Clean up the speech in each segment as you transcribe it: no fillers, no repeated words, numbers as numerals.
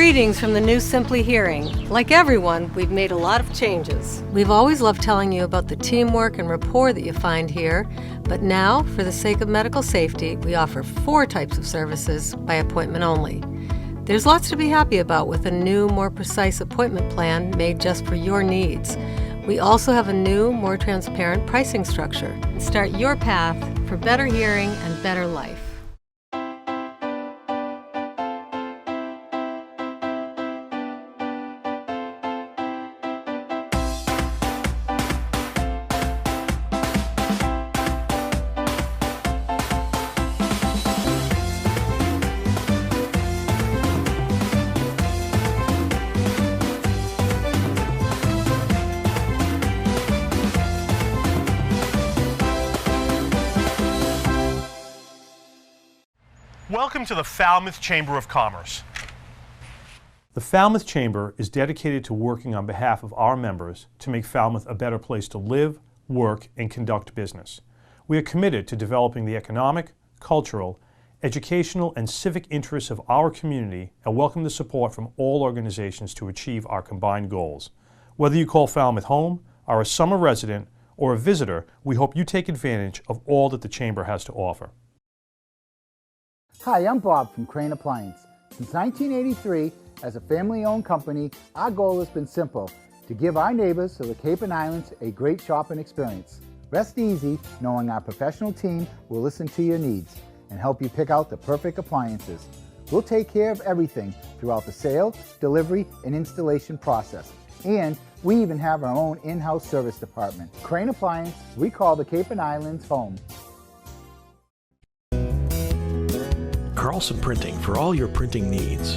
Greetings from the new Simply Hearing. Like everyone, we've made a lot of changes. We've always loved telling you about the teamwork and rapport that you find here, but now, for the sake of medical safety, we offer 4 types of services by appointment only. There's lots to be happy about with a new, more precise appointment plan made just for your needs. We also have a new, more transparent pricing structure. Start your path for better hearing and better life. Welcome to the Falmouth Chamber of Commerce. The Falmouth Chamber is dedicated to working on behalf of our members to make Falmouth a better place to live, work, and conduct business. We are committed to developing the economic, cultural, educational, and civic interests of our community and welcome the support from all organizations to achieve our combined goals. Whether you call Falmouth home, are a summer resident, or a visitor, we hope you take advantage of all that the Chamber has to offer. Hi, I'm Bob from Crane Appliance. Since 1983, as a family-owned company, our goal has been simple: to give our neighbors of the Cape and Islands a great shopping experience. Rest easy knowing our professional team will listen to your needs and help you pick out the perfect appliances. We'll take care of everything throughout the sale, delivery, and installation process. And we even have our own in-house service department. Crane Appliance, we call the Cape and Islands home. Carlson Printing for all your printing needs.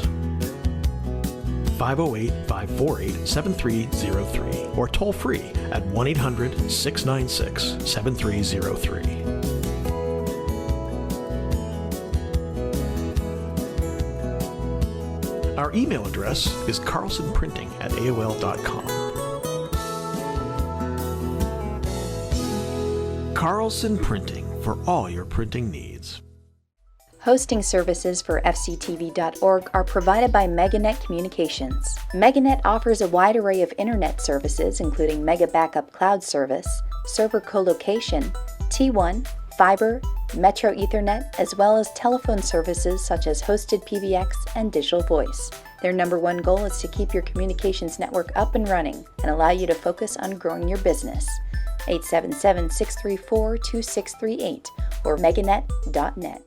508-548-7303 or toll free at 1-800-696-7303. Our email address is carlsonprinting@aol.com. Carlson Printing for all your printing needs. Hosting services for fctv.org are provided by Meganet Communications. Meganet offers a wide array of internet services including Mega Backup Cloud Service, server co-location, T1, fiber, Metro Ethernet, as well as telephone services such as hosted PBX and digital voice. Their number one goal is to keep your communications network up and running and allow you to focus on growing your business. 877-634-2638 or meganet.net.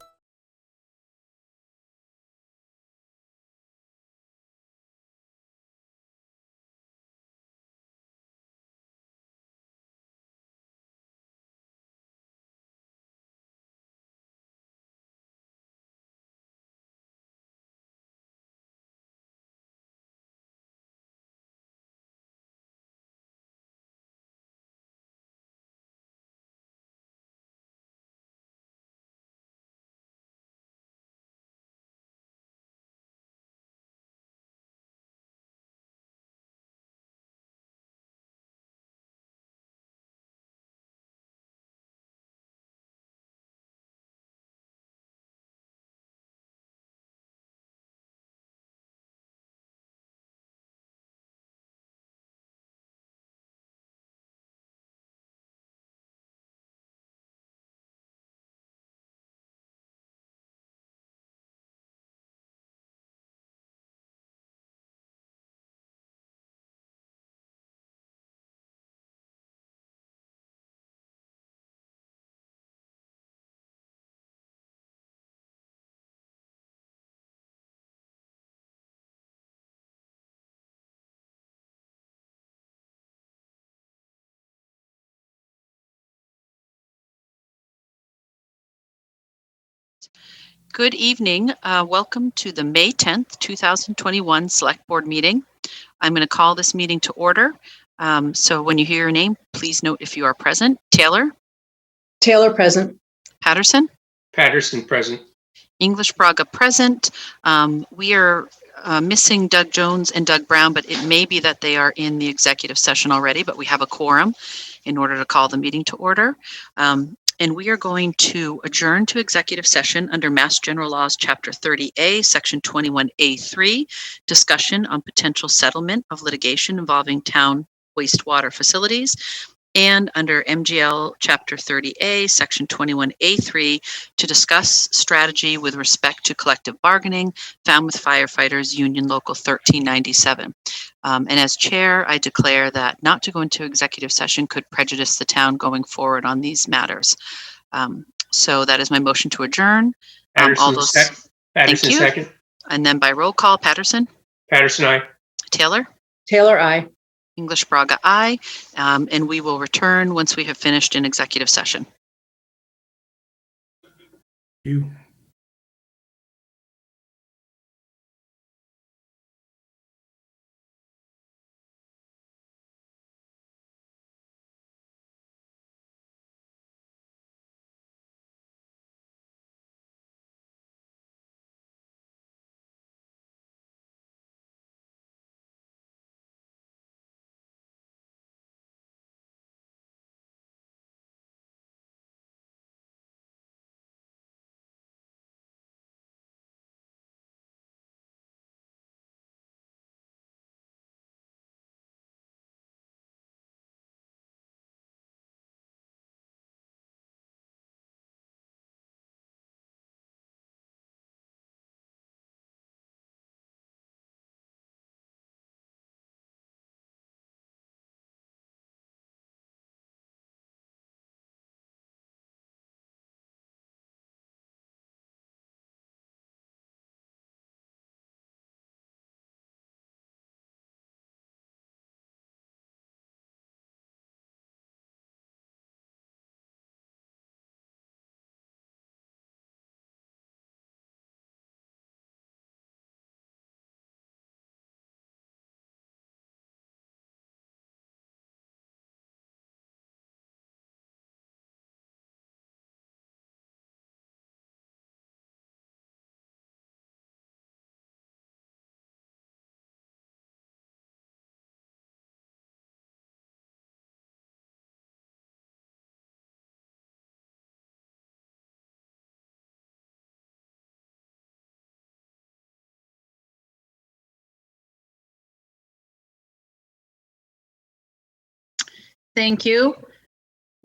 Good evening. Welcome to the May 10th, 2021 Select Board meeting. I'm going to call this meeting to order. So when you hear your name, please note if you are present. Taylor? Taylor present. Patterson? Patterson present. English Braga present. We are missing Doug Jones and Doug Brown, but it may be that they are in the executive session already, but we have a quorum in order to call the meeting to order. And we are going to adjourn to executive session under Mass General Laws, Chapter 30A, Section 21A3, discussion on potential settlement of litigation involving town wastewater facilities, and under MGL Chapter 30A, Section 21A3, to discuss strategy with respect to collective bargaining, Falmouth Firefighters Union Local 1397. And as chair, I declare that not to go into executive session could prejudice the town going forward on these matters. So that is my motion to adjourn. Patterson, Thank you. second. And then by roll call, Patterson, Patterson, aye. Taylor, Taylor, I. English Braga, aye. And we will return once we have finished in executive session. You. Thank you.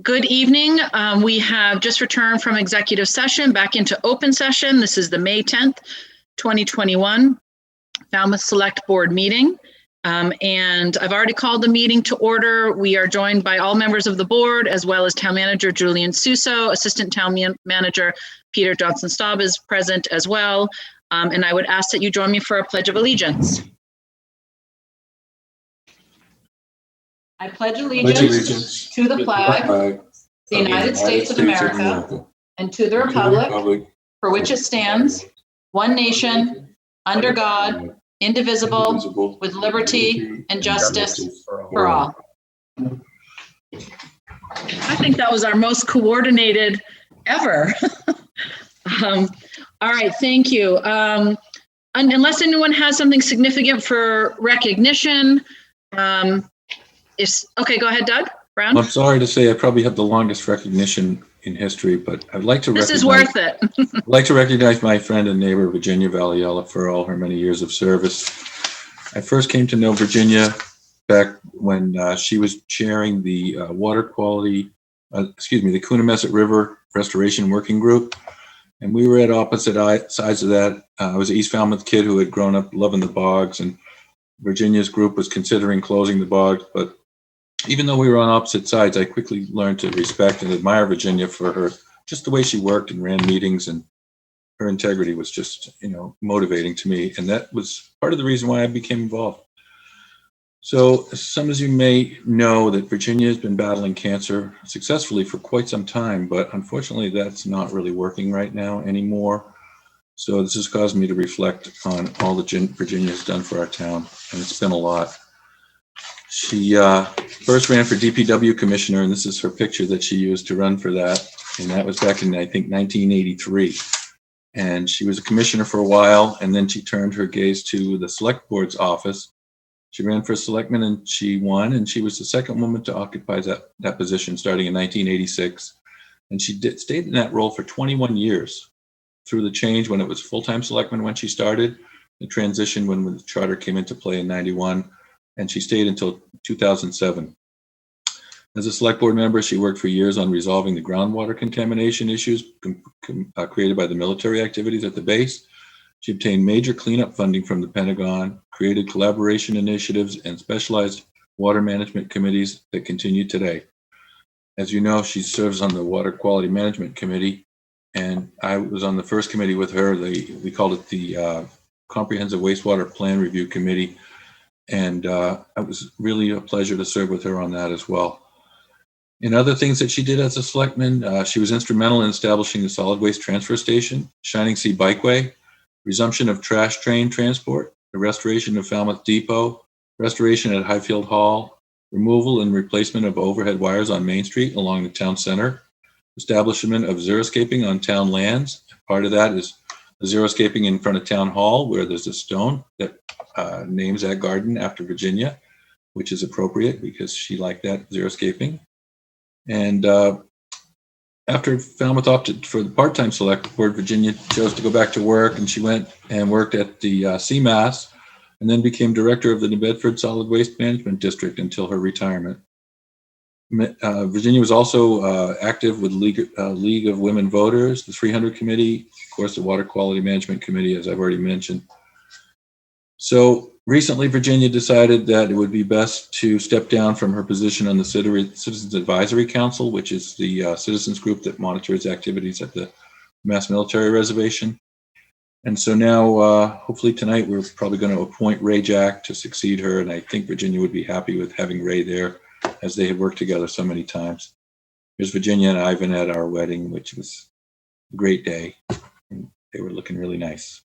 Good evening. We have just returned from executive session back into open session. This is the May 10th, 2021 Falmouth Select Board meeting. And I've already called the meeting to order. We are joined by all members of the board, as well as Town Manager Julian Suso, Assistant Town Manager Peter Johnson-Staub is present as well. And I would ask that you join me for a Pledge of Allegiance. I pledge allegiance to the flag of the United States of America and to the republic for which it stands, one nation, under God, indivisible, with liberty and justice for all. I think that was our most coordinated ever. All right, thank you. Unless anyone has something significant for recognition, okay, go ahead, Doug Brown. I'm sorry to say I probably have the longest recognition in history, but I'd like to This is worth it. I'd like to recognize my friend and neighbor, Virginia Valiella, for all her many years of service. I first came to know Virginia back when she was chairing the water quality, the Coonamessett River Restoration Working Group. And we were at opposite sides of that. I was an East Falmouth kid who had grown up loving the bogs, and Virginia's group was considering closing the bogs, but even though we were on opposite sides, I quickly learned to respect and admire Virginia for her, just the way she worked and ran meetings, and her integrity was just, motivating to me. And that was part of the reason why I became involved. So some of you may know that Virginia has been battling cancer successfully for quite some time, but unfortunately that's not really working right now anymore. So this has caused me to reflect on all that Virginia has done for our town, and it's been a lot. She first ran for DPW commissioner, and this is her picture that she used to run for that. And that was back in, I think, 1983. And she was a commissioner for a while, and then she turned her gaze to the select board's office. She ran for selectman and she won, and she was the second woman to occupy that position starting in 1986. and she stayed in that role for 21 years through the change when it was full-time selectman when she started, the transition when the charter came into play in 91, and she stayed until 2007. As a select board member, she worked for years on resolving the groundwater contamination issues created by the military activities at the base. She obtained major cleanup funding from the Pentagon, created collaboration initiatives and specialized water management committees that continue today. As you know, she serves on the Water Quality Management Committee, and I was on the first committee with her. We called it the Comprehensive Wastewater Plan Review Committee, and it was really a pleasure to serve with her on that as well. In other things that she did as a selectman, she was instrumental in establishing the solid waste transfer station, Shining Sea Bikeway, resumption of trash train transport, the restoration of Falmouth Depot, restoration at Highfield Hall, removal and replacement of overhead wires on Main Street along the town center, establishment of xeriscaping on town lands. Part of that is the xeriscaping in front of Town Hall, where there's a stone that names that garden after Virginia, which is appropriate because she liked that xeriscaping. And after Falmouth opted for the part-time select board, Virginia chose to go back to work, and she went and worked at the CMAS and then became director of the New Bedford Solid Waste Management District until her retirement. Virginia was also active with League of Women Voters, the 300 Committee, of course, the Water Quality Management Committee, as I've already mentioned. So recently, Virginia decided that it would be best to step down from her position on the Citizens Advisory Council, which is the citizens group that monitors activities at the Mass Military Reservation. And so now, hopefully tonight, we're probably going to appoint Ray Jack to succeed her. And I think Virginia would be happy with having Ray there, as they had worked together so many times. Here's Virginia and Ivan at our wedding, which was a great day. And they were looking really nice.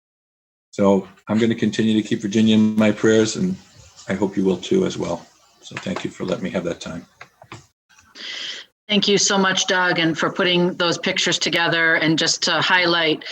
So I'm going to continue to keep Virginia in my prayers, and I hope you will too as well. So thank you for letting me have that time. Thank you so much, Doug, and for putting those pictures together, and just to highlight,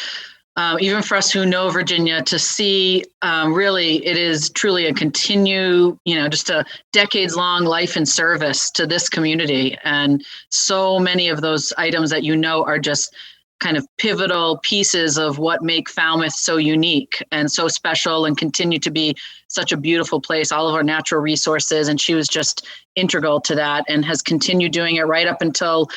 even for us who know Virginia, to see really it is truly a just a decades-long life and service to this community. And so many of those items that are just kind of pivotal pieces of what make Falmouth so unique and so special and continue to be such a beautiful place, all of our natural resources. And she was just integral to that and has continued doing it right up until,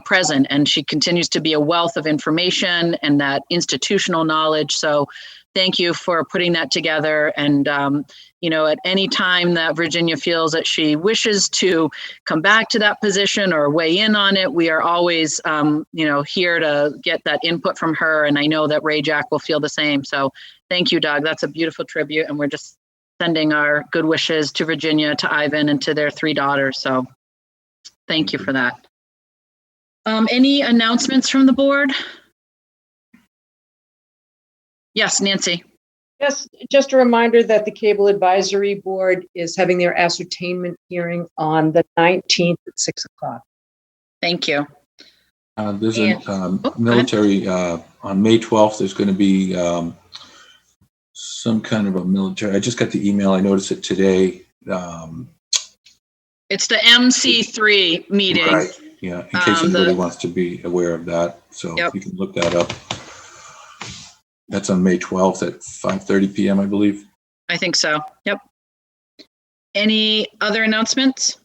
present. And she continues to be a wealth of information and that institutional knowledge. So thank you for putting that together. And, at any time that Virginia feels that she wishes to come back to that position or weigh in on it, we are always, here to get that input from her. And I know that Ray Jack will feel the same. So thank you, Doug. That's a beautiful tribute. And we're just sending our good wishes to Virginia, to Ivan, and to their 3 daughters. So thank you for that. Any announcements from the board? Yes, Nancy. Yes, just a reminder that the Cable Advisory Board is having their ascertainment hearing on the 19th at 6 o'clock. Thank you. There's a military, on May 12th, there's going to be some kind of a military. I just got the email. I noticed it today. It's the MC3 meeting. Right. Yeah, in case anybody wants to be aware of that. So you can look that up. That's on May 12th at 5:30 p.m., I believe. I think so. Yep. Any other announcements?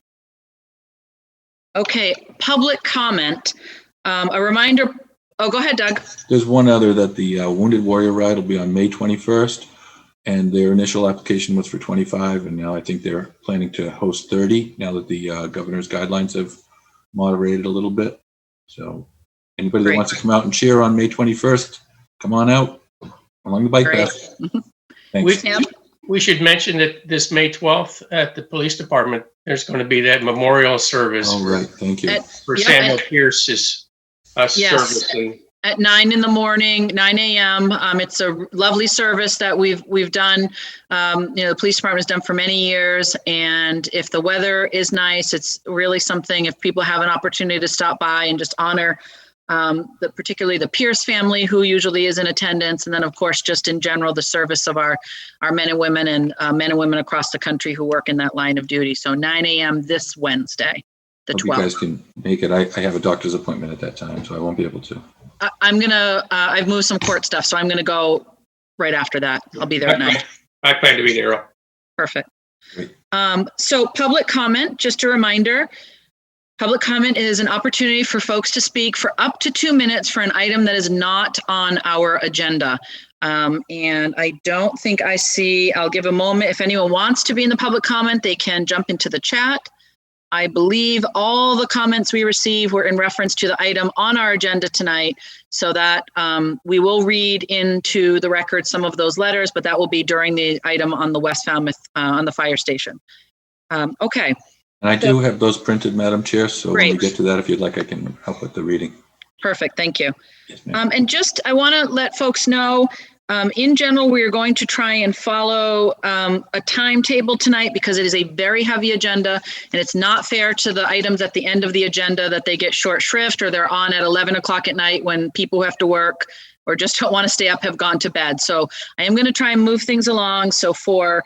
Okay, public comment. A reminder. Oh, go ahead, Doug. There's one other, that the Wounded Warrior Ride will be on May 21st, and their initial application was for 25, and now I think they're planning to host 30 now that the governor's guidelines have moderated a little bit. So anybody that wants to come out and cheer on May 21st, come on out along the bike path. Thanks. We should mention that this May 12th at the police department, there's going to be that memorial service. Oh, right. Thank you. For Samuel Pierce's service. At 9 in the morning, 9 a.m. It's a lovely service that we've done. The police department has done for many years. And if the weather is nice, it's really something, if people have an opportunity to stop by and just honor particularly the Pierce family, who usually is in attendance. And then, of course, just in general, the service of our men and women and men and women across the country who work in that line of duty. So 9 a.m. this Wednesday. the Hope 12th. you guys can make it. I have a doctor's appointment at that time, so I won't be able to. I've moved some court stuff, so I'm going to go right after that. I'll be there at 9. I plan to be there. Perfect. Great. So public comment, just a reminder, public comment is an opportunity for folks to speak for up to 2 minutes for an item that is not on our agenda. And I don't think I see, I'll give a moment. If anyone wants to be in the public comment, they can jump into the chat. I believe all the comments we received were in reference to the item on our agenda tonight, so that we will read into the record some of those letters, but that will be during the item on the West Falmouth, on the fire station. Okay. And I do have those printed, Madam Chair, so Great. when we get to that, if you'd like, I can help with the reading. Perfect, thank you. Yes, ma'am. And just, I want to let folks know, in general, we are going to try and follow a timetable tonight because it is a very heavy agenda, and it's not fair to the items at the end of the agenda that they get short shrift or they're on at 11 o'clock at night when people who have to work or just don't want to stay up have gone to bed. So I am going to try and move things along. So for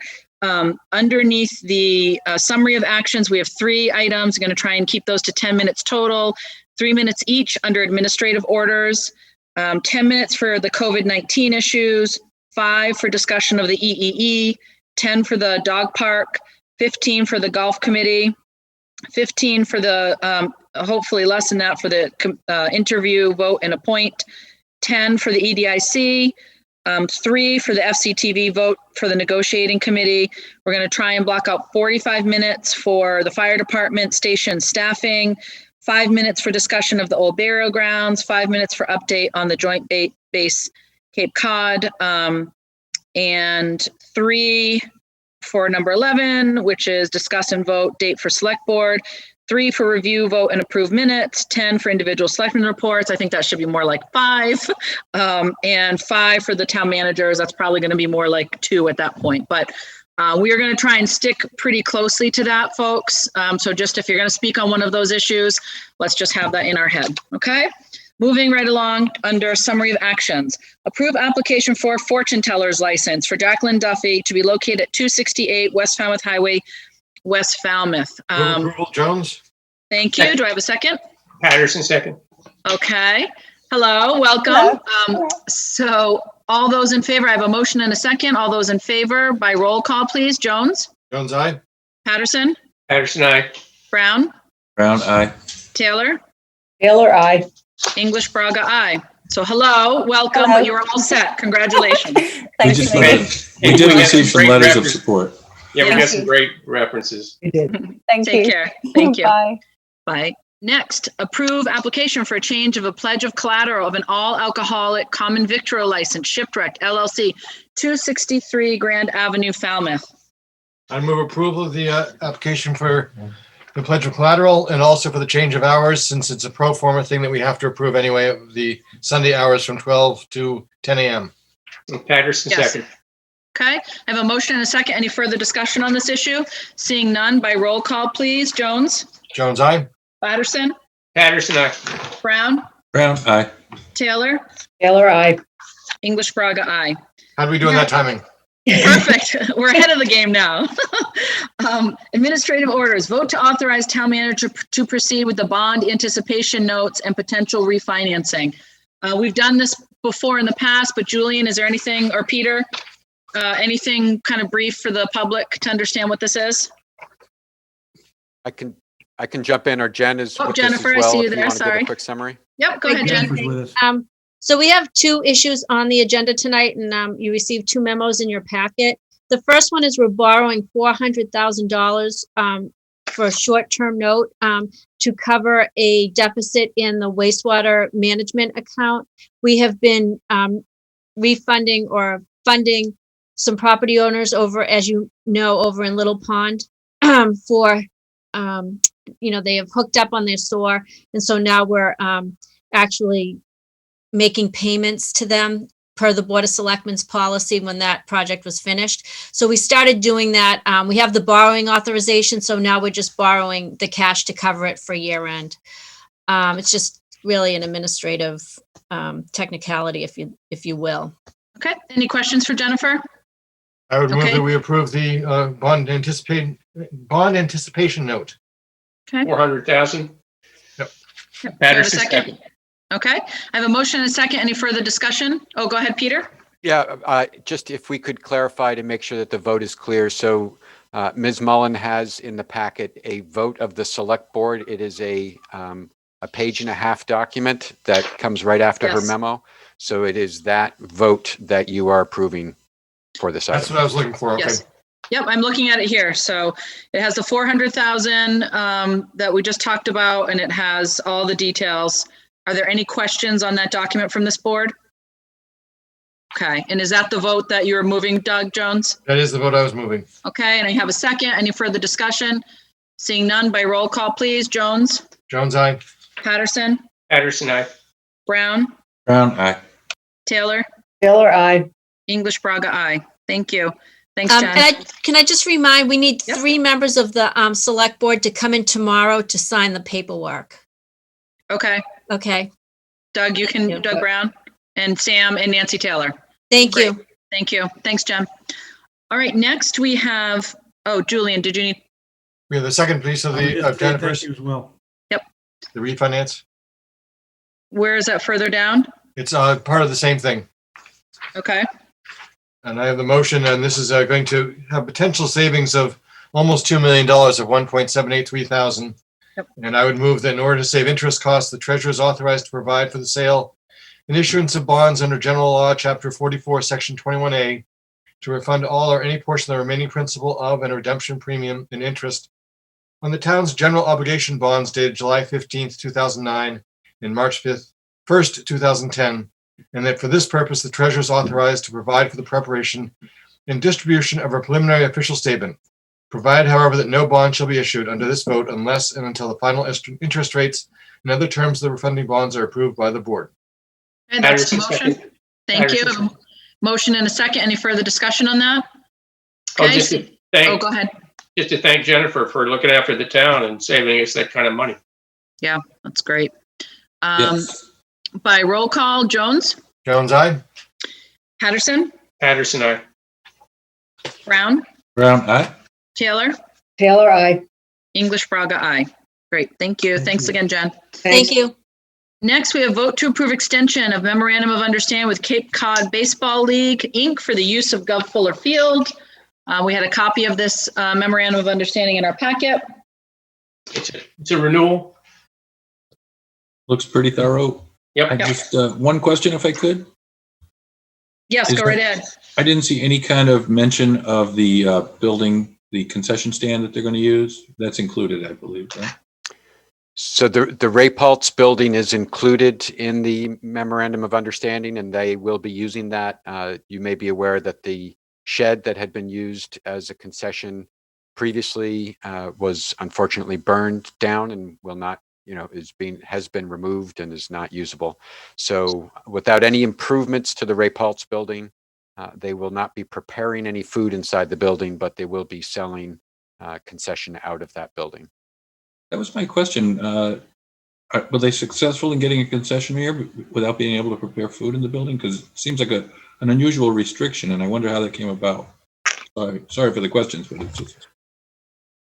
underneath the summary of actions, we have 3 items. I'm going to try and keep those to 10 minutes total, 3 minutes each under administrative orders. 10 minutes for the COVID-19 issues, 5 for discussion of the EEE, 10 for the dog park, 15 for the golf committee, 15 for the, hopefully less than that, for the interview, vote, and appoint, 10 for the EDIC, 3 for the FCTV vote for the negotiating committee. We're going to try and block out 45 minutes for the fire department station staffing, 5 minutes for discussion of the old burial grounds, 5 minutes for update on the Joint Base Cape Cod, and 3 for number 11, which is discuss and vote date for select board, 3 for review, vote, and approve minutes, 10 for individual selectmen reports. I think that should be more like 5, and 5 for the town managers. That's probably going to be more like 2 at that point, but we are going to try and stick pretty closely to that, folks. So just if you're going to speak on one of those issues, let's just have that in our head, okay? Moving right along under summary of actions. Approve application for fortune teller's license for Jacqueline Duffy to be located at 268 West Falmouth Highway, West Falmouth. Move approval, Jones. Thank you. Do I have a second? Patterson, second. Okay. Hello, welcome. So all those in favor, I have a motion and a second. All those in favor by roll call, please. Jones? Jones, aye. Patterson? Patterson, aye. Brown? Brown, aye. Taylor? Taylor, aye. English Braga, aye. So hello, welcome. Hello. You're all set. Congratulations. We did receive some letters of support. Yeah, we got some great references. You did. Thank Take you. care. Thank you. Bye. Bye. Next, approve application for a change of a pledge of collateral of an all-alcoholic common victual license, Shipwrecked LLC, 263 Grand Avenue, Falmouth. I move approval of the application for the pledge of collateral and also for the change of hours, since it's a pro forma thing that we have to approve anyway, of the Sunday hours from 12 to 10 a.m. Patterson, Yes. second. Okay, I have a motion and a second. Any further discussion on this issue? Seeing none, by roll call, please. Jones? Jones, aye. Patterson? Patterson, aye. Brown? Brown, aye. Taylor? Taylor, aye. English Braga, aye. How do we do in that timing? Perfect. We're ahead of the game now. Administrative orders. Vote to authorize town manager to proceed with the bond anticipation notes and potential refinancing. We've done this before in the past, but Julian, is there anything, or Peter, anything kind of brief for the public to understand what this is? I can jump in, or Jen is. Oh, with this Jennifer, as I well, see you if there. want to give Sorry. a quick summary. Yep, go ahead, Jen. So we have 2 issues on the agenda tonight, and you received 2 memos in your packet. The first one is we're borrowing $400,000 for a short-term note to cover a deficit in the wastewater management account. We have been refunding or funding some property owners over, as you know, over in Little Pond for, they have hooked up on their sewer. And so now we're actually making payments to them per the Board of Selectmen's policy when that project was finished. So we started doing that. We have the borrowing authorization, so now we're just borrowing the cash to cover it for year end. It's just really an administrative technicality, if you will. Okay, any questions for Jennifer? I would move Okay. that we approve the bond anticipation note. Okay. 400,000. Do I have a Patterson, second? Okay. I have a motion and a second. Any further discussion? Oh, go ahead, Peter. Yeah, just if we could clarify to make sure that the vote is clear. So Ms. Mullen has in the packet a vote of the select board. It is a 1.5-page document that comes right after her Yes. memo. So it is that vote that you are approving for this That's item. what I was looking for. Okay. Yes. Yep, I'm looking at it here. So it has the 400,000 that we just talked about, and it has all the details. Are there any questions on that document from this board? Okay, and is that the vote that you're moving, Doug Jones? That is the vote I was moving. Okay, and I have a second. Any further discussion? Seeing none, by roll call, please. Jones? Jones, aye. Patterson? Patterson, aye. Brown? Brown eye. Taylor? Taylor, aye. English Braga, aye. Thank you. Thanks, Jen. Can I just remind, we need Yep. 3 members of the select board to come in tomorrow to sign the paperwork. Okay, Okay, Doug, you can, Doug Brown, and Sam and Nancy Taylor. thank Great. you. Thank you. Thanks, Jen. All right, next we have, Julian, did you need, We have the second piece of the Thank Jennifer's, you as well. the refinance. where is that further down? It's part of the same thing. Okay, And I have the motion, and this is going to have potential savings of almost $2 million of 1.783 thousand. Yep. And I would move that in order to save interest costs, the treasurer is authorized to provide for the sale and issuance of bonds under general law, chapter 44, section 21A, to refund all or any portion of the remaining principal of and redemption premium and interest on the town's general obligation bonds dated July 15th, 2009 and March 1st, 2010. And that for this purpose, the treasurer is authorized to provide for the preparation and distribution of a preliminary official statement. Provided, however, that no bond shall be issued under this vote unless and until the final interest rates and other terms of the refunding bonds are approved by the board. and that's the Patterson, motion. second. Thank Patterson. you. Motion and a second. Any further discussion on that? Oh, Okay. just to thank, Go ahead. just to thank Jennifer for looking after the town and saving us that kind of money. Yeah, that's great. Yes. By roll call, Jones, Jones, aye. Patterson, Patterson, aye. Brown, Brown eye. Taylor, Taylor, aye. English Braga, aye. Great, thank you. Thanks again, Jen. Thank you. Next, we have vote to approve extension of memorandum of understanding with Cape Cod Baseball League, Inc. for the use of Gov Fuller Field. We had a copy of this memorandum of understanding in our packet. It's a renewal. Looks pretty thorough. Yep. I just, one question if I could. Yes, Is go right ahead. I didn't see any kind of mention of the building, the concession stand that they're going to use. That's included, I believe, right? So the Ray Paltz building is included in the memorandum of understanding, and they will be using that. You may be aware that the shed that had been used as a concession previously was unfortunately burned down and will not, has been removed and is not usable. So without any improvements to the Ray Paltz building, they will not be preparing any food inside the building, but they will be selling concession out of that building. That was my question. Were they successful in getting a concession here without being able to prepare food in the building? Because it seems like an unusual restriction, and I wonder how that came about. Sorry for the questions, but it's just...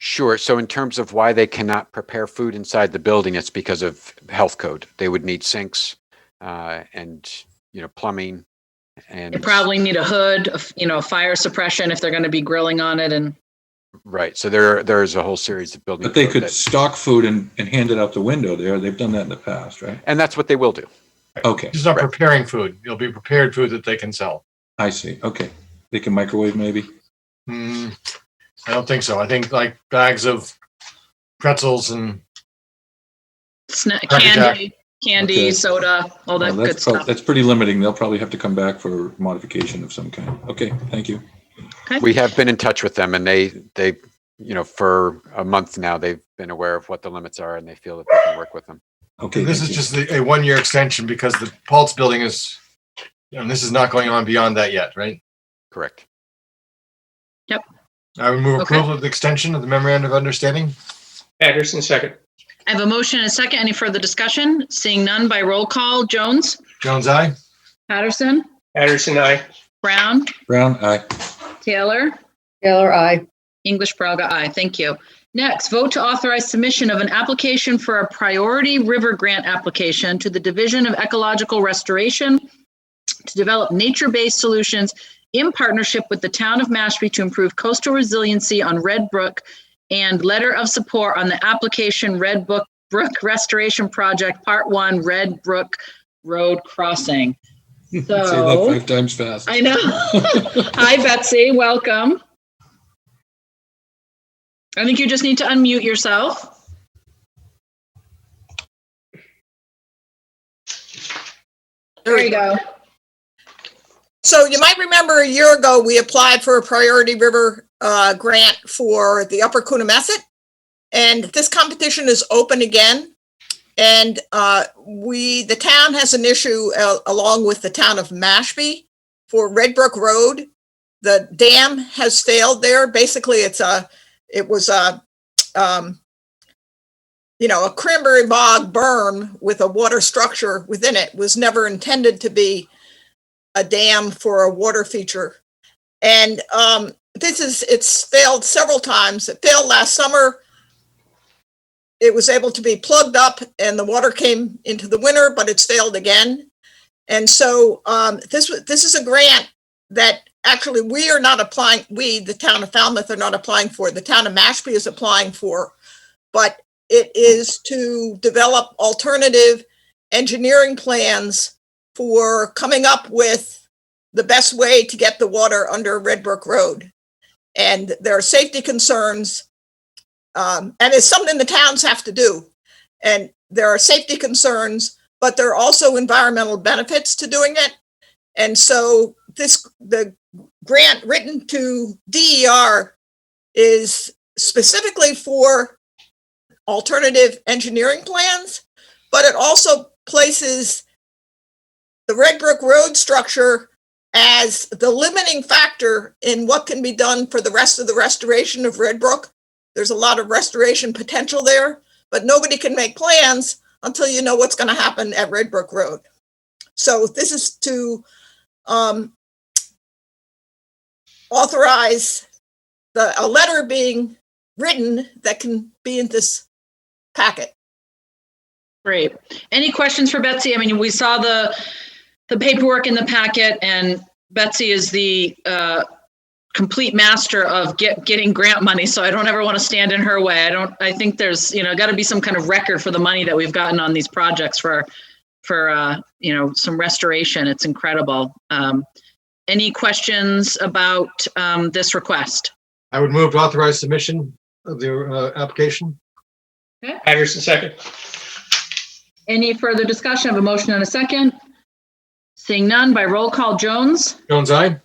Sure. So in terms of why they cannot prepare food inside the building, it's because of health code. They would need sinks and, plumbing. And They probably need a hood, fire suppression if they're going to be grilling on it. And right. So there's a whole series of building. But they code could that- stock food and hand it out the window there. They've done that in the past, right? And that's what they will do. Okay. It's not preparing food. It'll be prepared food that they can sell. I see. Okay. They can microwave maybe? I don't think so. I think like bags of pretzels and candy, Okay. soda, all that Well, good stuff. that's pretty limiting. They'll probably have to come back for modification of some kind. Okay, thank you. We have been in touch with them, and they for a month now, they've been aware of what the limits are, and they feel that they can work with them. Okay. this is just a 1-year extension because the Paltz building is, and this is not going on beyond that yet, right? Correct. Yep. I would move Okay. approval of the extension of the memorandum of understanding. Patterson, second. I have a motion and a second. Any further discussion? Seeing none, by roll call, Jones, Jones, aye. Patterson, Patterson, aye. Brown, Brown eye. Taylor, Taylor, aye. English Braga, aye. Thank you. Next, vote to authorize submission of an application for a priority river grant application to the Division of Ecological Restoration to develop nature-based solutions in partnership with the town of Mashpee to improve coastal resiliency on Red Brook, and letter of support on the application Red Brook Restoration Project Part 1 Red Brook Road Crossing. Say that 5 times fast. I know. Hi, Betsy. Welcome. I think you just need to unmute yourself. There you go. So you might remember a year ago, we applied for a priority river grant for the Upper Coonamessett, and this competition is open again. And the town has an issue along with the town of Mashpee for Red Brook Road. The dam has failed there. Basically, it was a cranberry bog berm with a water structure within it. Was never intended to be a dam for a water feature. And it's failed several times. It failed last summer. It was able to be plugged up and the water came into the winter, but it's failed again. And so this is a grant that actually we are not applying, the town of Falmouth are not applying for, the town of Mashpee is applying for, but it is to develop alternative engineering plans for coming up with the best way to get the water under Red Brook Road. And there are safety concerns, and it's something the towns have to do. And there are safety concerns, but there are also environmental benefits to doing it. And so the grant written to DER is specifically for alternative engineering plans, but it also places the Red Brook Road structure as the limiting factor in what can be done for the rest of the restoration of Red Brook. There's a lot of restoration potential there, but nobody can make plans until you know what's going to happen at Red Brook Road. So this is to authorize a letter being written that can be in this packet. Great. Any questions for Betsy? I mean, we saw the paperwork in the packet, and Betsy is the complete master of getting grant money, so I don't ever want to stand in her way. I think there's, got to be some kind of record for the money that we've gotten on these projects for some restoration. It's incredible. Any questions about this request? I would move to authorize submission of the application. Okay. Patterson, second. Any further discussion? I have a motion and a second. Seeing none, by roll call, Jones. Jones, aye.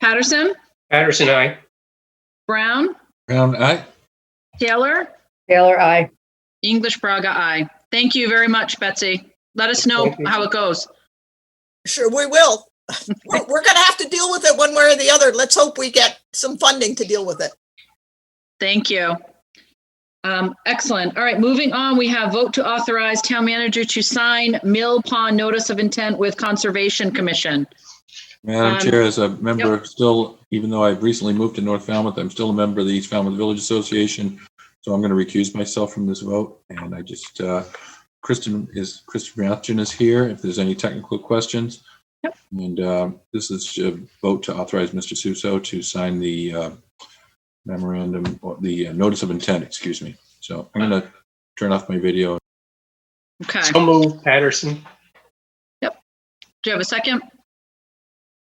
Patterson. Patterson, aye. Brown. Brown, aye. Taylor. Taylor, aye. English Braga, aye. Thank you very much, Betsy. Let us know how it goes. Sure, we will. We're going to have to deal with it one way or the other. Let's hope we get some funding to deal with it. Thank you. Excellent. All right, moving on, we have vote to authorize town manager to sign Mill Pond Notice of Intent with Conservation Commission. Madam Chair, as a member still, even though I've recently moved to North Falmouth, I'm still a member of the East Falmouth Village Association. So I'm going to recuse myself from this vote. And I just, Kristen Mathin is here if there's any technical questions. Yep. And this is a vote to authorize Mr. Suso to sign the memorandum, or the notice of intent, excuse me. So I'm going to turn off my video. Okay. So move, Patterson. Yep. Do you have a second?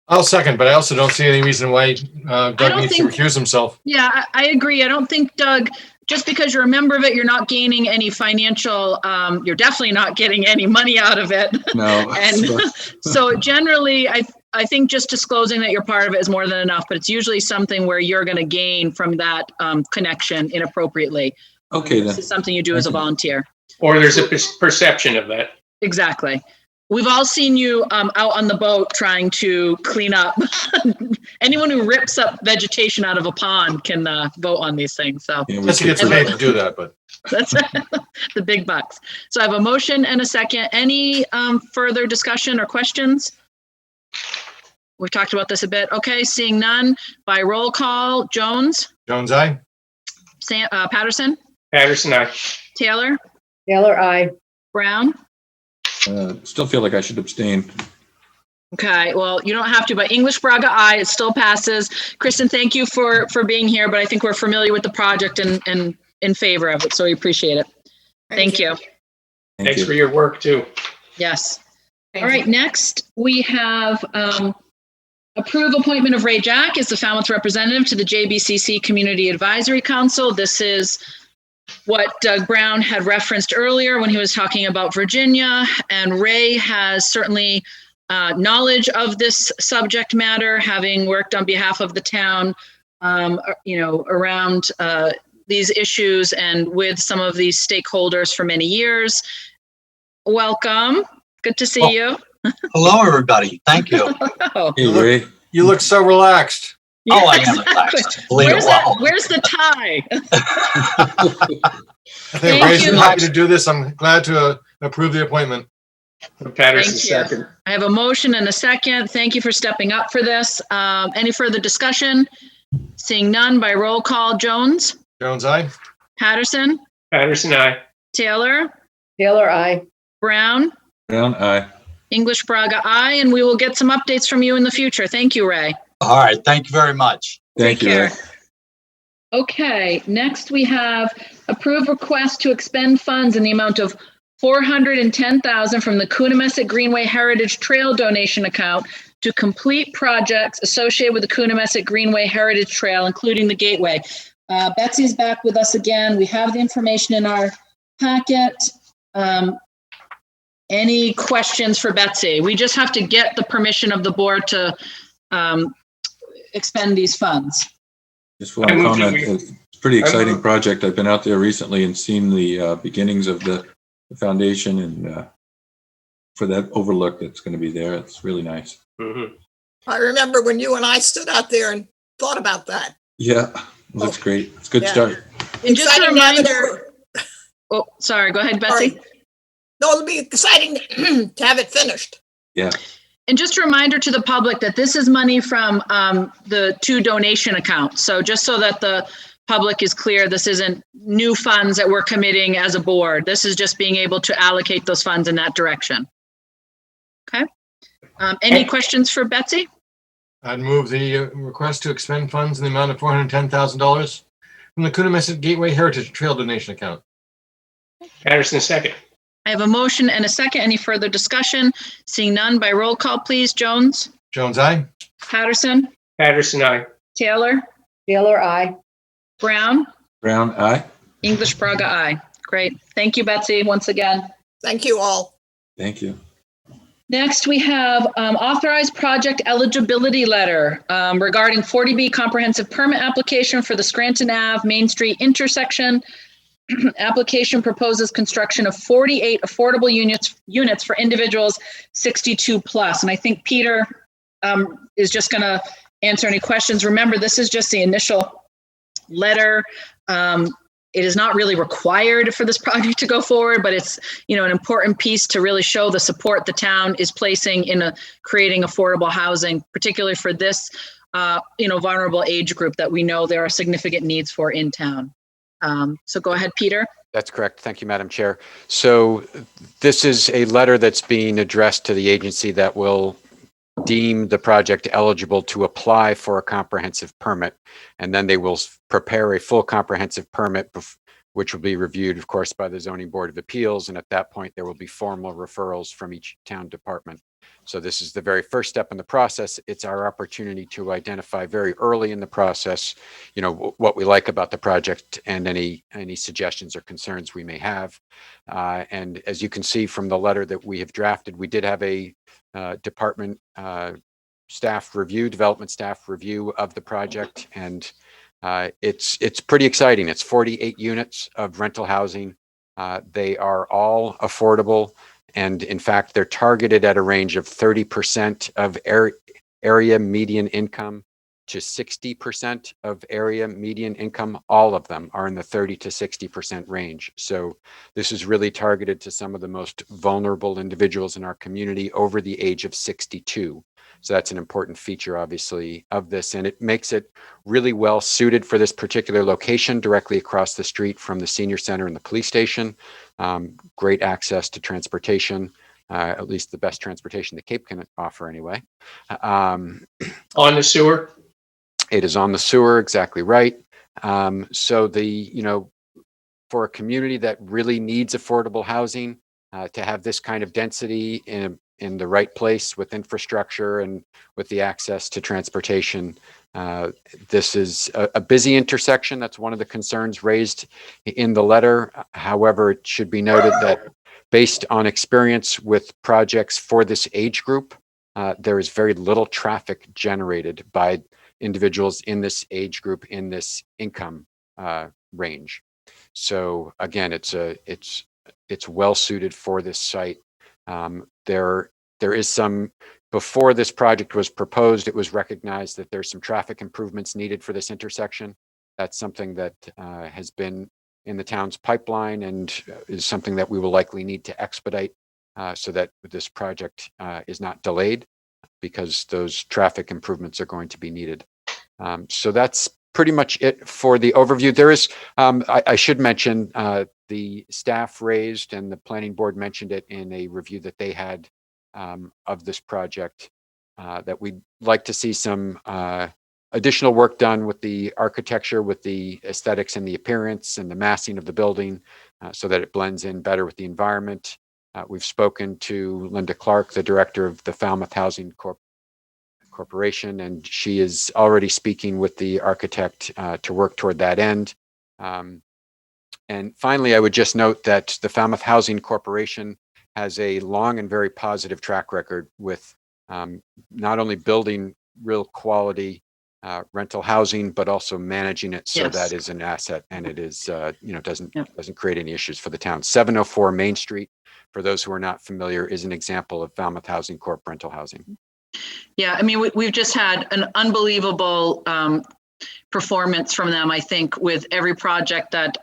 I'll second, but I also don't see any reason why Doug needs to recuse himself. Yeah, I agree. I don't think, Doug, just because you're a member of it, you're not gaining any financial, you're definitely not getting any money out of it. No. And so generally, I think just disclosing that you're part of it is more than enough, but it's usually something where you're going to gain from that connection inappropriately. Okay, then. This is something you do as a volunteer. Or there's a perception of that. Exactly. We've all seen you out on the boat trying to clean up. Anyone who rips up vegetation out of a pond can vote on these things. So Unless he gets paid to do that, but that's the big bucks. So I have a motion and a second. Any further discussion or questions? We've talked about this a bit. Okay, seeing none, by roll call, Jones. Jones, aye. Patterson, Patterson, aye. Taylor, Taylor, I. Brown. Still feel like I should abstain. Okay, well, you don't have to, but English Braga, aye, it still passes. Kristen, thank you for being here, but I think we're familiar with the project and in favor of it, so we appreciate it. Thank you. Thanks for your work too. Yes. All right, next we have approve appointment of Ray Jack as the Falmouth representative to the JBCC Community Advisory Council. This is what Doug Brown had referenced earlier when he was talking about Virginia, and Ray has certainly knowledge of this subject matter, having worked on behalf of the town, around these issues and with some of these stakeholders for many years. Welcome. Good to see you. Hello, everybody. Thank you. Hey, Ray. You look so relaxed. Oh, I am relaxed. Where's the tie? I think Ray's happy to do this. I'm glad to approve the appointment. Patterson, second. I have a motion and a second. Thank you for stepping up for this. Any further discussion? Seeing none, by roll call. Jones? Jones, aye. Patterson? Patterson, aye. Taylor? Taylor, I. Brown? Brown, aye. English Braga, aye, and we will get some updates from you in the future. Thank you, Ray. All right. Thank you very much. Thank you, Ray. Okay, next we have approved request to expend funds in the amount of $410,000 from the Coonamessett Greenway Heritage Trail donation account to complete projects associated with the Coonamessett Greenway Heritage Trail, including the Gateway. Betsy's back with us again. We have the information in our packet. Any questions for Betsy? We just have to get the permission of the board to expend these funds. Just want to comment, it's a pretty exciting project. I've been out there recently and seen the beginnings of the foundation, and for that overlook that's going to be there, it's really nice. Mm-hmm. I remember when you and I stood out there and thought about that. Yeah, looks great. It's a good start. And just a reminder. Oh, sorry. Go ahead, Betsy. Sorry. No, it'll be exciting to have it finished. Yeah. And just a reminder to the public that this is money from the 2 donation accounts. So just so that the public is clear, this isn't new funds that we're committing as a board. This is just being able to allocate those funds in that direction. Okay. Any questions for Betsy? I'd move the request to expend funds in the amount of $410,000 from the Coonamessett Gateway Heritage Trail donation account. Patterson, second. I have a motion and a second. Any further discussion? Seeing none, by roll call, please. Jones? Jones, aye. Patterson? Patterson, aye. Taylor? Taylor, I. Brown? Brown, aye. English Braga, aye. Great. Thank you, Betsy, once again. Thank you all. Thank you. Next, we have authorized project eligibility letter regarding 40B comprehensive permit application for the Scranton Ave Main Street intersection. Application proposes construction of 48 affordable units for individuals 62 plus. And I think Peter is just going to answer any questions. Remember, this is just the initial letter. It is not really required for this project to go forward, but it's, an important piece to really show the support the town is placing in creating affordable housing, particularly for this, vulnerable age group that we know there are significant needs for in town. So go ahead, Peter. That's correct. Thank you, Madam Chair. So this is a letter that's being addressed to the agency that will deem the project eligible to apply for a comprehensive permit. And then they will prepare a full comprehensive permit, which will be reviewed, of course, by the Zoning Board of Appeals. And at that point, there will be formal referrals from each town department. So this is the very first step in the process. It's our opportunity to identify very early in the process, what we like about the project and any suggestions or concerns we may have. And as you can see from the letter that we have drafted, we did have a department development staff review of the project, and it's pretty exciting. It's 48 units of rental housing. They are all affordable. And in fact, they're targeted at a range of 30% of area median income to 60% of area median income. All of them are in the 30 to 60% range. So this is really targeted to some of the most vulnerable individuals in our community over the age of 62. So that's an important feature, obviously, of this, and it makes it really well suited for this particular location directly across the street from the senior center and the police station. Great access to transportation, at least the best transportation the Cape can offer anyway. On the sewer? It is on the sewer, exactly right. So for a community that really needs affordable housing, to have this kind of density in the right place with infrastructure and with the access to transportation. This is a busy intersection. That's one of the concerns raised in the letter. However, it should be noted that based on experience with projects for this age group, there is very little traffic generated by individuals in this age group, in this income range. So again, it's well suited for this site. There is some, before this project was proposed, it was recognized that there's some traffic improvements needed for this intersection. That's something that has been in the town's pipeline and is something that we will likely need to expedite so that this project is not delayed, because those traffic improvements are going to be needed. So that's pretty much it for the overview. There is, I should mention, the staff raised and the planning board mentioned it in a review that they had of this project, that we'd like to see some additional work done with the architecture, with the aesthetics and the appearance and the massing of the building, so that it blends in better with the environment. We've spoken to Linda Clark, the director of the Falmouth Housing Corporation, and she is already speaking with the architect to work toward that end. And finally, I would just note that the Falmouth Housing Corporation has a long and very positive track record with not only building real quality rental housing, but also managing it so that is an asset, and it is doesn't create any issues for the town. 704 Main Street, for those who are not familiar, is an example of Falmouth Housing Corp rental housing. Yeah, I mean, we've just had an unbelievable performance from them, I think, with every project that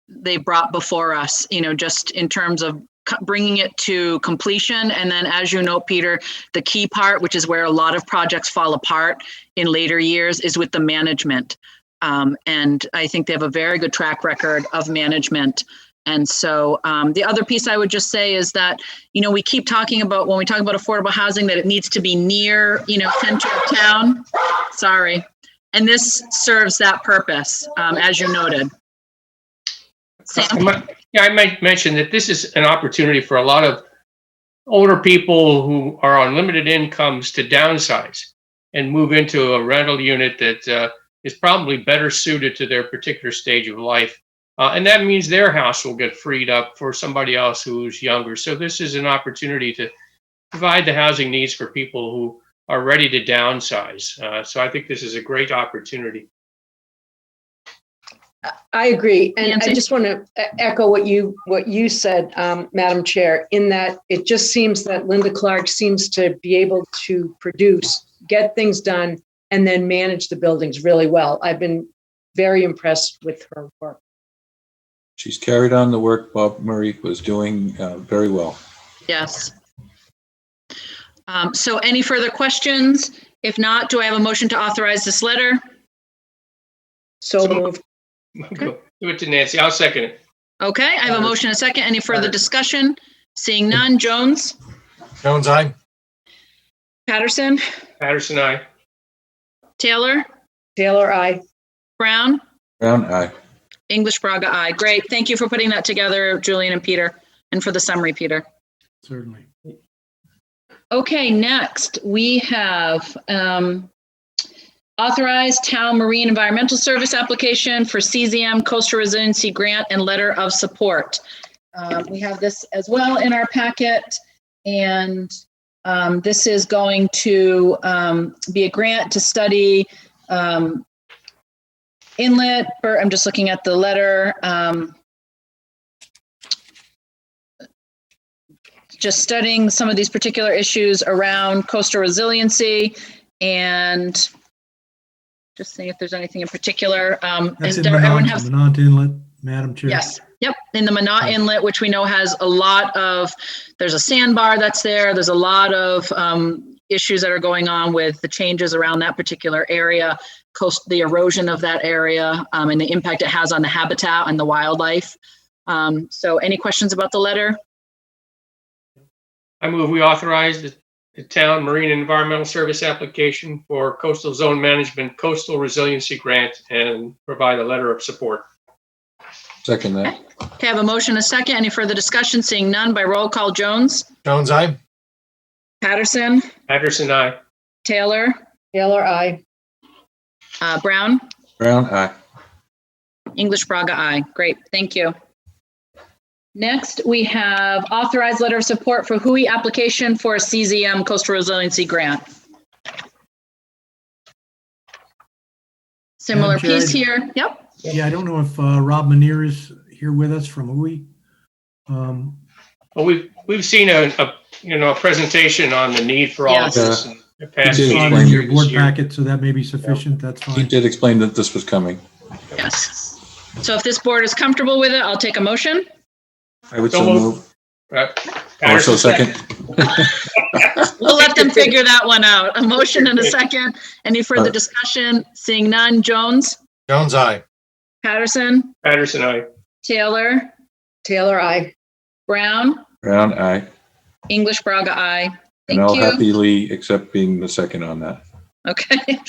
they brought before us, just in terms of bringing it to completion. And then, as you know, Peter, the key part, which is where a lot of projects fall apart in later years, is with the management. And I think they have a very good track record of management. And so the other piece I would just say is that, we keep talking about, when we talk about affordable housing, that it needs to be near, center of town. Sorry. And this serves that purpose, as you noted. Sam? I might mention that this is an opportunity for a lot of older people who are on limited incomes to downsize and move into a rental unit that is probably better suited to their particular stage of life. And that means their house will get freed up for somebody else who's younger. So this is an opportunity to provide the housing needs for people who are ready to downsize. So I think this is a great opportunity. I agree. And Nancy? I just want to echo what you said, Madam Chair, in that it just seems that Linda Clark seems to be able to produce, get things done, and then manage the buildings really well. I've been very impressed with her work. She's carried on the work Bob Murray was doing very well. Yes. So any further questions? If not, do I have a motion to authorize this letter? So moved. Okay. Give it to Nancy. I'll second it. Okay, I have a motion and a second. Any further discussion? Seeing none. Jones? Jones, aye. Patterson? Patterson, aye. Taylor? Taylor, aye. Brown? Brown, aye. English Braga, aye. Great. Thank you for putting that together, Julian and Peter, and for the summary, Peter. Certainly. Okay, next we have authorized town marine environmental service application for CZM Coastal Resiliency Grant and letter of support. We have this as well in our packet, and this is going to be a grant to study inlet, I'm just looking at the letter, just studying some of these particular issues around coastal resiliency, and just seeing if there's anything in particular. That's in Minot Inlet, Madam Chair. Yes. Yep. In the Minot Inlet, which we know has a lot of, there's a sandbar that's there. There's a lot of issues that are going on with the changes around that particular area, the erosion of that area, and the impact it has on the habitat and the wildlife. So any questions about the letter? I move we authorize the town marine and environmental service application for coastal zone management, coastal resiliency grant, and provide a letter of support. Second that. Okay, I have a motion, a second. Any further discussion? Seeing none, by roll call, Jones? Jones, aye. Patterson? Patterson, aye. Taylor? Taylor, aye. Brown? Brown, aye. English Braga, aye. Great, thank you. Next, we have authorized letter of support for Hui application for a CZM Coastal Resiliency Grant. Similar Madam Chair, piece here. Yep. Yeah, I don't know if Rob Manier is here with us from UI. Well, we've seen a presentation on the need for all of this in the past He did Saw it explain in your it board this year. packet, so that may be sufficient. That's He fine. did explain that this was coming. Yes. So if this board is comfortable with it, I'll take a motion. I would So so move. Also second. We'll let them figure that one out. A motion and a second. Any further discussion? Seeing none. Jones? Jones, aye. Patterson? Patterson, aye. Taylor? Taylor, aye. Brown? Brown, aye. English Braga, aye. And Thank I'll you. happily accept being the second on that. Okay.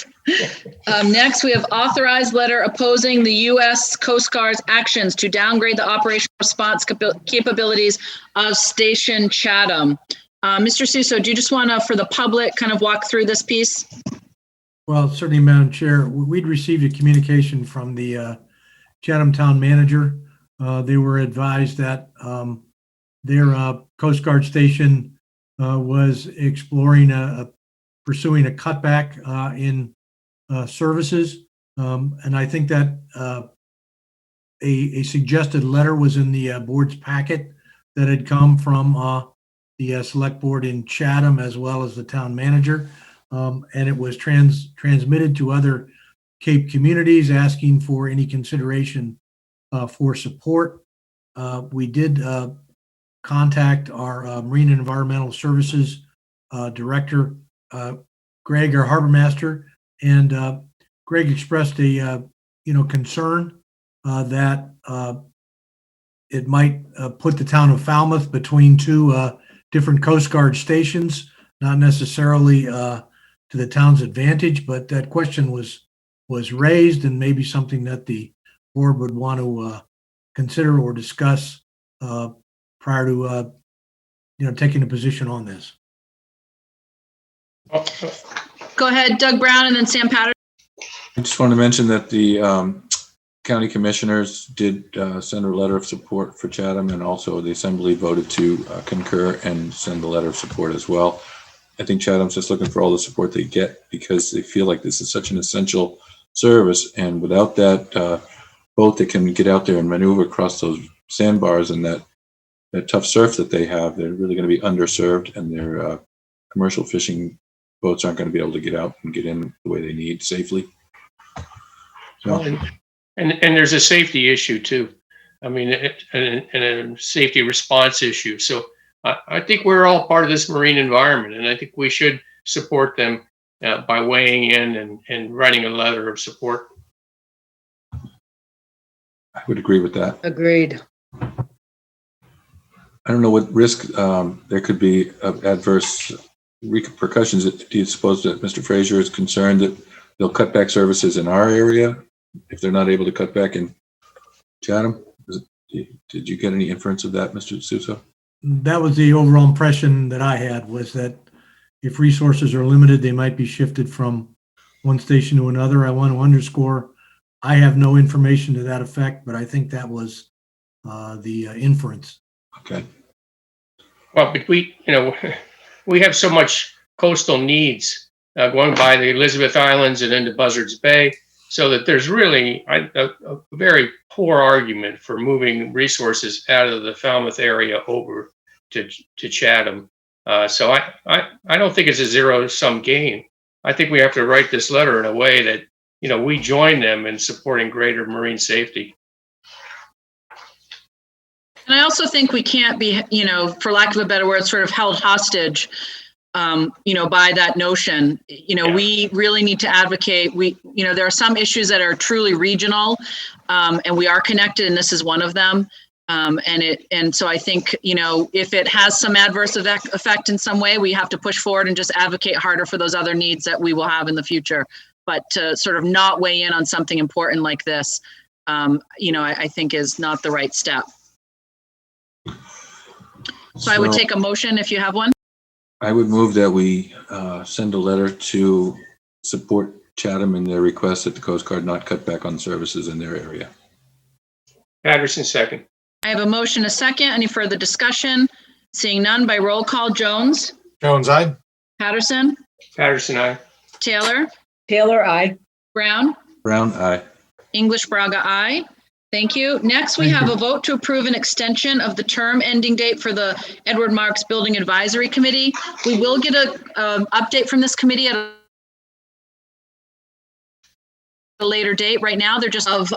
Next, we have authorized letter opposing the U.S. Coast Guard's actions to downgrade the operational response capabilities of Station Chatham. Mr. Suso, do you just want to, for the public, kind of walk through this piece? Well, certainly, Madam Chair, we'd received a communication from the Chatham Town Manager. They were advised that their Coast Guard station was exploring pursuing a cutback in services. And I think that a suggested letter was in the board's packet that had come from the select board in Chatham as well as the town manager. And it was transmitted to other Cape communities asking for any consideration for support. We did contact our Marine and Environmental Services Director, Greg, our harbor master, and Greg expressed a concern that it might put the town of Falmouth between two different Coast Guard stations, not necessarily to the town's advantage, but that question was raised and maybe something that the board would want to consider or discuss prior to taking a position on this. Go ahead, Doug Brown, and then Sam Patterson. I just want to mention that the county commissioners did send a letter of support for Chatham, and also the assembly voted to concur and send a letter of support as well. I think Chatham's just looking for all the support they get because they feel like this is such an essential service, and without that boat that can get out there and maneuver across those sandbars and that tough surf that they have, they're really going to be underserved, and their commercial fishing boats aren't going to be able to get out and get in the way they need safely. So. And there's a safety issue too. I mean, and a safety response issue. So I think we're all part of this marine environment, and I think we should support them by weighing in and writing a letter of support. I would agree with that. Agreed. I don't know what risk there could be of adverse repercussions. Do you suppose that Mr. Fraser is concerned that they'll cut back services in our area if they're not able to cut back in Chatham? Did you get any inference of that, Mr. Suso? That was the overall impression that I had, was that if resources are limited, they might be shifted from one station to another. I want to underscore, I have no information to that effect, but I think that was the inference. Okay. Well, but we have so much coastal needs going by the Elizabeth Islands and into Buzzards Bay, so that there's really a very poor argument for moving resources out of the Falmouth area over to Chatham. So I don't think it's a zero-sum game. I think we have to write this letter in a way that, we join them in supporting greater marine safety. And I also think we can't be, for lack of a better word, sort of held hostage by that notion. We really need to advocate. There are some issues that are truly regional, and we are connected, and this is one of them. And so I think, if it has some adverse effect in some way, we have to push forward and just advocate harder for those other needs that we will have in the future. But to sort of not weigh in on something important like this, I think is not the right step. So I would take a motion if you have one. I would move that we send a letter to support Chatham in their request that the Coast Guard not cut back on services in their area. Patterson, second. I have a motion, a second. Any further discussion? Seeing none, by roll call, Jones. Jones, aye. Patterson. Patterson, aye. Taylor. Taylor, aye. Brown. Brown, aye. English Braga, aye. Thank you. Next, we have a vote to approve an extension of the term ending date for the Edward Marks Building Advisory Committee. We will get a update from this committee at a later date. Right now, they're just of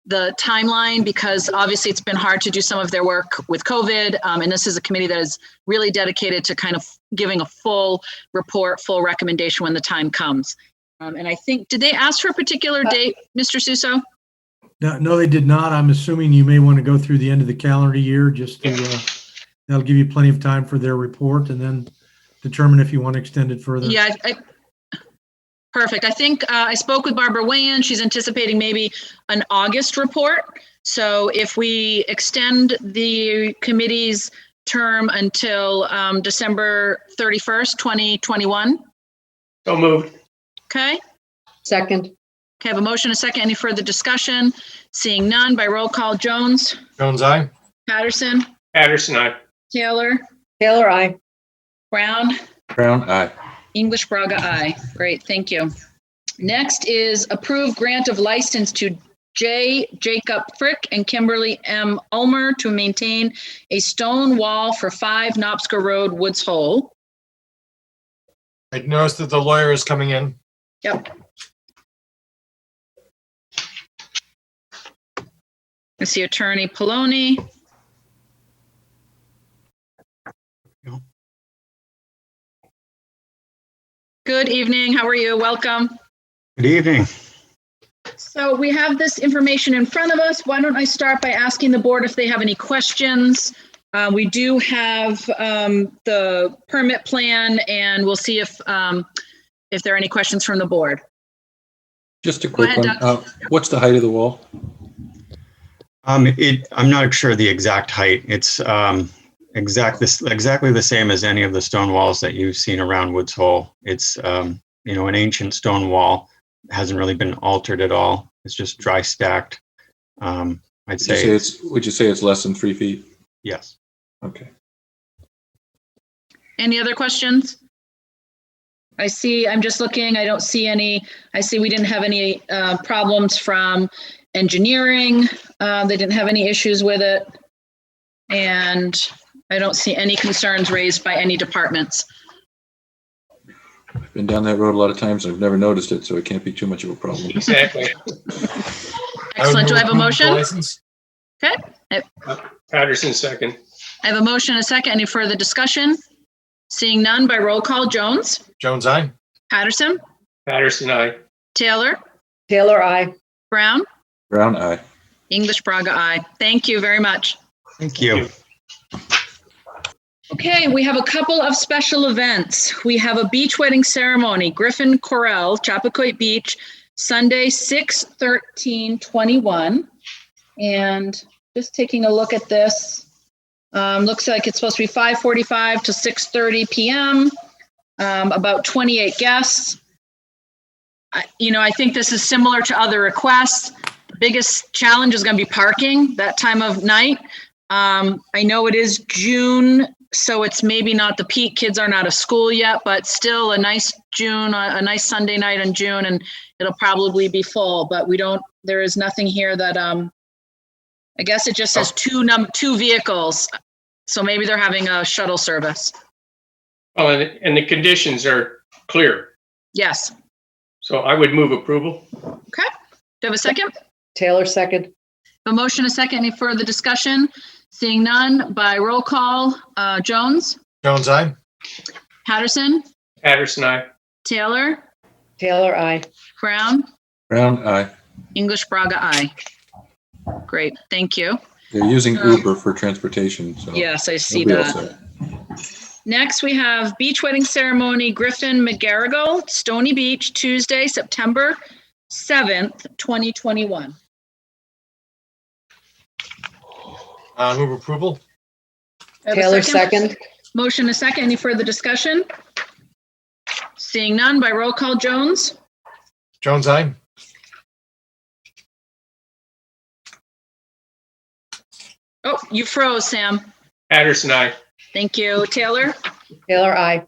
the timeline, because obviously it's been hard to do some of their work with COVID. And this is a committee that is really dedicated to kind of giving a full report, full recommendation when the time comes. And I think, did they ask for a particular date, Mr. Suso? No, they did not. I'm assuming you may want to go through the end of the calendar year, just to, that'll give you plenty of time for their report, and then determine if you want to extend it further. Yeah, perfect. I think I spoke with Barbara Wayan. She's anticipating maybe an August report. So if we extend the committee's term until December 31st, 2021. So moved. Okay. Second. Okay, I have a motion, a second. Any further discussion? Seeing none, by roll call, Jones. Jones, aye. Patterson. Patterson, aye. Taylor. Taylor, aye. Brown. Brown, aye. English Braga, aye. Great, thank you. Next is approved grant of license to J. Jacob Frick and Kimberly M. Ulmer to maintain a stone wall for 5 Knopska Road, Woods Hole. I noticed that the lawyer is coming in. Yep. I see Attorney Poloni. Good evening. How are you? Welcome. Good evening. So we have this information in front of us. Why don't I start by asking the board if they have any questions? We do have the permit plan, and we'll see if there are any questions from the board. Just a quick one. What's the height of the wall? I'm not sure the exact height. It's exactly the same as any of the stone walls that you've seen around Woods Hole. It's an ancient stone wall. It hasn't really been altered at all. It's just dry stacked. Would you say it's less than 3 feet? Yes. Okay. Any other questions? I'm just looking, I don't see any. I see we didn't have any problems from engineering. They didn't have any issues with it. And I don't see any concerns raised by any departments. I've been down that road a lot of times. I've never noticed it, so it can't be too much of a problem. Exactly. Excellent. Do I have a motion? Okay. Patterson, second. I have a motion, a second. Any further discussion? Seeing none, by roll call, Jones. Jones, aye. Patterson. Patterson, aye. Taylor. Taylor, aye. Brown. Brown, aye. English Braga, aye. Thank you very much. Thank you. Okay, we have a couple of special events. We have a beach wedding ceremony, Griffin Corral, Chappaquiddick Beach, Sunday, 6/13/21. And just taking a look at this, looks like it's supposed to be 5:45 to 6:30 p.m. About 28 guests. I think this is similar to other requests. The biggest challenge is going to be parking that time of night. I know it is June, so it's maybe not the peak. Kids aren't out of school yet, but still a nice Sunday night in June, and it'll probably be full. But there is nothing here that, I guess it just says two vehicles. So maybe they're having a shuttle service. Oh, and the conditions are clear. Yes. So I would move approval. Okay. Do you have a second? Taylor, second. A motion, a second. Any further discussion? Seeing none, by roll call, Jones. Jones, aye. Patterson, Patterson, aye. Taylor, Taylor, I. Brown, Brown, aye. English Braga, aye. Great, thank you. They're using Uber for transportation, so. Yes, I see they'll be all that. set. Next, we have beach wedding ceremony, Griffin McGarrigle, Stony Beach, Tuesday, September 7th, 2021. Move approval. I have a Taylor, second. Motion a second. Any further discussion? Seeing none, by roll call, Jones, Jones, aye. oh, you froze, Sam. Patterson, aye. Thank you. Taylor, Taylor, I.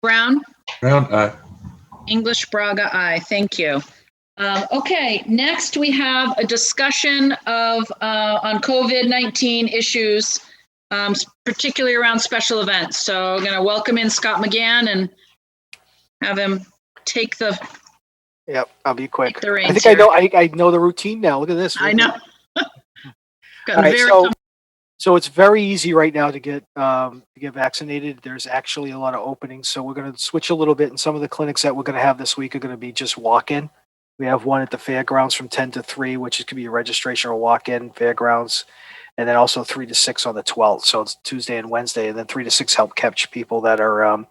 Brown, Brown, aye. English Braga, aye. Thank you. Okay, next we have a discussion of on COVID-19 issues, particularly around special events. So I'm going to welcome in Scott McGann and have him take the. Yep, I'll be quick. The I think I know. I know the routine now. Look at this. I know. All right, so it's very easy right now to get vaccinated. There's actually a lot of openings, so we're going to switch a little bit. And some of the clinics that we're going to have this week are going to be just walk-in. We have one at the fairgrounds from 10 to 3, which could be a registration or walk-in fairgrounds, and then also 3 to 6 on the 12th. So it's Tuesday and Wednesday, and then 3 to 6 help catch people that are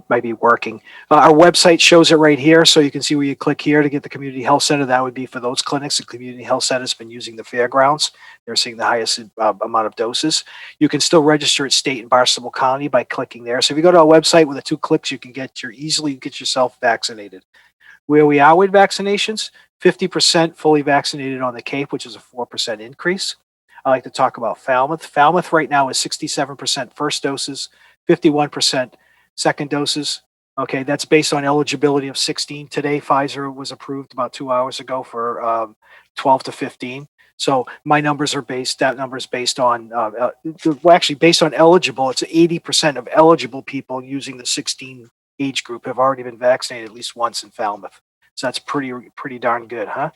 might be working. Our website shows it right here, so you can see where you click here to get the community health center. That would be for those clinics. The community health center has been using the fairgrounds. They're seeing the highest amount of doses. You can still register at state and Barnstable County by clicking there. So if you go to our website with the 2 clicks, you can easily get yourself vaccinated. Where we are with vaccinations, 50% fully vaccinated on the Cape, which is a 4% increase. I like to talk about Falmouth. Falmouth right now is 67% first doses, 51% second doses. Okay, that's based on eligibility of 16. Today, Pfizer was approved about 2 hours ago for 12 to 15. So my numbers are that number is based on, actually based on eligible, it's 80% of eligible people using the 16 age group have already been vaccinated at least once in Falmouth. So that's pretty darn good, huh?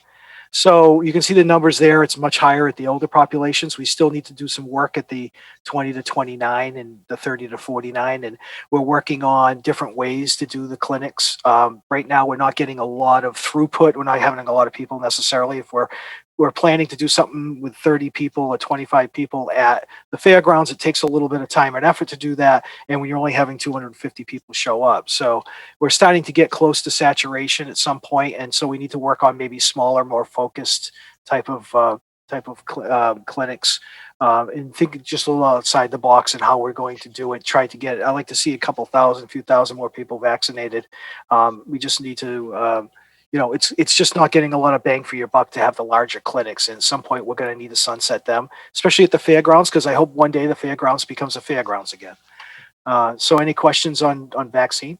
So you can see the numbers there. It's much higher at the older populations. We still need to do some work at the 20 to 29 and the 30 to 49. And we're working on different ways to do the clinics. Right now, we're not getting a lot of throughput. We're not having a lot of people necessarily. If we're planning to do something with 30 people or 25 people at the fairgrounds, it takes a little bit of time and effort to do that. And when you're only having 250 people show up. So we're starting to get close to saturation at some point. And so we need to work on maybe smaller, more focused type of clinics and think just a little outside the box and how we're going to do it. I like to see a few thousand more people vaccinated. We just need to, it's just not getting a lot of bang for your buck to have the larger clinics. And at some point, we're going to need to sunset them, especially at the fairgrounds, because I hope one day the fairgrounds becomes a fairgrounds again. So any questions on vaccine?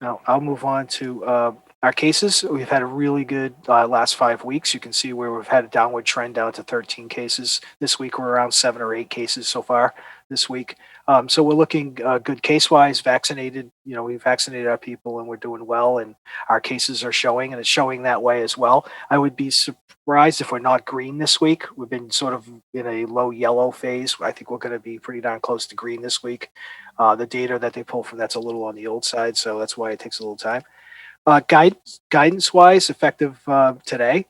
Now, I'll move on to our cases. We've had a really good last 5 weeks. You can see where we've had a downward trend down to 13 cases. This week, we're around 7 or 8 cases so far this week. So we're looking good case-wise, vaccinated. We've vaccinated our people and we're doing well, and our cases are showing, and it's showing that way as well. I would be surprised if we're not green this week. We've been sort of in a low yellow phase. I think we're going to be pretty darn close to green this week. The data that they pull from that's a little on the old side, so that's why it takes a little time. Guidance-wise, effective today,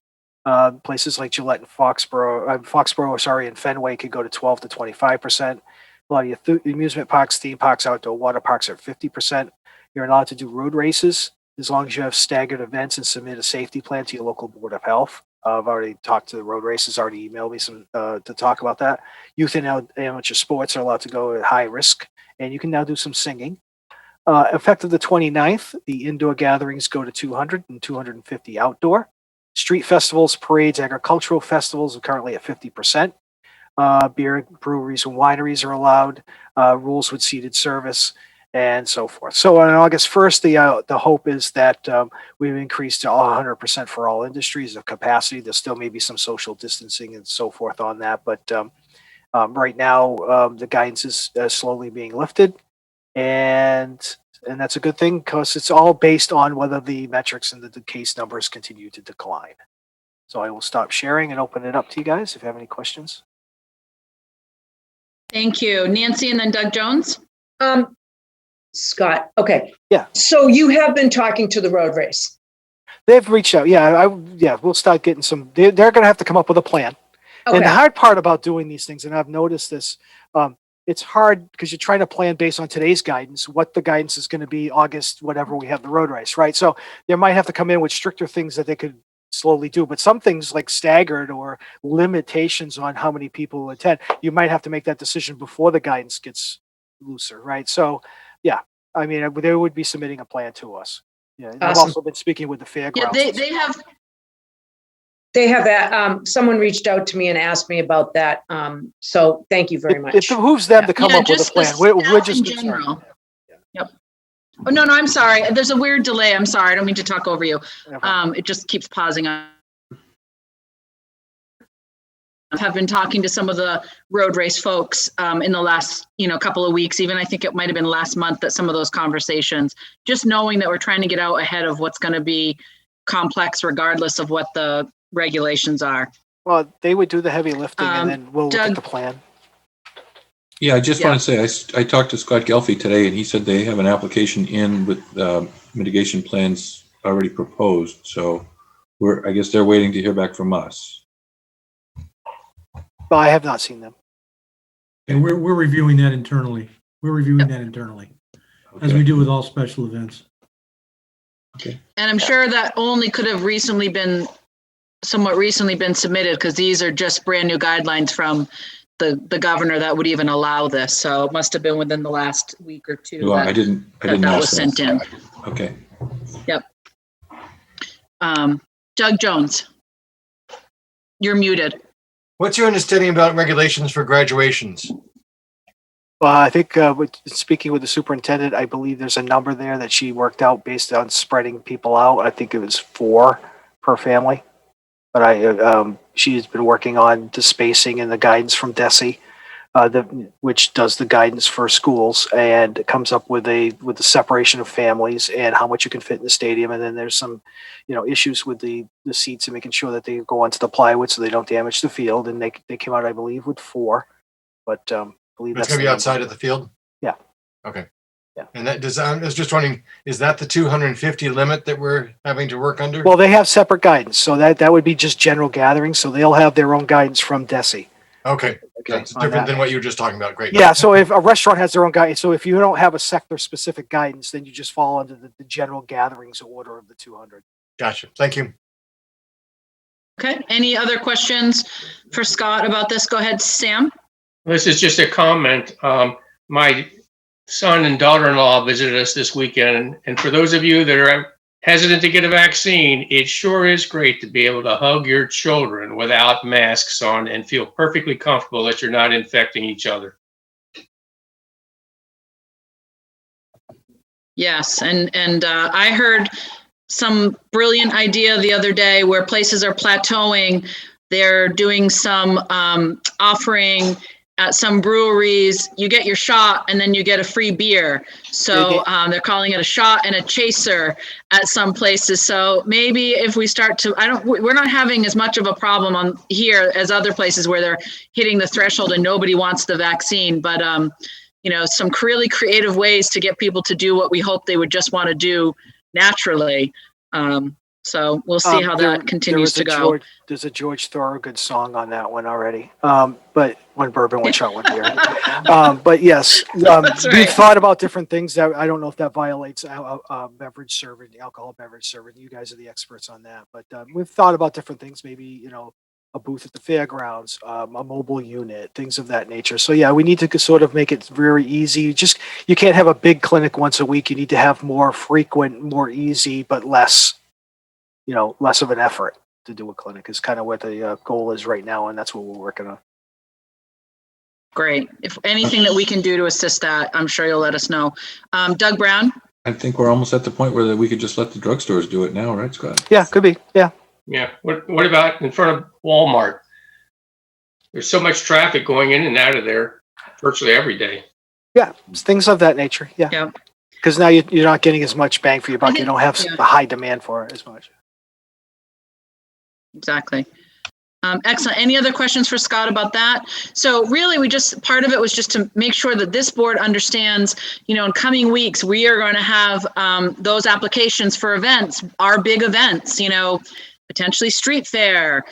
places like Gillette and Foxborough, and Fenway could go to 12 to 25%. A lot of your amusement parks, theme parks, outdoor water parks are at 50%. You're allowed to do road races as long as you have staggered events and submit a safety plan to your local board of health. I've already talked to the road races, already emailed me some to talk about that. Youth and amateur sports are allowed to go at high risk, and you can now do some singing. Effective the 29th, the indoor gatherings go to 200 and 250 outdoor. Street festivals, parades, agricultural festivals are currently at 50%. Beer breweries and wineries are allowed. Rules with seated service and so forth. So on August 1st, the hope is that we've increased to 100% for all industries of capacity. There still may be some social distancing and so forth on that, but right now the guidance is slowly being lifted, and that's a good thing because it's all based on whether the metrics and the case numbers continue to decline. So I will stop sharing and open it up to you guys if you have any questions. Thank you. Nancy and then Doug Jones. Scott, okay. Yeah. So you have been talking to the road race. They've reached out. Yeah, we'll start getting some. They're going to have to come up with a plan. Okay. And the hard part about doing these things, and I've noticed this, it's hard because you're trying to plan based on today's guidance, what the guidance is going to be August, whatever we have the road race, right? So they might have to come in with stricter things that they could slowly do, but some things like staggered or limitations on how many people will attend, you might have to make that decision before the guidance gets looser, right? So, yeah, I mean, they would be submitting a plan to us. Yeah, and I've Awesome. also been speaking with the Yeah, fairgrounds. They have that. Someone reached out to me and asked me about that. So thank you very much. It behooves them to come up with a just the plan. We're staff just in general. Yep. Oh, no, I'm sorry. There's a weird delay. I'm sorry. I don't mean to talk over you. It just keeps pausing on. I have been talking to some of the road race folks in the last, couple of weeks. Even I think it might have been last month that some of those conversations, just knowing that we're trying to get out ahead of what's going to be complex, regardless of what the regulations are. Well, they would do the heavy lifting and then we'll look at the plan. Yeah, I just want to say, I talked to Scott Gelfie today, and he said they have an application in with mitigation plans already proposed. So I guess they're waiting to hear back from us. Well, I have not seen them. And we're reviewing that internally. As we do with all special events. Okay. And I'm sure that only could have somewhat recently been submitted, because these are just brand new guidelines from the governor that would even allow this. So it must have been within the last week or two. Well, I didn't that was sent in. Okay. Yep. Doug Jones, you're muted. What's your understanding about regulations for graduations? Well, I think speaking with the superintendent, I believe there's a number there that she worked out based on spreading people out. I think it was 4 per family. But she has been working on the spacing and the guidance from DESE, which does the guidance for schools, and it comes up with the separation of families and how much you can fit in the stadium. And then there's some, issues with the seats and making sure that they go onto the plywood so they don't damage the field. And they came out, I believe, with 4. But I believe It's going to be outside of the field? Yeah. Okay. Yeah. And I was just wondering, is that the 250 limit that we're having to work under? Well, they have separate guidance, so that would be just general gatherings. So they'll have their own guidance from DESE. Okay. That's different than what you were just talking about. Great. Yeah. So if a restaurant has their own guidance, so if you don't have a sector specific guidance, then you just fall under the general gatherings order of the 200. Gotcha. Thank you. Okay. Any other questions for Scott about this? Go ahead, Sam. This is just a comment. My son and daughter-in-law visited us this weekend, and for those of you that are hesitant to get a vaccine, it sure is great to be able to hug your children without masks on and feel perfectly comfortable that you're not infecting each other. Yes, and I heard some brilliant idea the other day where places are plateauing. They're doing some offering at some breweries. You get your shot and then you get a free beer. So they're calling it a shot and a chaser at some places. So maybe if we start to, we're not having as much of a problem on here as other places where they're hitting the threshold and nobody wants the vaccine. But some really creative ways to get people to do what we hope they would just want to do naturally. So we'll see how that continues to go. There's a George Thorogood song on that one already. But when bourbon, one shot, one beer. But yes, we've thought about different things that I don't know if that violates beverage serving, alcohol beverage serving. You guys are the experts on that. But we've thought about different things, maybe, a booth at the fairgrounds, a mobile unit, things of that nature. So yeah, we need to sort of make it very easy. You can't have a big clinic once a week. You need to have more frequent, more easy, but less of an effort to do a clinic is kind of what the goal is right now. And that's what we're working on. Great. If anything that we can do to assist that, I'm sure you'll let us know. Doug Brown. I think we're almost at the point where we could just let the drugstores do it now, right, Scott? Yeah, could be. Yeah. Yeah. What about in front of Walmart? There's so much traffic going in and out of there virtually every day. Yeah. Things of that nature. Yeah. Yeah. Because now you're not getting as much bang for your buck. You don't have a high demand for it as much. Exactly. Excellent. Any other questions for Scott about that? So really, part of it was just to make sure that this board understands, in coming weeks, we are going to have those applications for events, our big events, potentially street fair,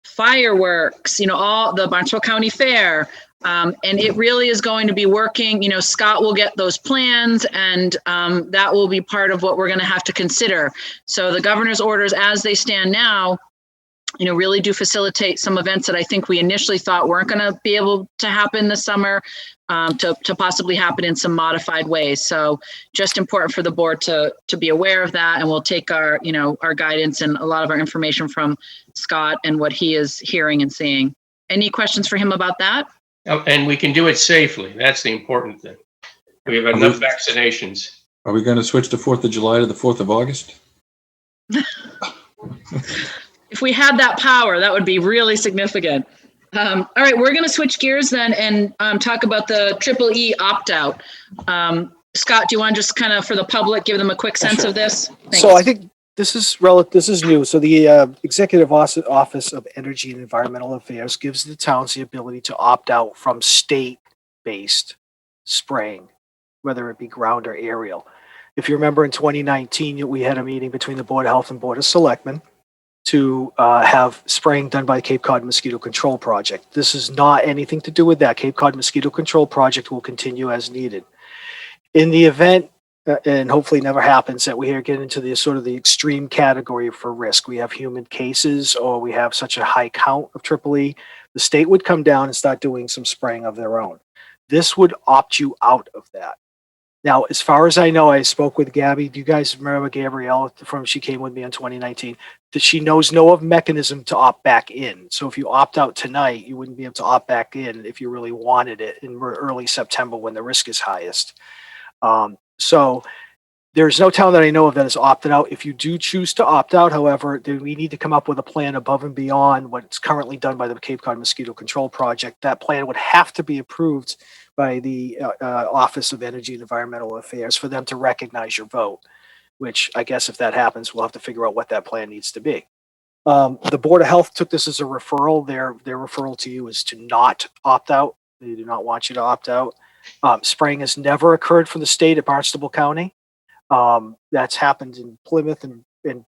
fireworks, all the Barnstable County Fair. And it really is going to be working, Scott will get those plans and that will be part of what we're going to have to consider. So the governor's orders as they stand now, really do facilitate some events that I think we initially thought weren't going to be able to happen this summer to possibly happen in some modified ways. So just important for the board to be aware of that. And we'll take our, our guidance and a lot of our information from Scott and what he is hearing and seeing. Any questions for him about that? And we can do it safely. That's the important thing. We have enough vaccinations. Are we going to switch the 4th of July to the 4th of August? If we had that power, that would be really significant. All right, we're going to switch gears then and talk about the EEE opt-out. Scott, do you want to just kind of, for the public, give them a quick sense of this? Thanks. So I think this is new. So the Executive Office of Energy and Environmental Affairs gives the towns the ability to opt out from state-based spraying, whether it be ground or aerial. If you remember in 2019, we had a meeting between the Board of Health and Board of Selectmen to have spraying done by the Cape Cod Mosquito Control Project. This is not anything to do with that. Cape Cod Mosquito Control Project will continue as needed. In the event, and hopefully never happens, that we get into the sort of the extreme category for risk, we have human cases or we have such a high count of EEE, the state would come down and start doing some spraying of their own. This would opt you out of that. Now, as far as I know, I spoke with Gabby. Do you guys remember Gabrielle she came with me in 2019? That she knows no mechanism to opt back in. So if you opt out tonight, you wouldn't be able to opt back in if you really wanted it in early September when the risk is highest. So there's no town that I know of that has opted out. If you do choose to opt out, however, then we need to come up with a plan above and beyond what's currently done by the Cape Cod Mosquito Control Project. That plan would have to be approved by the Office of Energy and Environmental Affairs for them to recognize your vote, which I guess if that happens, we'll have to figure out what that plan needs to be. The Board of Health took this as a referral. Their referral to you is to not opt out. They do not want you to opt out. Spraying has never occurred for the state at Barnstable County. That's happened in Plymouth and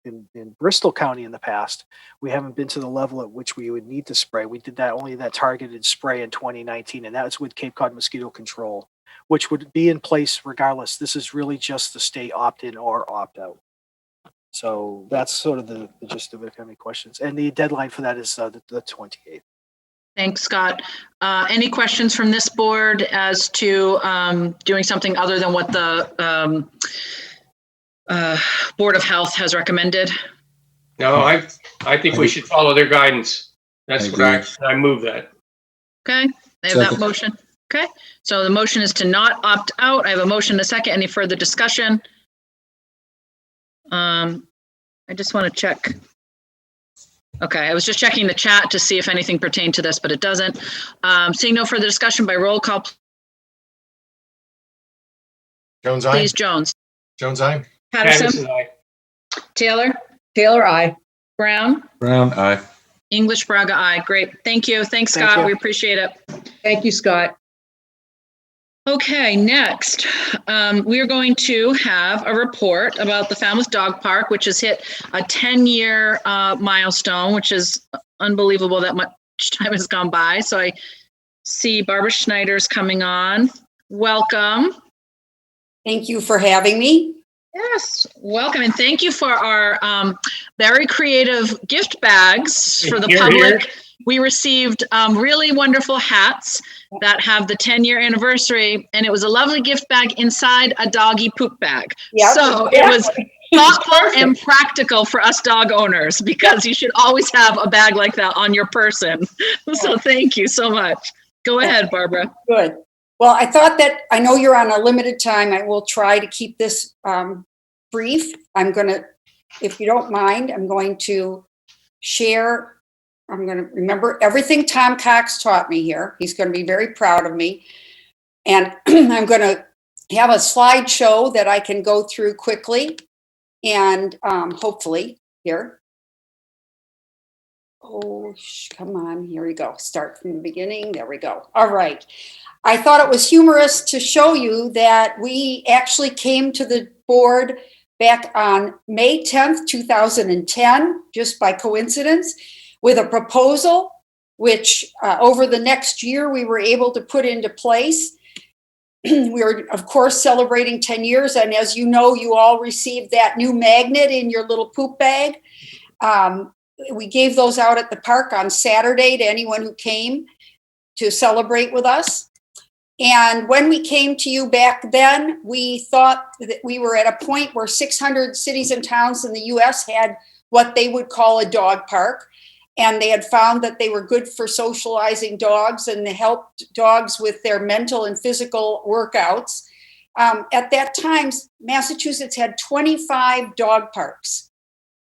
in Bristol County in the past. We haven't been to the level at which we would need to spray. We did that targeted spray in 2019, and that was with Cape Cod Mosquito Control, which would be in place regardless. This is really just the state opt-in or opt-out. So that's sort of the gist of it. If you have any questions, and the deadline for that is the 28th. Thanks, Scott. Any questions from this board as to doing something other than what the Board of Health has recommended? No, I think we should follow their guidance. That's what I move that. Okay, I have that motion. Okay, so the motion is to not opt out. I have a motion, a second. Any further discussion? I just want to check. Okay, I was just checking the chat to see if anything pertained to this, but it doesn't. Seeing no further discussion by roll call. Jones, aye. Please, Jones. Jones, aye. Patterson. Aye. Taylor. Taylor, aye. Brown. Brown, aye. English, Braga, aye. Great. Thank you. Thanks, Scott. We appreciate it. Thank you, Scott. Okay, next, we are going to have a report about the Falmouth Dog Park, which has hit a 10-year milestone, which is unbelievable that much time has gone by. So I see Barbara Schneider's coming on. Welcome. Thank you for having me. Yes, welcome. And thank you for our very creative gift bags for the public. We received really wonderful hats that have the 10-year anniversary, and it was a lovely gift bag inside a doggy poop bag. Yep, So it was thoughtful and practical for us dog owners, because you should always have a bag like that on your person. So thank you so much. Go ahead, Barbara. Good. Well, I thought that I know you're on a limited time. I will try to keep this brief. I'm going to, if you don't mind, I'm going to share. I'm going to remember everything Tom Cox taught me here. He's going to be very proud of me. And I'm going to have a slideshow that I can go through quickly and hopefully here. Oh, come on. Here we go. Start from the beginning. There we go. All right. I thought it was humorous to show you that we actually came to the board back on May 10th, 2010, just by coincidence, with a proposal, which over the next year we were able to put into place. We were, of course, celebrating 10 years. And as you know, you all received that new magnet in your little poop bag. We gave those out at the park on Saturday to anyone who came to celebrate with us. And when we came to you back then, we thought that we were at a point where 600 cities and towns in the US had what they would call a dog park. And they had found that they were good for socializing dogs and they helped dogs with their mental and physical workouts. At that time, Massachusetts had 25 dog parks.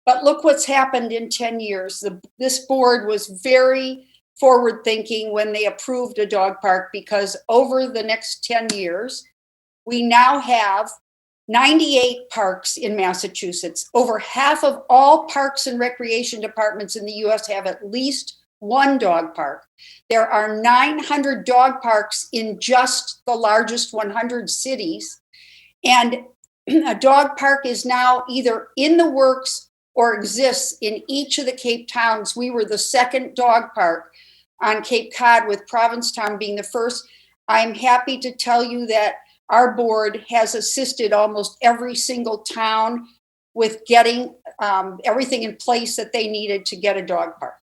But look what's happened in 10 years. This board was very forward thinking when they approved a dog park, because over the next 10 years, we now have 98 parks in Massachusetts. Over half of all parks and recreation departments in the US have at least one dog park. There are 900 dog parks in just the largest 100 cities. And a dog park is now either in the works or exists in each of the Cape towns. We were the second dog park on Cape Cod, with Provincetown being the first. I'm happy to tell you that our board has assisted almost every single town with getting everything in place that they needed to get a dog park.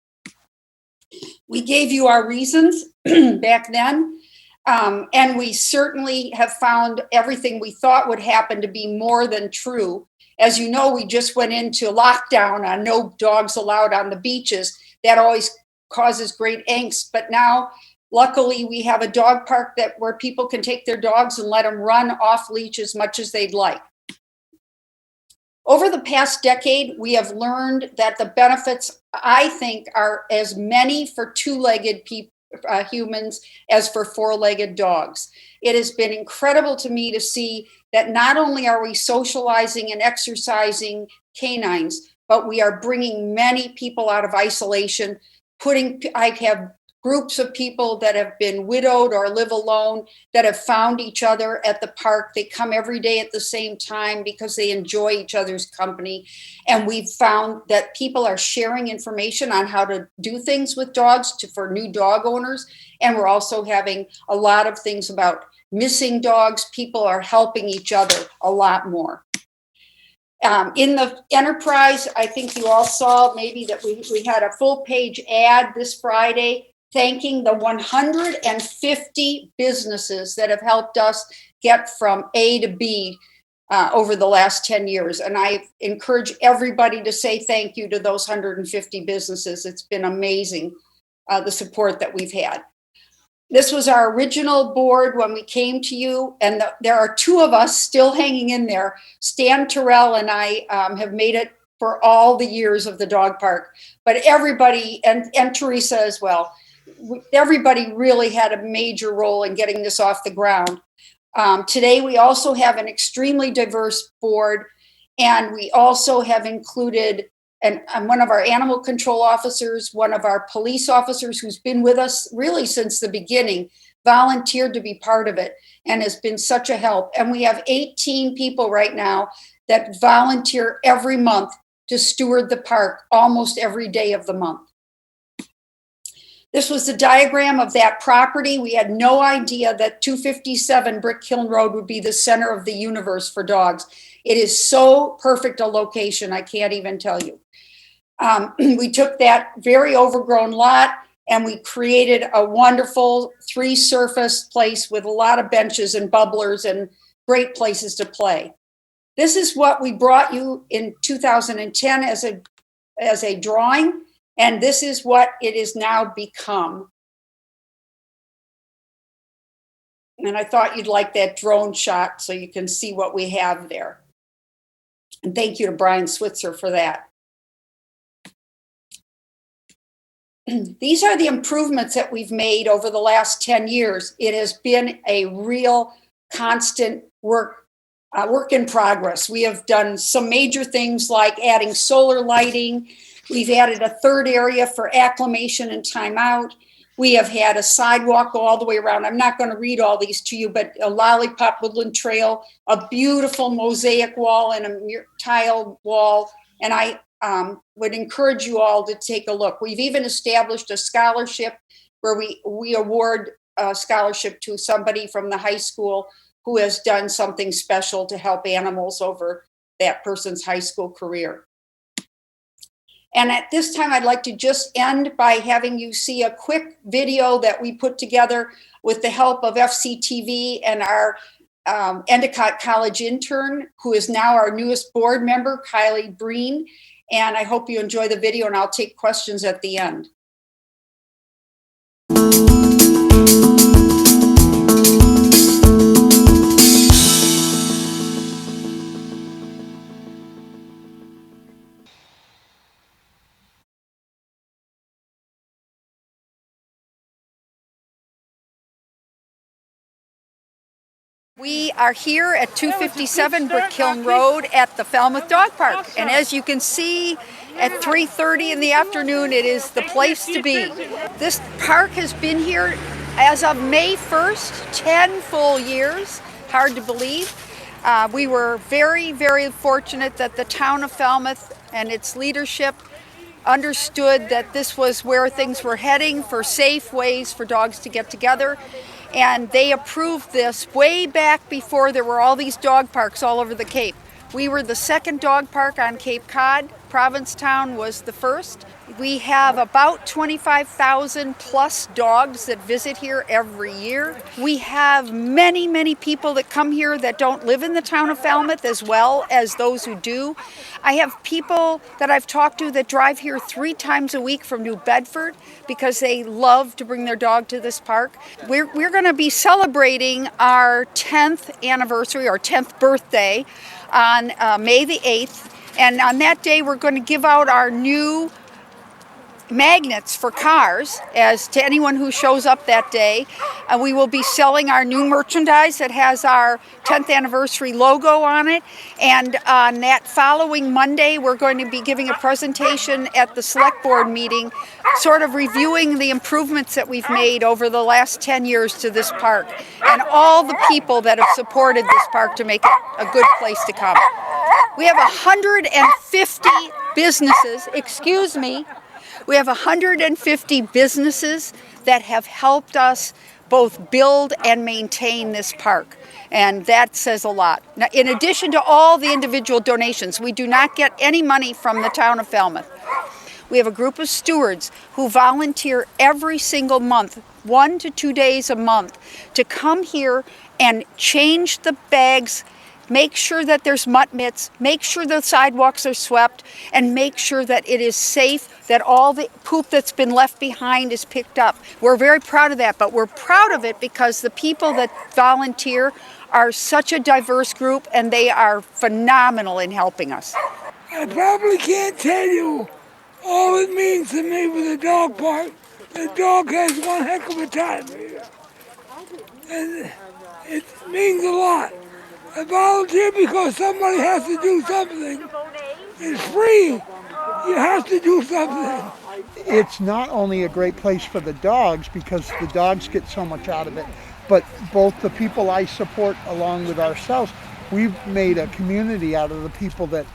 We gave you our reasons back then, and we certainly have found everything we thought would happen to be more than true. As you know, we just went into lockdown on no dogs allowed on the beaches. That always causes great angst. But now, luckily, we have a dog park where people can take their dogs and let them run off leash as much as they'd like. Over the past decade, we have learned that the benefits, I think, are as many for two-legged humans as for four-legged dogs. It has been incredible to me to see that not only are we socializing and exercising canines, but we are bringing many people out of isolation. I have groups of people that have been widowed or live alone that have found each other at the park. They come every day at the same time because they enjoy each other's company. And we've found that people are sharing information on how to do things with dogs for new dog owners. And we're also having a lot of things about missing dogs. People are helping each other a lot more. In the enterprise, I think you all saw maybe that we had a full page ad this Friday thanking the 150 businesses that have helped us get from A to B over the last 10 years. And I encourage everybody to say thank you to those 150 businesses. It's been amazing, the support that we've had. This was our original board when we came to you, and there are two of us still hanging in there. Stan Terrell and I have made it for all the years of the dog park, but everybody, and Teresa as well, everybody really had a major role in getting this off the ground. Today, we also have an extremely diverse board, and we also have included one of our animal control officers, one of our police officers who's been with us really since the beginning, volunteered to be part of it and has been such a help. And we have 18 people right now that volunteer every month to steward the park almost every day of the month. This was the diagram of that property. We had no idea that 257 Brick Hill Road would be the center of the universe for dogs. It is so perfect a location, I can't even tell you. We took that very overgrown lot and we created a wonderful 3-surface place with a lot of benches and bubblers and great places to play. This is what we brought you in 2010 as a drawing, and this is what it is now become. And I thought you'd like that drone shot so you can see what we have there. And thank you to Brian Switzer for that. These are the improvements that we've made over the last 10 years. It has been a real constant work in progress. We have done some major things like adding solar lighting, We've added a third area for acclimation and timeout. We have had a sidewalk go all the way around. I'm not going to read all these to you, but a lollipop woodland trail, a beautiful mosaic wall and a tile wall. And I would encourage you all to take a look. We've even established a scholarship where we award a scholarship to somebody from the high school who has done something special to help animals over that person's high school career. And at this time, I'd like to just end by having you see a quick video that we put together with the help of FCTV and our Endicott College intern, who is now our newest board member, Kylie Breen. And I hope you enjoy the video, and I'll take questions at the end. We are here at 257 Brick Kiln Road at the Falmouth Dog Park. And as you can see, at 3:30 in the afternoon, it is the place to be. This park has been here as of May 1st, 10 full years. Hard to believe. We were very, very fortunate that the town of Falmouth and its leadership understood that this was where things were heading for safe ways for dogs to get together. And they approved this way back before there were all these dog parks all over the Cape. We were the second dog park on Cape Cod. Provincetown was the first. We have about 25,000 plus dogs that visit here every year. We have many, many people that come here that don't live in the town of Falmouth, as well as those who do. I have people that I've talked to that drive here 3 times a week from New Bedford because they love to bring their dog to this park. We're going to be celebrating our 10th anniversary, our 10th birthday on May the 8th. And on that day, we're going to give out our new magnets for cars as to anyone who shows up that day. We will be selling our new merchandise that has our 10th anniversary logo on it. And on that following Monday, we're going to be giving a presentation at the select board meeting, sort of reviewing the improvements that we've made over the last 10 years to this park and all the people that have supported this park to make it a good place to come. We have 150 businesses, we have 150 businesses that have helped us both build and maintain this park. And that says a lot. Now, in addition to all the individual donations, we do not get any money from the town of Falmouth. We have a group of stewards who volunteer every single month, 1 to 2 days a month, to come here and change the bags, make sure that there's mutt mitts, make sure the sidewalks are swept, and make sure that it is safe, that all the poop that's been left behind is picked up. We're very proud of that, but we're proud of it because the people that volunteer are such a diverse group and they are phenomenal in helping us. I probably can't tell you all it means to me with the dog park. The dog has one heck of a time here. And it means a lot. I volunteer because somebody has to do something. It's free. You have to do something. It's not only a great place for the dogs because the dogs get so much out of it, but both the people I support along with ourselves, we've made a community out of the people that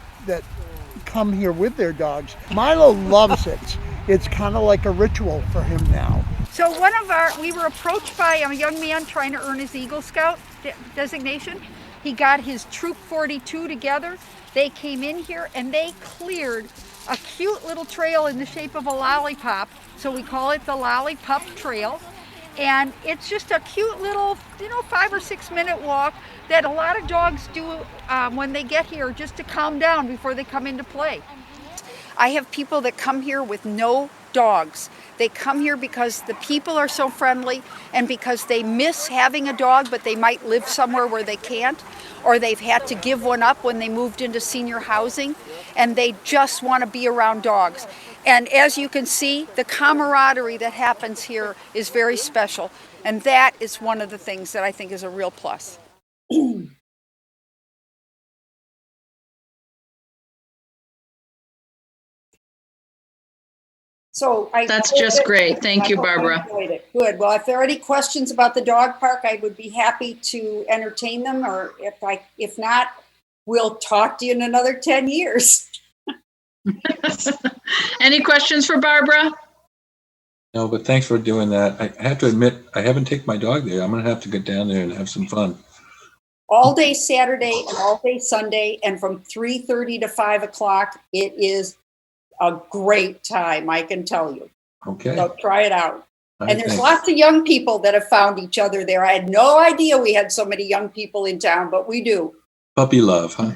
come here with their dogs. Milo loves it. It's kind of like a ritual for him now. So we were approached by a young man trying to earn his Eagle Scout designation. He got his Troop 42 together. They came in here and they cleared a cute little trail in the shape of a lollipop. So we call it the Lollipop Trail. And it's just a cute little, 5 or 6 minute walk that a lot of dogs do when they get here just to calm down before they come into play. I have people that come here with no dogs. They come here because the people are so friendly and because they miss having a dog, but they might live somewhere where they can't, or they've had to give one up when they moved into senior housing, and they just want to be around dogs. And as you can see, the camaraderie that happens here is very special, and that is one of the things that I think is a real plus. So That's just great. Thank you, Barbara. Good. Well, if there are any questions about the dog park, I would be happy to entertain them, or if not, we'll talk to you in another 10 years. Any questions for Barbara? No, but thanks for doing that. I have to admit, I haven't taken my dog there. I'm going to have to get down there and have some fun. All day Saturday and all day Sunday, and from 3:30 to 5 o'clock. It is a great time, I can tell you. Okay. So try it out. All And right, there's thanks. lots of young people that have found each other there. I had no idea we had so many young people in town, but we do. Puppy love, huh?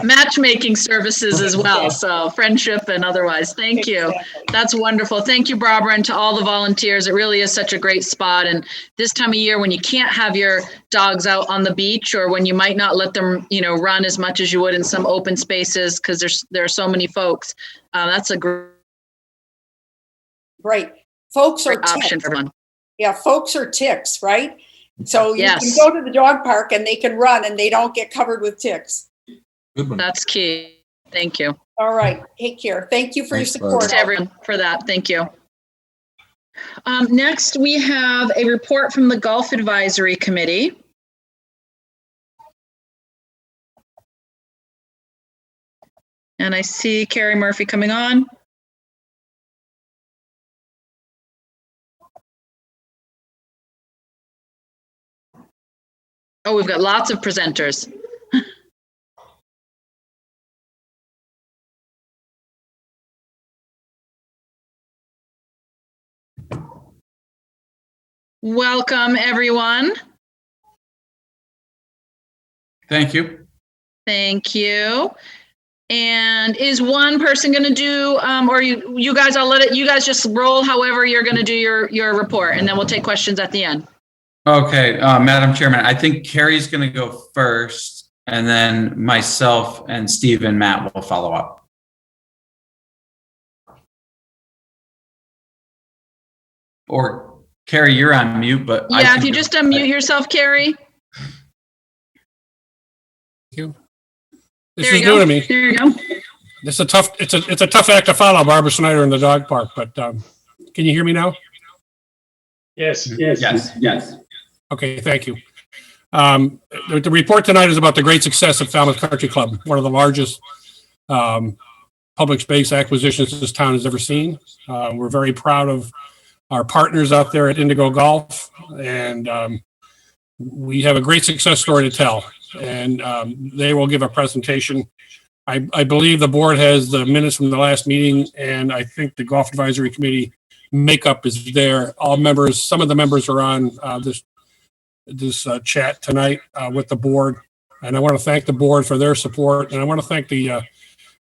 Matchmaking services as well. So friendship and otherwise. Thank you. That's wonderful. Thank you, Barbara, and to all the volunteers. It really is such a great spot. And this time of year when you can't have your dogs out on the beach, or when you might not let them, run as much as you would in some open spaces because there are so many folks. That's a great folks are option ticks. for everyone. Yeah, folks are ticks, right? So you Yes. can go to the dog park and they can run and they don't get covered with ticks. That's key. Thank you. All right. Take care. Thank you for your support. To everyone for that. Thank you. Next, we have a report from the Golf Advisory Committee. And I see Carrie Murphy coming on. Oh, we've got lots of presenters. Welcome, everyone. Thank you. Thank you. And is one person going to do, or you guys, I'll let it, you guys just roll however you're going to do your report, and then we'll take questions at the end. Okay, Madam Chairman, I think Carrie's going to go first, and then myself and Steve and Matt will follow up. Or Carrie, you're on mute, but Yeah, if you just unmute yourself, Carrie. This There is you new go. to me. There you go. It's a tough act to follow, Barbara Snyder in the dog park, but can you hear me now? Yes. Yes. Okay, thank you. The report tonight is about the great success of Falmouth Country Club, one of the largest public space acquisitions this town has ever seen. We're very proud of our partners out there at Indigo Golf, and we have a great success story to tell. And they will give a presentation. I believe the board has the minutes from the last meeting, and I think the Golf Advisory Committee makeup is there. All members, some of the members are on this chat tonight with the board. And I want to thank the board for their support. And I want to thank the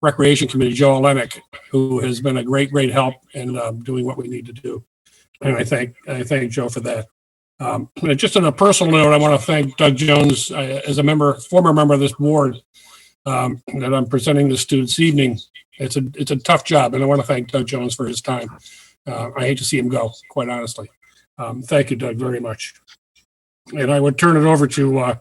Recreation Committee, Joe Olenek, who has been a great help in doing what we need to do. And I thank Joe for that. Just on a personal note, I want to thank Doug Jones as a former member of this board that I'm presenting this to this evening. It's a tough job, and I want to thank Doug Jones for his time. I hate to see him go, quite honestly. Thank you, Doug, very much. And I would turn it over to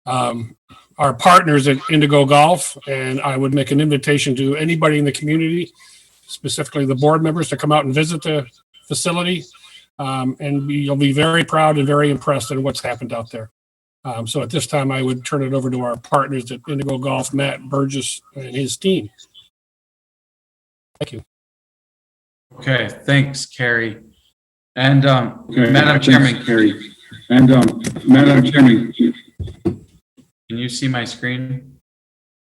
our partners at Indigo Golf, and I would make an invitation to anybody in the community, specifically the board members, to come out and visit the facility. And you'll be very proud and very impressed at what's happened out there. So at this time, I would turn it over to our partners at Indigo Golf, Matt Burgess and his team. Thank you. Okay, thanks, Carrie. And Madam Chairman, can you see my screen?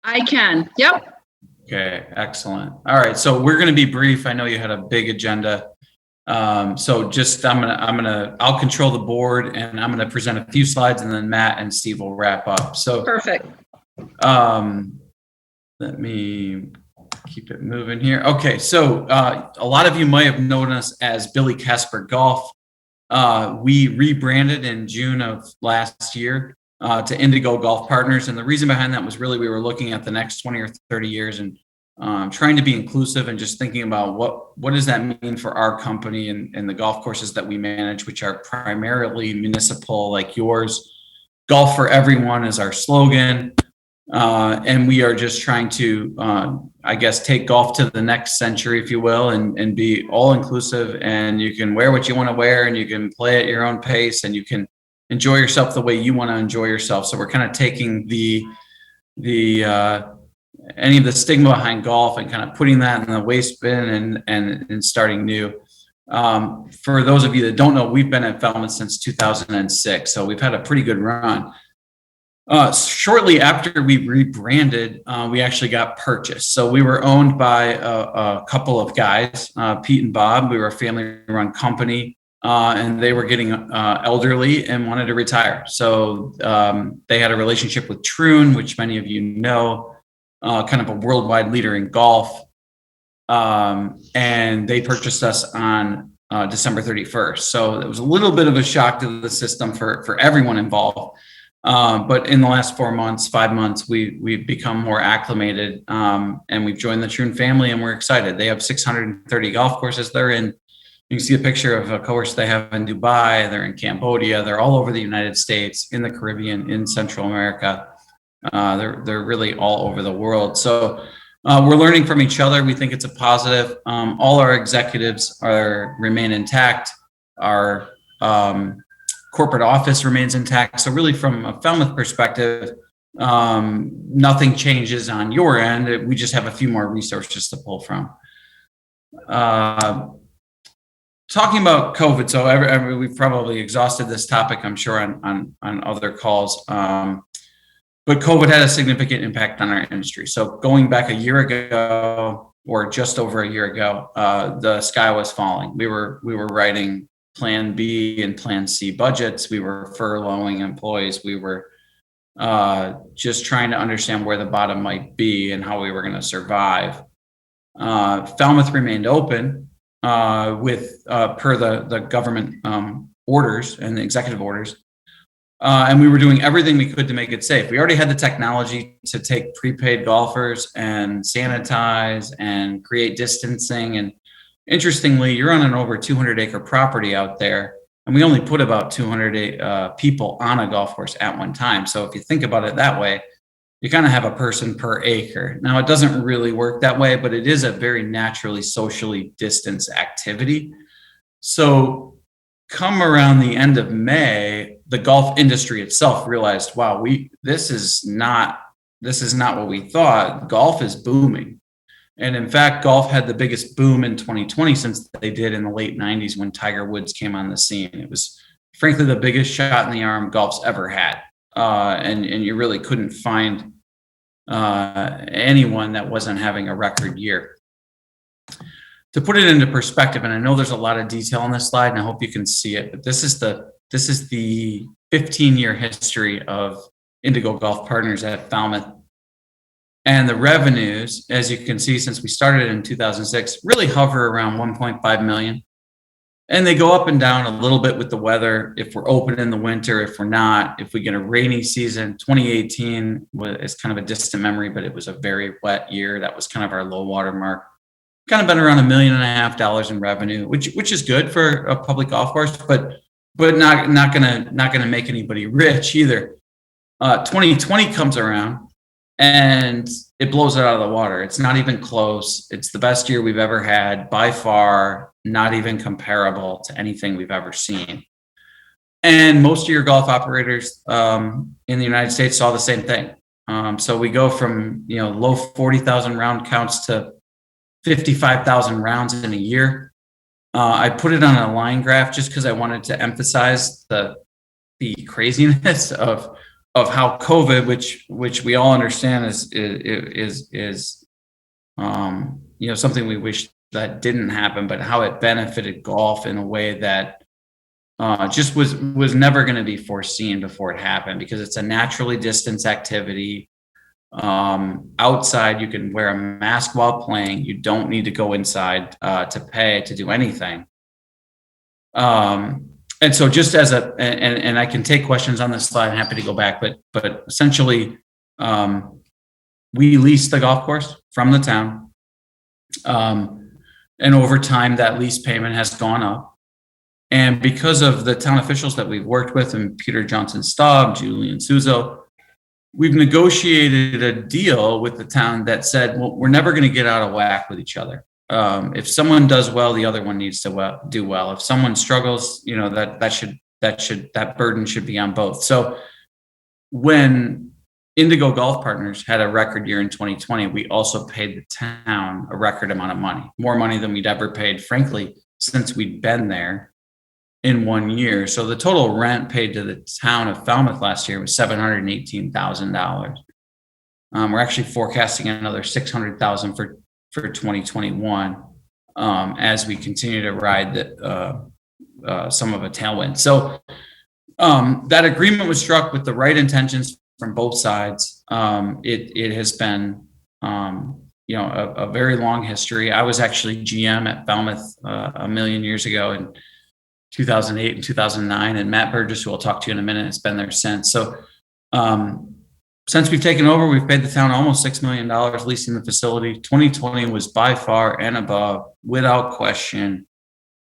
I can. Yep. Okay, excellent. All right, so we're going to be brief. I know you had a big agenda. So just I'll control the board, and I'm going to present a few slides, and then Matt and Steve will wrap up. So perfect. Let me keep it moving here. Okay, so a lot of you might have known us as Billy Casper Golf. We rebranded in June of last year to Indigo Golf Partners, and the reason behind that was really we were looking at the next 20 or 30 years and trying to be inclusive and just thinking about what does that mean for our company and the golf courses that we manage, which are primarily municipal like yours. Golf for everyone is our slogan. And we are just trying to, I guess, take golf to the next century, if you will, and be all inclusive. And you can wear what you want to wear, and you can play at your own pace, and you can enjoy yourself the way you want to enjoy yourself. So we're kind of taking any of the stigma behind golf and kind of putting that in the waste bin and starting new. For those of you that don't know, we've been at Falmouth since 2006, so we've had a pretty good run. Shortly after we rebranded, we actually got purchased. So we were owned by a couple of guys, Pete and Bob. We were a family-run company, and they were getting elderly and wanted to retire. So they had a relationship with Troon, which many of you know, kind of a worldwide leader in golf. And they purchased us on December 31st. So it was a little bit of a shock to the system for everyone involved. But in the last 5 months, we've become more acclimated, and we've joined the Troon family, and we're excited. They have 630 golf courses they're in. You can see a picture of a course they have in Dubai. They're in Cambodia. They're all over the United States, in the Caribbean, in Central America. They're really all over the world. So we're learning from each other. We think it's a positive. All our executives remain intact. Our corporate office remains intact. So really, from a Falmouth perspective, nothing changes on your end. We just have a few more resources to pull from. Talking about COVID, so we've probably exhausted this topic, I'm sure, on other calls. But COVID had a significant impact on our industry. So going back a year ago, or just over a year ago, the sky was falling. We were writing Plan B and Plan C budgets. We were furloughing employees. We were just trying to understand where the bottom might be and how we were going to survive. Falmouth remained open per the government orders and the executive orders. And we were doing everything we could to make it safe. We already had the technology to take prepaid golfers and sanitize and create distancing. And interestingly, you're on an over 200-acre property out there, and we only put about 200 people on a golf course at one time. So if you think about it that way, you kind of have a person per acre. Now, it doesn't really work that way, but it is a very naturally socially distanced activity. So come around the end of May, the golf industry itself realized, wow, this is not what we thought. Golf is booming. And in fact, golf had the biggest boom in 2020 since they did in the late 90s when Tiger Woods came on the scene. It was frankly the biggest shot in the arm golf's ever had. And you really couldn't find anyone that wasn't having a record year. To put it into perspective, and I know there's a lot of detail on this slide, and I hope you can see it, but this is the 15-year history of Indigo Golf Partners at Falmouth. And the revenues, as you can see, since we started in 2006, really hover around 1.5 million. And they go up and down a little bit with the weather. If we're open in the winter, if we're not, if we get a rainy season. 2018 is kind of a distant memory, but it was a very wet year. That was kind of our low water mark. Kind of been around $1.5 million in revenue, which is good for a public golf course, but not gonna make anybody rich either. 2020 comes around and it blows it out of the water. It's not even close. It's the best year we've ever had by far, not even comparable to anything we've ever seen. And most of your golf operators in the United States saw the same thing. So we go from low 40,000 round counts to 55,000 rounds in a year. I put it on a line graph just because I wanted to emphasize the craziness of how COVID, which we all understand is something we wish that didn't happen, but how it benefited golf in a way that just was never going to be foreseen before it happened, because it's a naturally distanced activity. Outside, you can wear a mask while playing. You don't need to go inside to pay to do anything. And so just as and I can take questions on this slide, I'm happy to go back, but essentially we lease the golf course from the town. And over time, that lease payment has gone up. And because of the town officials that we've worked with, and Peter Johnson Staub, Julian Suzo, we've negotiated a deal with the town that said, well, we're never going to get out of whack with each other. If someone does well, the other one needs to do well. If someone struggles, that burden should be on both. So when Indigo Golf Partners had a record year in 2020, we also paid the town a record amount of money, more money than we'd ever paid, frankly, since we'd been there in 1 year. So the total rent paid to the town of Falmouth last year was $718,000. We're actually forecasting another $600,000 for 2021 as we continue to ride some of a tailwind. So that agreement was struck with the right intentions from both sides. It has been a very long history. I was actually GM at Falmouth a million years ago in 2008 and 2009, and Matt Burgess, who I'll talk to you in a minute, has been there since. So since we've taken over, we've paid the town almost $6 million leasing the facility. 2020 was by far and above, without question,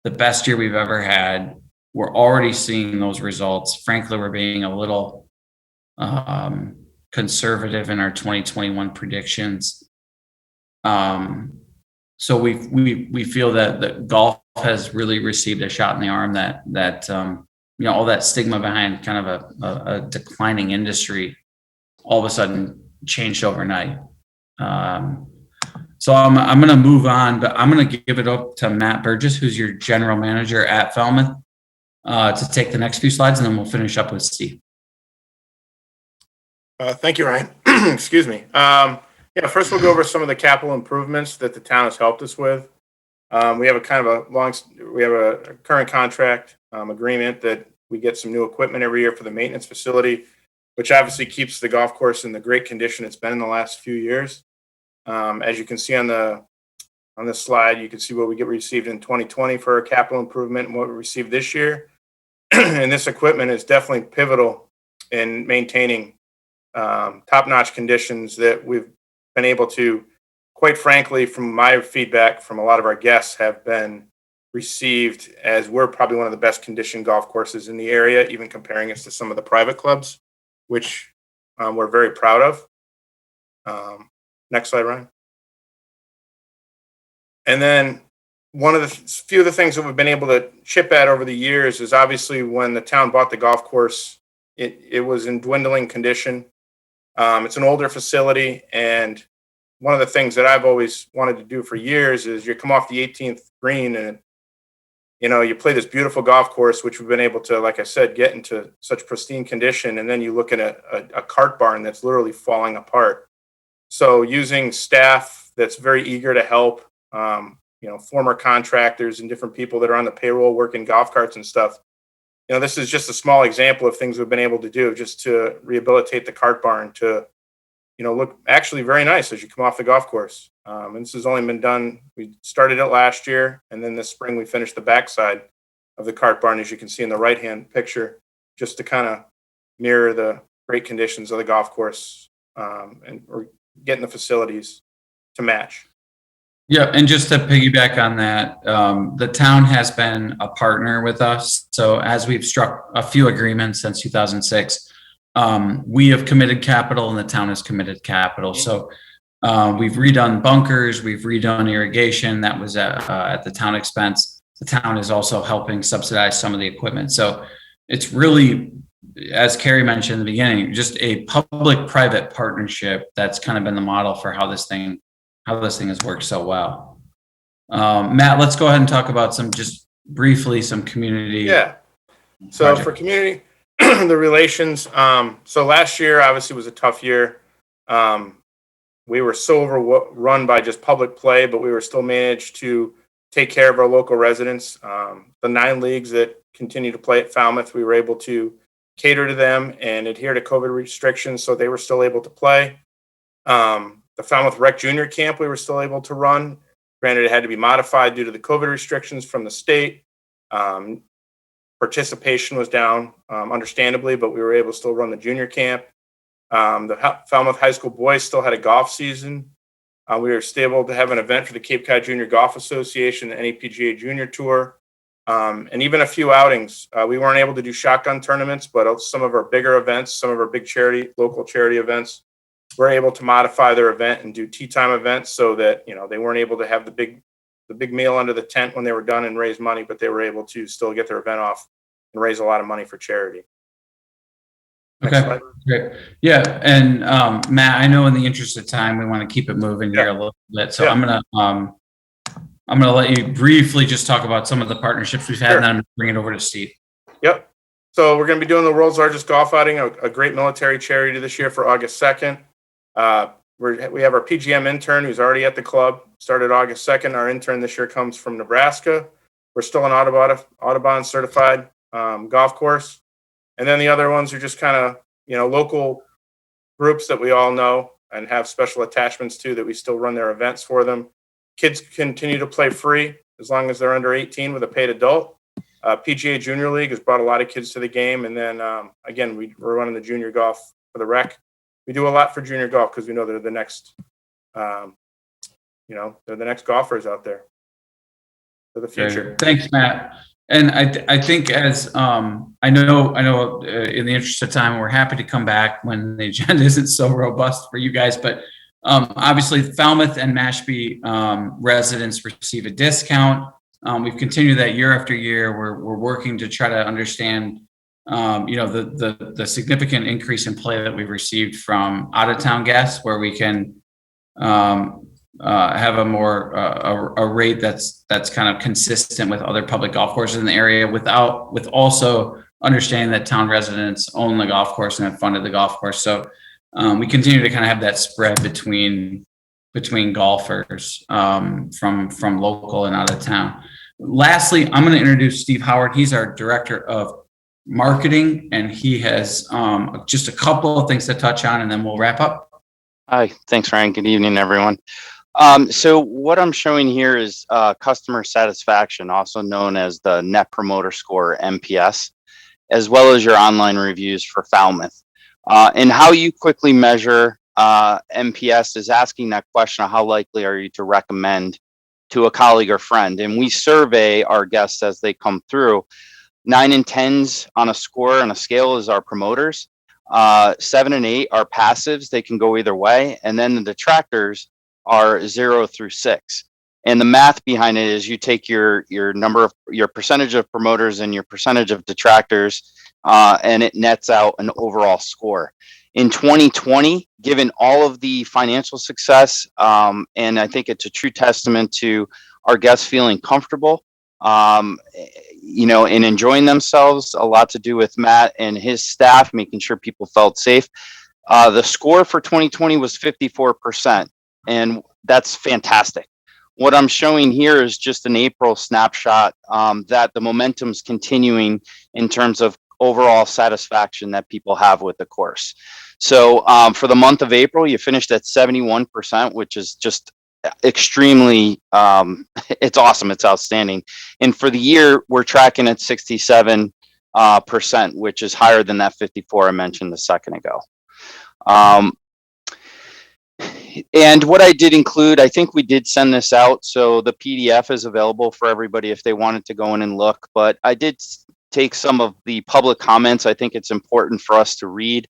the best year we've ever had. We're already seeing those results. Frankly, we're being a little conservative in our 2021 predictions. So we feel that golf has really received a shot in the arm, that all that stigma behind kind of a declining industry all of a sudden changed overnight. So I'm going to move on, but I'm going to give it up to Matt Burgess, who's your general manager at Falmouth, to take the next few slides, and then we'll finish up with Steve. Thank you, Ryan. Excuse me. First we'll go over some of the capital improvements that the town has helped us with. We have a current contract agreement that we get some new equipment every year for the maintenance facility, which obviously keeps the golf course in the great condition it's been in the last few years. As you can see on this slide, you can see what we received in 2020 for a capital improvement and what we received this year. And this equipment is definitely pivotal in maintaining top-notch conditions that we've been able to, quite frankly, from my feedback from a lot of our guests, have been received as we're probably one of the best conditioned golf courses in the area, even comparing us to some of the private clubs, which we're very proud of. Next slide, Ryan. And then one of the few of the things that we've been able to chip at over the years is obviously when the town bought the golf course, it was in dwindling condition. It's an older facility, and one of the things that I've always wanted to do for years is you come off the 18th green and you play this beautiful golf course, which we've been able to, like I said, get into such pristine condition, and then you look at a cart barn that's literally falling apart. So using staff that's very eager to help, former contractors and different people that are on the payroll working golf carts and stuff. This is just a small example of things we've been able to do just to rehabilitate the cart barn to, look actually very nice as you come off the golf course. And this has only been done, we started it last year, and then this spring we finished the backside of the cart barn, as you can see in the right-hand picture, just to kind of mirror the great conditions of the golf course, and we're getting the facilities to match. Yeah, and just to piggyback on that, the town has been a partner with us. So as we've struck a few agreements since 2006, we have committed capital and the town has committed capital. So we've redone bunkers, we've redone irrigation. That was at the town expense. The town is also helping subsidize some of the equipment. So it's really, as Carrie mentioned in the beginning, just a public-private partnership that's kind of been the model for how this thing has worked so well. Matt, let's go ahead and talk about some community. Yeah. So project. For community, the relations. So last year obviously was a tough year. We were so overrun by just public play, but we were still managed to take care of our local residents. The 9 leagues that continue to play at Falmouth, we were able to cater to them and adhere to COVID restrictions, so they were still able to play. The Falmouth Rec Junior Camp we were still able to run. Granted, it had to be modified due to the COVID restrictions from the state. Participation was down, understandably, but we were able to still run the junior camp. The Falmouth High School boys still had a golf season. We were still able to have an event for the Cape Cod Junior Golf Association, the NAPGA Junior Tour. and even a few outings. We weren't able to do shotgun tournaments, but some of our bigger events, some of our big local charity events, we're able to modify their event and do tea time events so that, they weren't able to have the big meal under the tent when they were done and raise money, but they were able to still get their event off and raise a lot of money for charity. Okay, great. Yeah, and Matt, I know in the interest of time, we want to keep it moving here a little bit. So I'm gonna let you briefly just talk about some of the partnerships we've had, and then I'm gonna bring it over to Steve. Yep. So we're going to be doing the world's largest golf outing, a great military charity this year for August 2nd. We have our PGM intern who's already at the club, started August 2nd. Our intern this year comes from Nebraska. We're still an Audubon certified golf course. And then the other ones are just kind of, local groups that we all know and have special attachments to that we still run their events for them. Kids continue to play free as long as they're under 18 with a paid adult. PGA Junior League has brought a lot of kids to the game. And then, again, we're running the junior golf for the rec. We do a lot for junior golf because we know they're the next, they're the next golfers out there for the future. Thanks, Matt. And I think as I know in the interest of time, we're happy to come back when the agenda isn't so robust for you guys, but obviously Falmouth and Mashpee residents receive a discount. We've continued that year after year. We're working to try to understand, the significant increase in play that we've received from out of town guests, where we can have a more a rate that's kind of consistent with other public golf courses in the area, with also understanding that town residents own the golf course and have funded the golf course. So we continue to kind of have that spread between golfers from local and out of town. Lastly, I'm going to introduce Steve Howard. He's our director of marketing, and he has just a couple of things to touch on, and then we'll wrap up. Hi, thanks, Ryan. Good evening, everyone. So what I'm showing here is customer satisfaction, also known as the Net Promoter Score, NPS, as well as your online reviews for Falmouth. And how you quickly measure NPS is asking that question of how likely are you to recommend to a colleague or friend. And we survey our guests as they come through. 9 and 10s on a score on a scale is our promoters. 7 and 8 are passives. They can go either way. And then the detractors are 0 through 6. And the math behind it is you take your percentage of promoters and your percentage of detractors, and it nets out an overall score. In 2020, given all of the financial success, and I think it's a true testament to our guests feeling comfortable, and enjoying themselves, a lot to do with Matt and his staff, making sure people felt safe. The score for 2020 was 54%, and that's fantastic. What I'm showing here is just an April snapshot that the momentum's continuing in terms of overall satisfaction that people have with the course. So for the month of April, you finished at 71%, which is just extremely, it's awesome. It's outstanding. And for the year, we're tracking at 67%, which is higher than that 54 I mentioned a second ago. And what I did include, I think we did send this out, so the PDF is available for everybody if they wanted to go in and look, but I did take some of the public comments. I think it's important for us to read.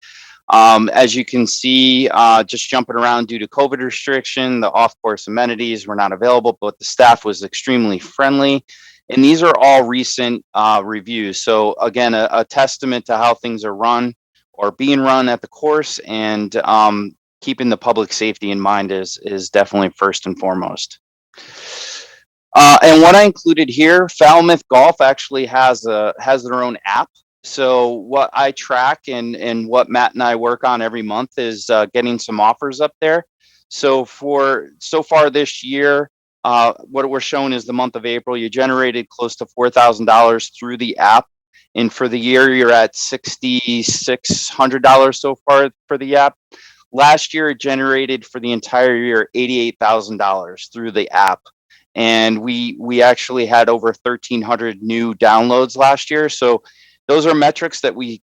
As you can see, just jumping around due to COVID restriction, the off-course amenities were not available, but the staff was extremely friendly. And these are all recent reviews. So again, a testament to how things are run or being run at the course, and keeping the public safety in mind is definitely first and foremost. And what I included here, Falmouth Golf actually has their own app. So what I track and what Matt and I work on every month is getting some offers up there. So so far this year, what we're showing is the month of April, you generated close to $4,000 through the app. And for the year, you're at $6,600 so far for the app. Last year, it generated for the entire year $88,000 through the app. And we actually had over 1,300 new downloads last year. So those are metrics that we,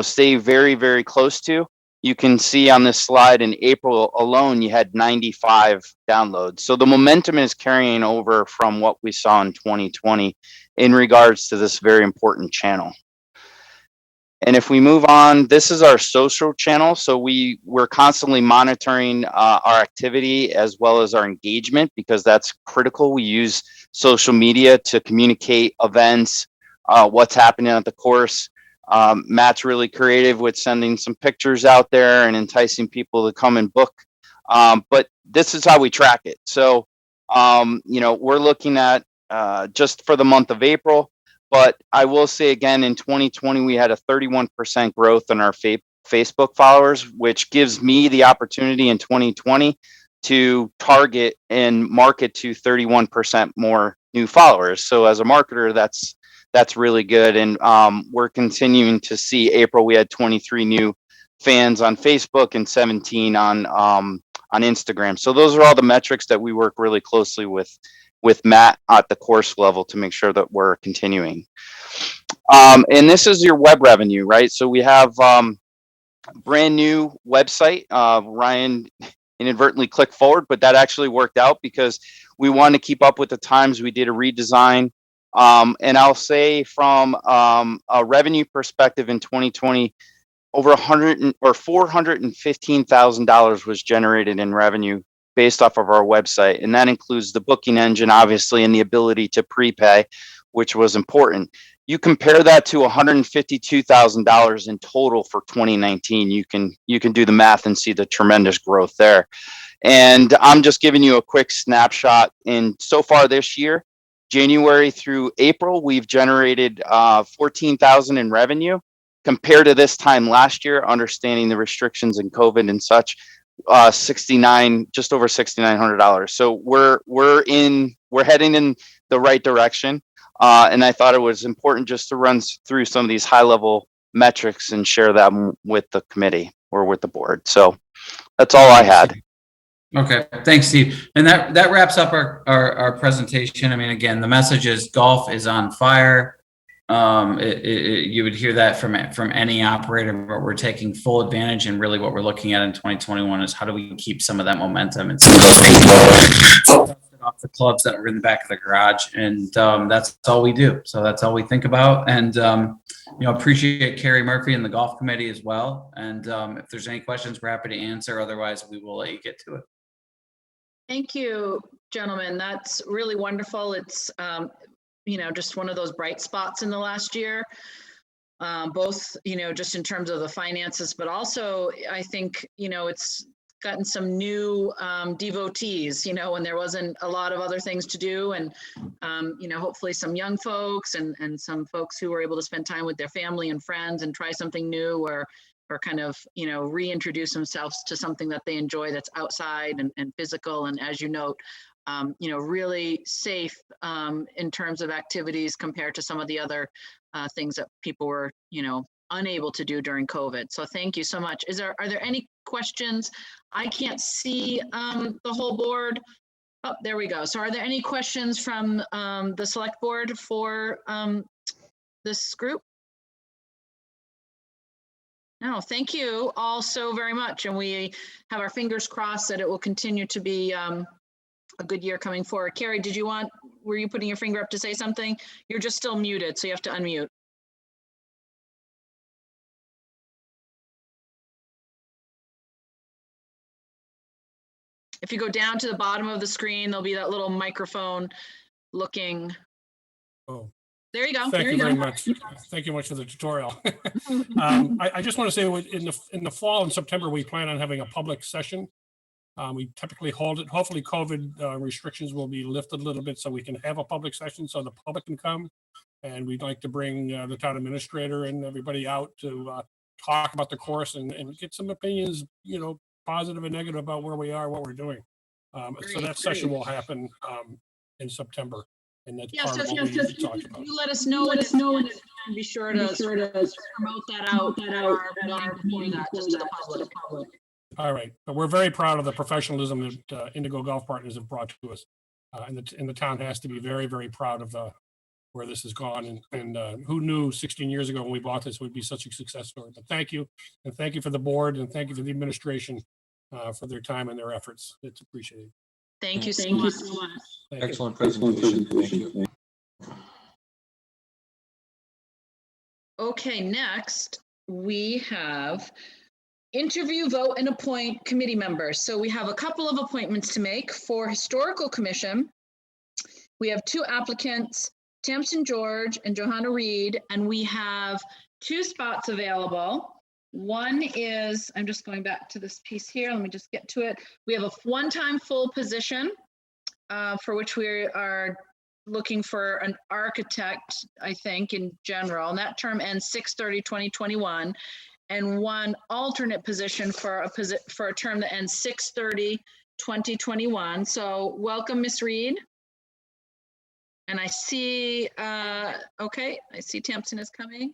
stay very, very close to. You can see on this slide in April alone, you had 95 downloads. So the momentum is carrying over from what we saw in 2020 in regards to this very important channel. And if we move on, this is our social channel. So we're constantly monitoring our activity as well as our engagement, because that's critical. We use social media to communicate events, what's happening at the course. Matt's really creative with sending some pictures out there and enticing people to come and book. But this is how we track it. So, we're looking at just for the month of April. But I will say again, in 2020, we had a 31% growth in our Facebook followers, which gives me the opportunity in 2020 to target and market to 31% more new followers. So as a marketer, that's really good. And we're continuing to see April, we had 23 new fans on Facebook and 17 on Instagram. So those are all the metrics that we work really closely with Matt at the course level to make sure that we're continuing. And this is your web revenue, right? So we have brand new website. Ryan inadvertently clicked forward, but that actually worked out because we wanted to keep up with the times. We did a redesign. And I'll say from a revenue perspective in 2020, over $415,000 was generated in revenue based off of our website. And that includes the booking engine, obviously, and the ability to prepay, which was important. You compare that to $152,000 in total for 2019, you can do the math and see the tremendous growth there. And I'm just giving you a quick snapshot. And so far this year, January through April, we've generated $14,000 in revenue compared to this time last year, understanding the restrictions and COVID and such. Just over $6,900. So we're heading in the right direction. And I thought it was important just to run through some of these high level metrics and share them with the committee or with the board. So that's all I had. Okay, thanks, Steve. And that wraps up our presentation. I mean, again, the message is golf is on fire. You would hear that from any operator, but we're taking full advantage. And really what we're looking at in 2021 is how do we keep some of that momentum and some of those off the clubs that are in the back of the garage. And that's all we do. So that's all we think about. And, appreciate Carrie Murphy and the golf committee as well. And if there's any questions, we're happy to answer. Otherwise, we will let you get to it. Thank you, gentlemen. That's really wonderful. It's, just one of those bright spots in the last year, both, just in terms of the finances, but also I think, it's gotten some new devotees, when there wasn't a lot of other things to do. And, hopefully some young folks and some folks who were able to spend time with their family and friends and try something new or kind of, reintroduce themselves to something that they enjoy that's outside and physical. And as you note, really safe in terms of activities compared to some of the other things that people were, unable to do during COVID. So thank you so much. Are there any questions? I can't see the whole board. Oh, there we go. So are there any questions from the select board for this group? No, thank you all so very much. And we have our fingers crossed that it will continue to be a good year coming forward. Carrie, were you putting your finger up to say something? You're just still muted, so you have to unmute. If you go down to the bottom of the screen, there'll be that little microphone looking. Oh. There you go. Thank you very much. Thank you much for the tutorial. I just want to say in the fall in September, we plan on having a public session. We typically hold it. Hopefully COVID restrictions will be lifted a little bit so we can have a public session so the public can come. And we'd like to bring the town administrator and everybody out to talk about the course and get some opinions, positive and negative about where we are, what we're doing. So that session will happen in September. And that's part of what we talked about. You let us know and be sure to promote that out just to the public. All right, but we're very proud of the professionalism that Indigo Golf Partners have brought to us, and the town has to be very, very proud of the where this has gone. And who knew 16 years ago when we bought this would be such a success story. But thank you. And thank you for the board and thank you for the administration for their time and their efforts. It's appreciated. Thank you so much. Excellent presentation. Thank you. Okay, next we have interview, vote, and appoint committee members. So we have a couple of appointments to make for Historical Commission. We have 2 applicants, Tamsin George and Johanna Reed, and we have 2 spots available. One is, I'm just going back to this piece here. Let me just get to it. We have a one-time full position for which we are looking for an architect, I think, in general, and that term ends 6/30/2021, and one alternate position for a term that ends 6/30/2021. So welcome, Ms. Reed. And I see, okay, I see Tamsin is coming.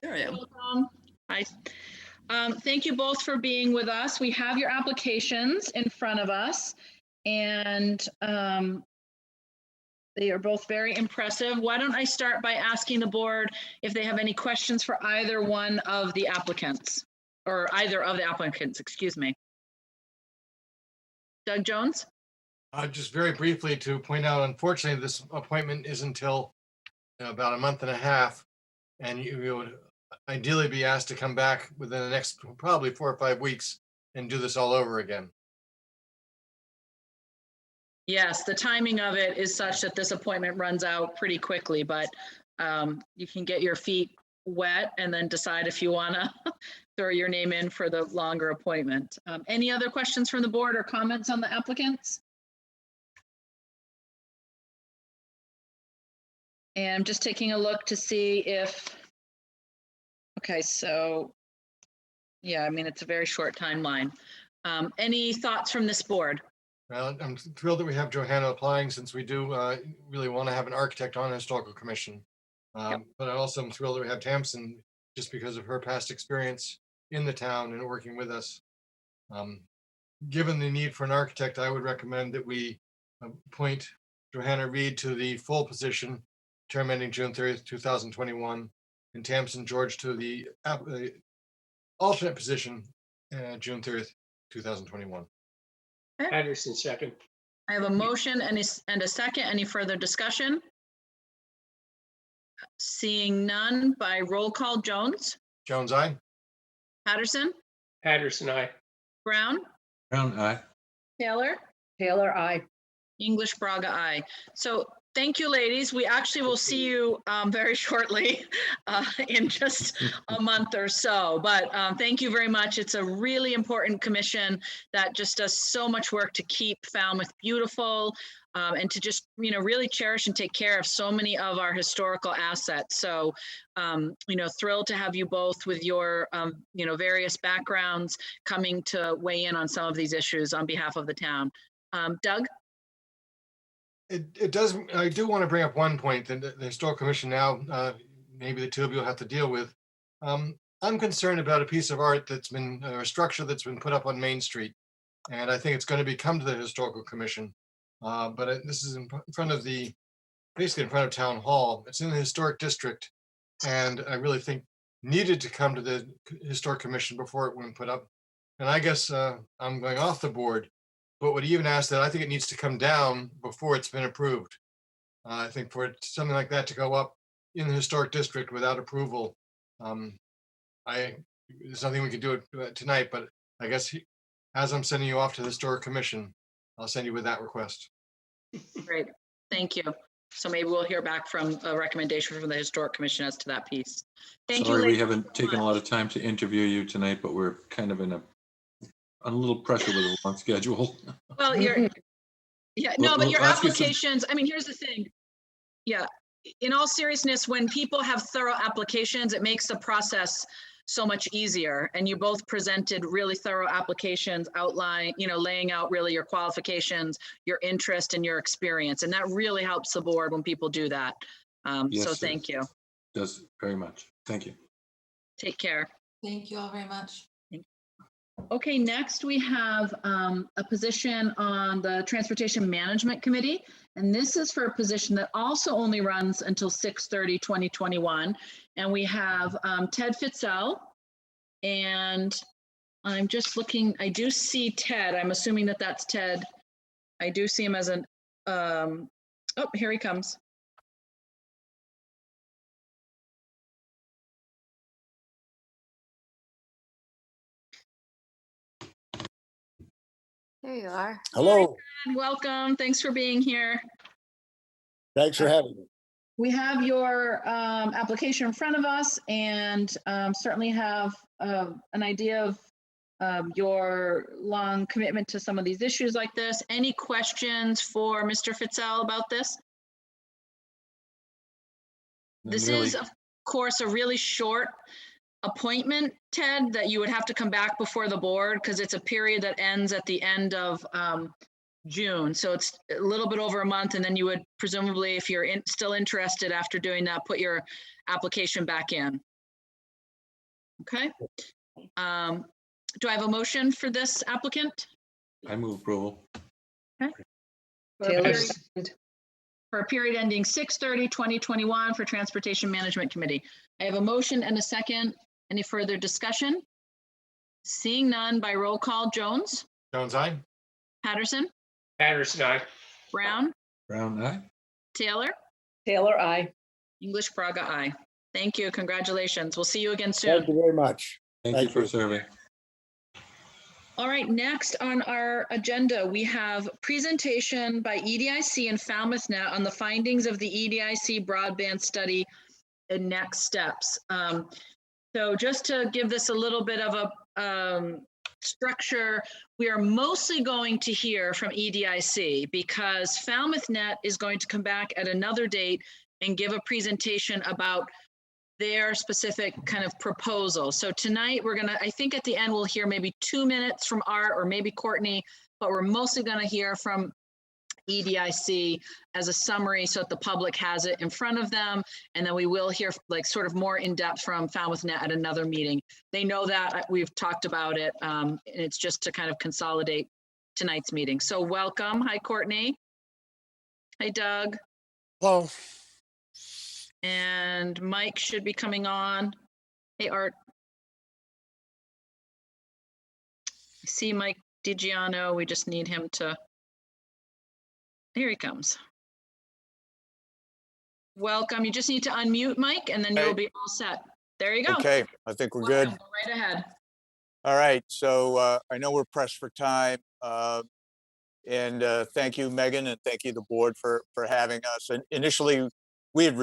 There I am. Hi. Thank you both for being with us. We have your applications in front of us, and they are both very impressive. Why don't I start by asking the board if they have any questions for either one of the applicants, or either of the applicants, excuse me. Doug Jones? Just very briefly to point out, unfortunately, this appointment is until about a month and a half, and you would ideally be asked to come back within the next probably 4 or 5 weeks and do this all over again. Yes, the timing of it is such that this appointment runs out pretty quickly, but you can get your feet wet and then decide if you want to throw your name in for the longer appointment. Any other questions from the board or comments on the applicants? And I'm just taking a look to see if, okay, so yeah, I mean, it's a very short timeline. Any thoughts from this board? Well, I'm thrilled that we have Johanna applying, since we do really want to have an architect on the Historical Commission. But I also am thrilled that we have Tamsin, just because of her past experience in the town and working with us. Given the need for an architect, I would recommend that we appoint Johanna Reed to the full position, term ending June 30th, 2021, and Tamsin George to the alternate position, June 30th, 2021. Anderson, second. I have a motion and a second. Any further discussion? Seeing none, by roll call, Jones? Jones, aye. Patterson? Patterson, aye. Brown? Brown, aye. Taylor? Taylor, aye. English Braga, aye. So thank you, ladies. We actually will see you very shortly in just a month or so. But thank you very much. It's a really important commission that just does so much work to keep Falmouth beautiful and to just, you know, really cherish and take care of so many of our historical assets. So, you know, thrilled to have you both with your, you know, various backgrounds coming to weigh in on some of these issues on behalf of the town. Doug? It does. I do want to bring up one point that the Historical Commission now, maybe the two of you will have to deal with. I'm concerned about a piece of art that's been, a structure that's been put up on Main Street, and I think it's going to come to the Historical Commission. But this is in front of basically in front of Town Hall. It's in the Historic District, and I really think needed to come to the Historic Commission before it went put up. And I guess I'm going off the board, but would even ask that I think it needs to come down before it's been approved. I think for something like that to go up in the Historic District without approval, there's nothing we can do tonight, but I guess as I'm sending you off to the Historic Commission, I'll send you with that request. Great, thank you. So maybe we'll hear back from a recommendation from the Historic Commission as to that piece. Thank you. Sorry, we haven't taken a lot of time to interview you tonight, but we're kind of in a little pressure with a long schedule. Well, but your applications, I mean, here's the thing. Yeah, in all seriousness, when people have thorough applications, it makes the process so much easier. And you both presented really thorough applications, laying out really your qualifications, your interest, and your experience. And that really helps the board when people do that. Yes, so thank you. Does very much. Thank you. Take care. Thank you all very much. Thank you. Okay, next we have a position on the Transportation Management Committee. And this is for a position that also only runs until 6/30/2021. And we have Ted Fitzell. And I'm just looking, I do see Ted. I'm assuming that that's Ted. I do see him as an, oh, here he comes. There you are. Hello. Hi, welcome. Thanks for being here. Thanks for having me. We have your application in front of us and certainly have an idea of your long commitment to some of these issues like this. Any questions for Mr. Fitzell about this? This is, of course, a really short appointment, Ted, that you would have to come back before the board because it's a period that ends at the end of June. So it's a little bit over a month. And then you would presumably, if you're still interested after doing that, put your application back in. Okay. Do I have a motion for this applicant? I move approval. Okay. For a period ending 6/30/2021 for Transportation Management Committee. I have a motion and a second. Any further discussion? Seeing none, by roll call, Jones? Jones, aye. Patterson? Patterson, aye. Brown? Brown eye. Taylor? Taylor, aye. English Braga, aye. Thank you. Congratulations. We'll see you again soon. Thank you very much. Thank you for serving. All right, next on our agenda, we have presentation by EDIC and Falmouth Net on the findings of the EDIC broadband study and next steps. So just to give this a little bit of a structure, we are mostly going to hear from EDIC because Falmouth Net is going to come back at another date and give a presentation about their specific kind of proposal. So tonight we're gonna, I think at the end we'll hear maybe 2 minutes from Art or maybe Courtney, but we're mostly gonna hear from EDIC as a summary so that the public has it in front of them. And then we will hear like sort of more in depth from Falmouth Net at another meeting. They know that we've talked about it. And it's just to kind of consolidate tonight's meeting. So welcome. Hi, Courtney. Hi, Doug. Hello. And Mike should be coming on. Hey, Art. I see Mike DiGiano. We just need him to. Here he comes. Welcome. You just need to unmute, Mike, and then you'll be all set. There you go. Okay, I think we're Welcome. good. Go right ahead. All right, so I know we're pressed for time. And thank you, Megan, and thank you, the board, for having us. And initially, we had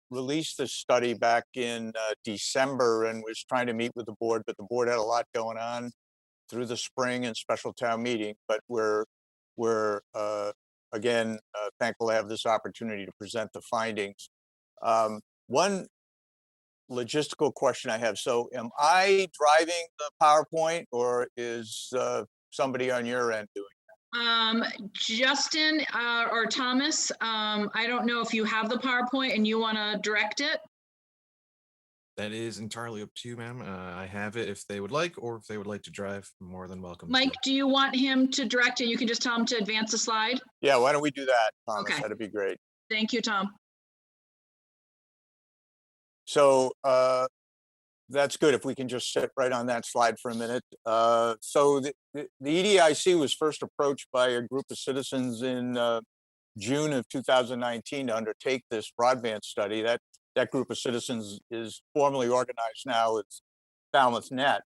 released this study back in December and was trying to meet with the board, but the board had a lot going on through the spring and special town meeting. But we're again thankful to have this opportunity to present the findings. One logistical question I have. So am I driving the PowerPoint or is somebody on your end doing that? Justin or Thomas, I don't know if you have the PowerPoint and you want to direct it. That is entirely up to you, ma'am. I have it if they would like, or if they would like to drive, more than welcome. Mike, do you want him to direct it? You can just tell him to advance the slide. Yeah, why don't we do that, Thomas? Okay. That'd be great. Thank you, Tom. So that's good if we can just sit right on that slide for a minute. So the EDIC was first approached by a group of citizens in June of 2019 to undertake this broadband study. That group of citizens is formally organized now as Falmouth Net.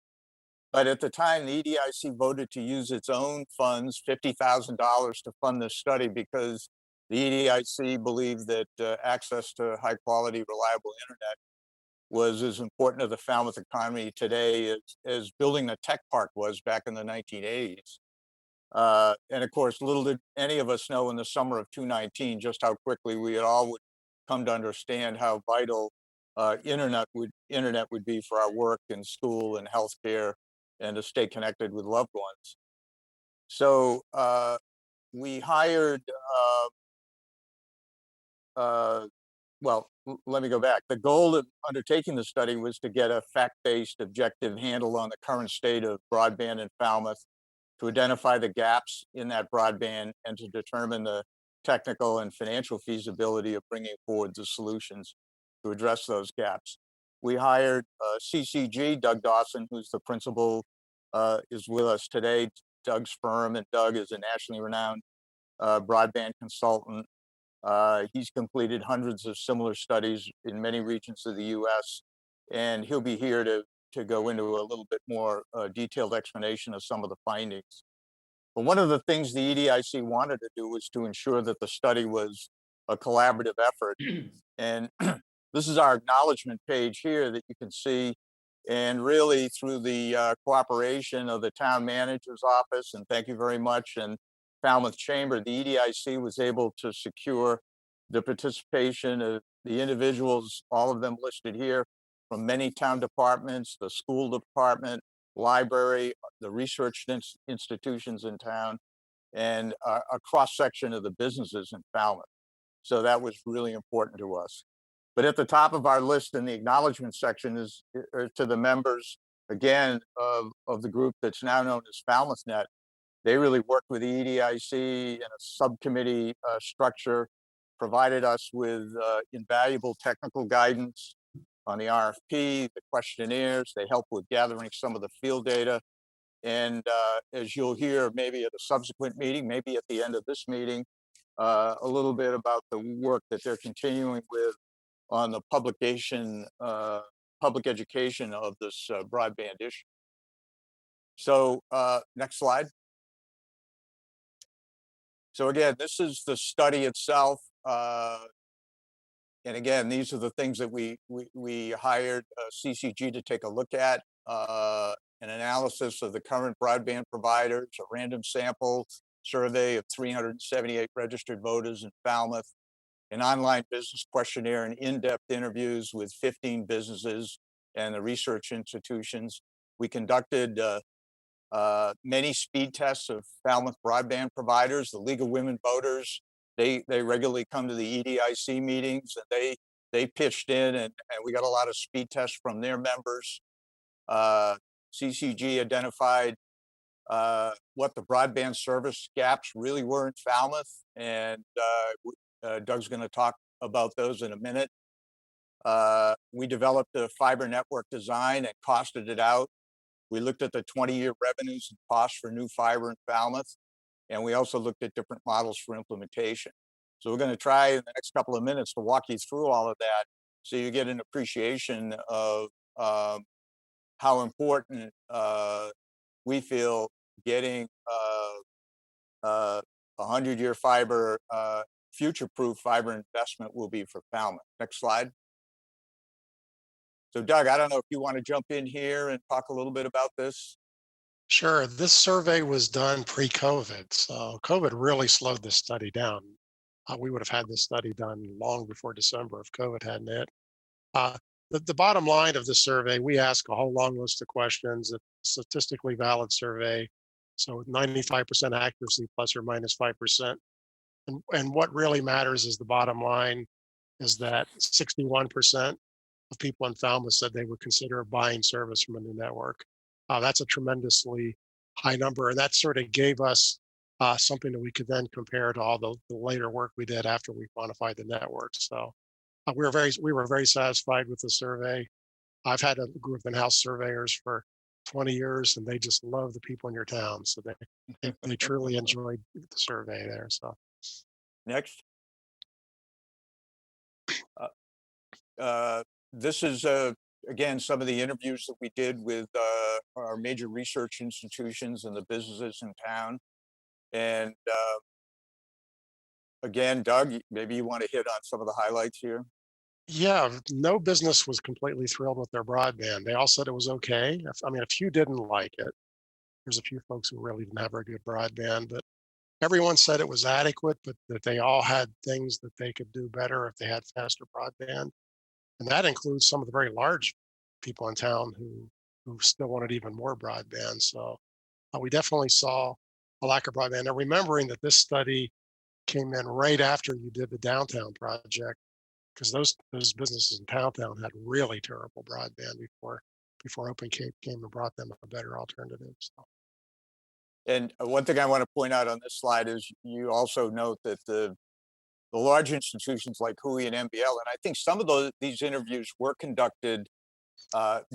But at the time, the EDIC voted to use its own funds, $50,000, to fund this study because the EDIC believed that access to high quality, reliable internet was as important to the Falmouth economy today as building a tech park was back in the 1980s. And of course, little did any of us know in the summer of 2019 just how quickly we all would come to understand how vital internet would be for our work and school and healthcare and to stay connected with loved ones. So we hired well, let me go back. The goal of undertaking the study was to get a fact-based, objective handle on the current state of broadband in Falmouth, to identify the gaps in that broadband, and to determine the technical and financial feasibility of bringing forward the solutions to address those gaps. We hired CCG, Doug Dawson, who's the principal, is with us today. Doug's firm, and Doug is a nationally renowned broadband consultant. He's completed hundreds of similar studies in many regions of the U.S., and he'll be here to go into a little bit more detailed explanation of some of the findings. But one of the things the EDIC wanted to do was to ensure that the study was a collaborative effort. And this is our acknowledgement page here that you can see. And really, through the cooperation of the town manager's office, and thank you very much, and Falmouth Chamber, the EDIC was able to secure the participation of the individuals, all of them listed here, from many town departments, the school department, library, the research institutions in town, and a cross-section of the businesses in Falmouth. So that was really important to us. But at the top of our list in the acknowledgement section is to the members, again, of the group that's now known as FalmouthNet. They really worked with the EDIC in a subcommittee structure, provided us with invaluable technical guidance on the RFP, the questionnaires. They helped with gathering some of the field data. And as you'll hear, maybe at a subsequent meeting, maybe at the end of this meeting, a little bit about the work that they're continuing with on the public education of this broadband issue. So next slide. So again, this is the study itself. And again, these are the things that we hired CCG to take a look at. An analysis of the current broadband providers, a random sample survey of 378 registered voters in Falmouth, an online business questionnaire, and in-depth interviews with 15 businesses and the research institutions. We conducted many speed tests of Falmouth broadband providers. The League of Women Voters, they regularly come to the EDIC meetings, and they pitched in, and we got a lot of speed tests from their members. CCG identified what the broadband service gaps really were in Falmouth, and Doug's going to talk about those in a minute. We developed a fiber network design and costed it out. We looked at the 20-year revenues and costs for new fiber in Falmouth, and we also looked at different models for implementation. So we're going to try in the next couple of minutes to walk you through all of that so you get an appreciation of how important we feel getting a 100-year fiber, future-proof fiber investment will be for Falmouth. Next slide. So Doug, I don't know if you want to jump in here and talk a little bit about this. Sure. This survey was done pre-COVID, so COVID really slowed this study down. We would have had this study done long before December if COVID hadn't hit. The bottom line of the survey, we ask a whole long list of questions, a statistically valid survey, so with 95% accuracy plus or minus 5%. And what really matters is the bottom line is that 61% of people in Falmouth said they would consider buying service from a new network. That's a tremendously high number, and that sort of gave us something that we could then compare to all the later work we did after we quantified the network. So we were very satisfied with the survey. I've had a group of in-house surveyors for 20 years, and they just love the people in your town. So they truly enjoyed the survey there. So next. This is, again, some of the interviews that we did with our major research institutions and the businesses in town. And again, Doug, maybe you want to hit on some of the highlights here. Yeah, no business was completely thrilled with their broadband. They all said it was okay. I mean, a few didn't like it. There's a few folks who really didn't have very good broadband, but everyone said it was adequate, but that they all had things that they could do better if they had faster broadband. And that includes some of the very large people in town who still wanted even more broadband. So we definitely saw a lack of broadband. And remembering that this study came in right after you did the downtown project, because those businesses in downtown had really terrible broadband before Open Cape came and brought them a better alternative. So. And one thing I want to point out on this slide is you also note that the large institutions like Hui and MBL, and I think some of these interviews were conducted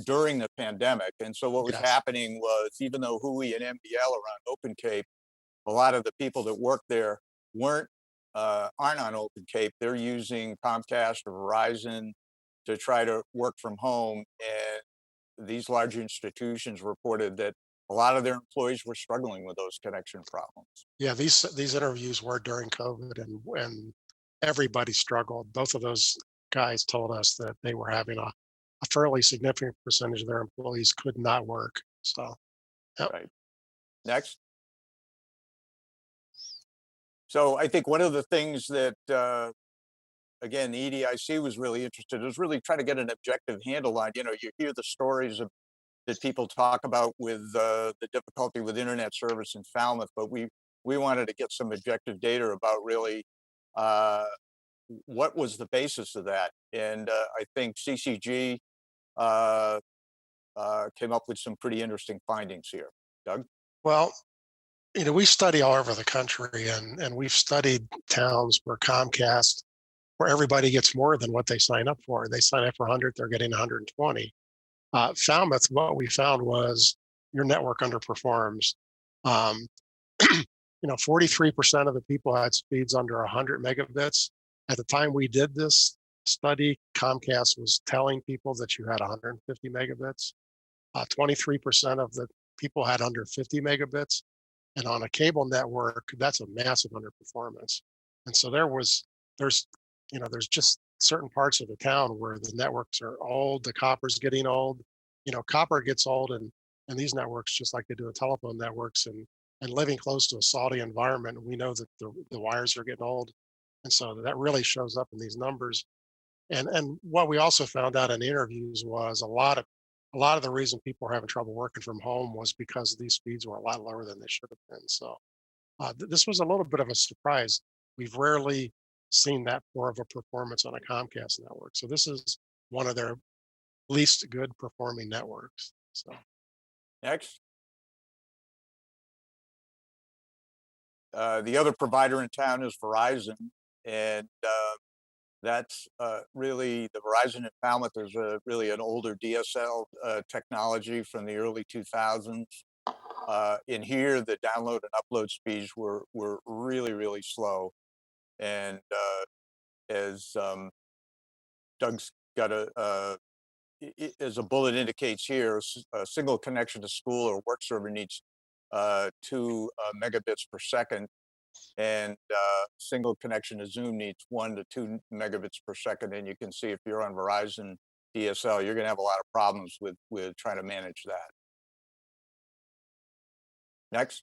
during the pandemic. And so what was happening was, even though Hui and MBL are on Open Cape, a lot of the people that work there aren't on Open Cape. They're using Comcast or Verizon to try to work from home. And these large institutions reported that a lot of their employees were struggling with those connection problems. Yeah, these interviews were during COVID, and everybody struggled. Both of those guys told us that they were having a fairly significant percentage of their employees could not work. So, yep. Right. Next. So I think one of the things that, again, the EDIC was really interested in was really trying to get an objective handle on, you hear the stories that people talk about with the difficulty with internet service in Falmouth, but we wanted to get some objective data about really what was the basis of that. And I think CCG came up with some pretty interesting findings here. Doug? Well, we study all over the country, and we've studied towns where Comcast, where everybody gets more than what they sign up for. They sign up for 100, they're getting 120. Falmouth, what we found was your network underperforms. 43% of the people had speeds under 100 megabits. At the time we did this study, Comcast was telling people that you had 150 megabits. 23% of the people had under 50 megabits. And on a cable network, that's a massive underperformance. And so there's just certain parts of the town where the networks are old, the copper's getting old. Copper gets old, and these networks, just like they do with telephone networks, and living close to a salty environment, we know that the wires are getting old. And so that really shows up in these numbers. And what we also found out in interviews was a lot of the reason people were having trouble working from home was because these speeds were a lot lower than they should have been. So this was a little bit of a surprise. We've rarely seen that poor of a performance on a Comcast network. So this is one of their least good performing networks. So next. The other provider in town is Verizon, and that's really the Verizon in Falmouth is really an older DSL technology from the early 2000s. In here, the download and upload speeds were really, really slow. And as Doug's got as a bullet indicates here, a single connection to school or work server needs 2 megabits per second, and single connection to Zoom needs 1 to 2 megabits per second. And you can see if you're on Verizon DSL, you're going to have a lot of problems with trying to manage that. Next.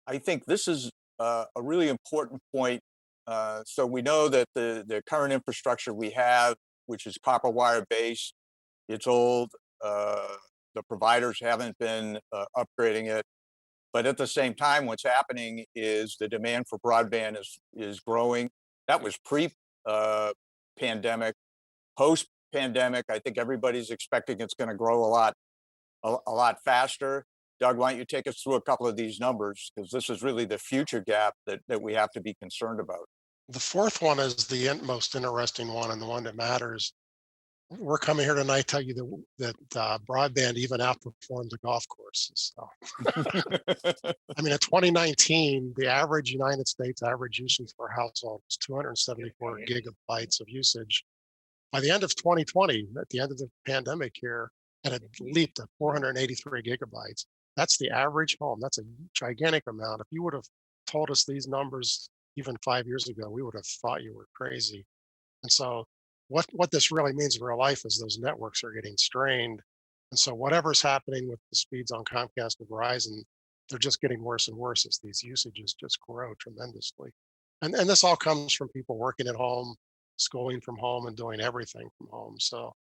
I think this is a really important point. So we know that the current infrastructure we have, which is copper wire based, it's old. The providers haven't been upgrading it. But at the same time, what's happening is the demand for broadband is growing. That was pre-pandemic. Post-pandemic, I think everybody's expecting it's going to grow a lot faster. Doug, why don't you take us through a couple of these numbers, because this is really the future gap that we have to be concerned about. the fourth one is the most interesting one and the one that matters. We're coming here tonight to tell you that broadband even outperformed the golf courses. So. I mean, in 2019, the average United States average usage per household was 274 gigabytes of usage. By the end of 2020, at the end of the pandemic here, it had leaped to 483 gigabytes. That's the average home. That's a gigantic amount. If you would have told us these numbers even 5 years ago, we would have thought you were crazy. And so what this really means in real life is those networks are getting strained. And so whatever's happening with the speeds on Comcast and Verizon, they're just getting worse and worse as these usages just grow tremendously. And this all comes from people working at home, schooling from home, and doing everything from home. So,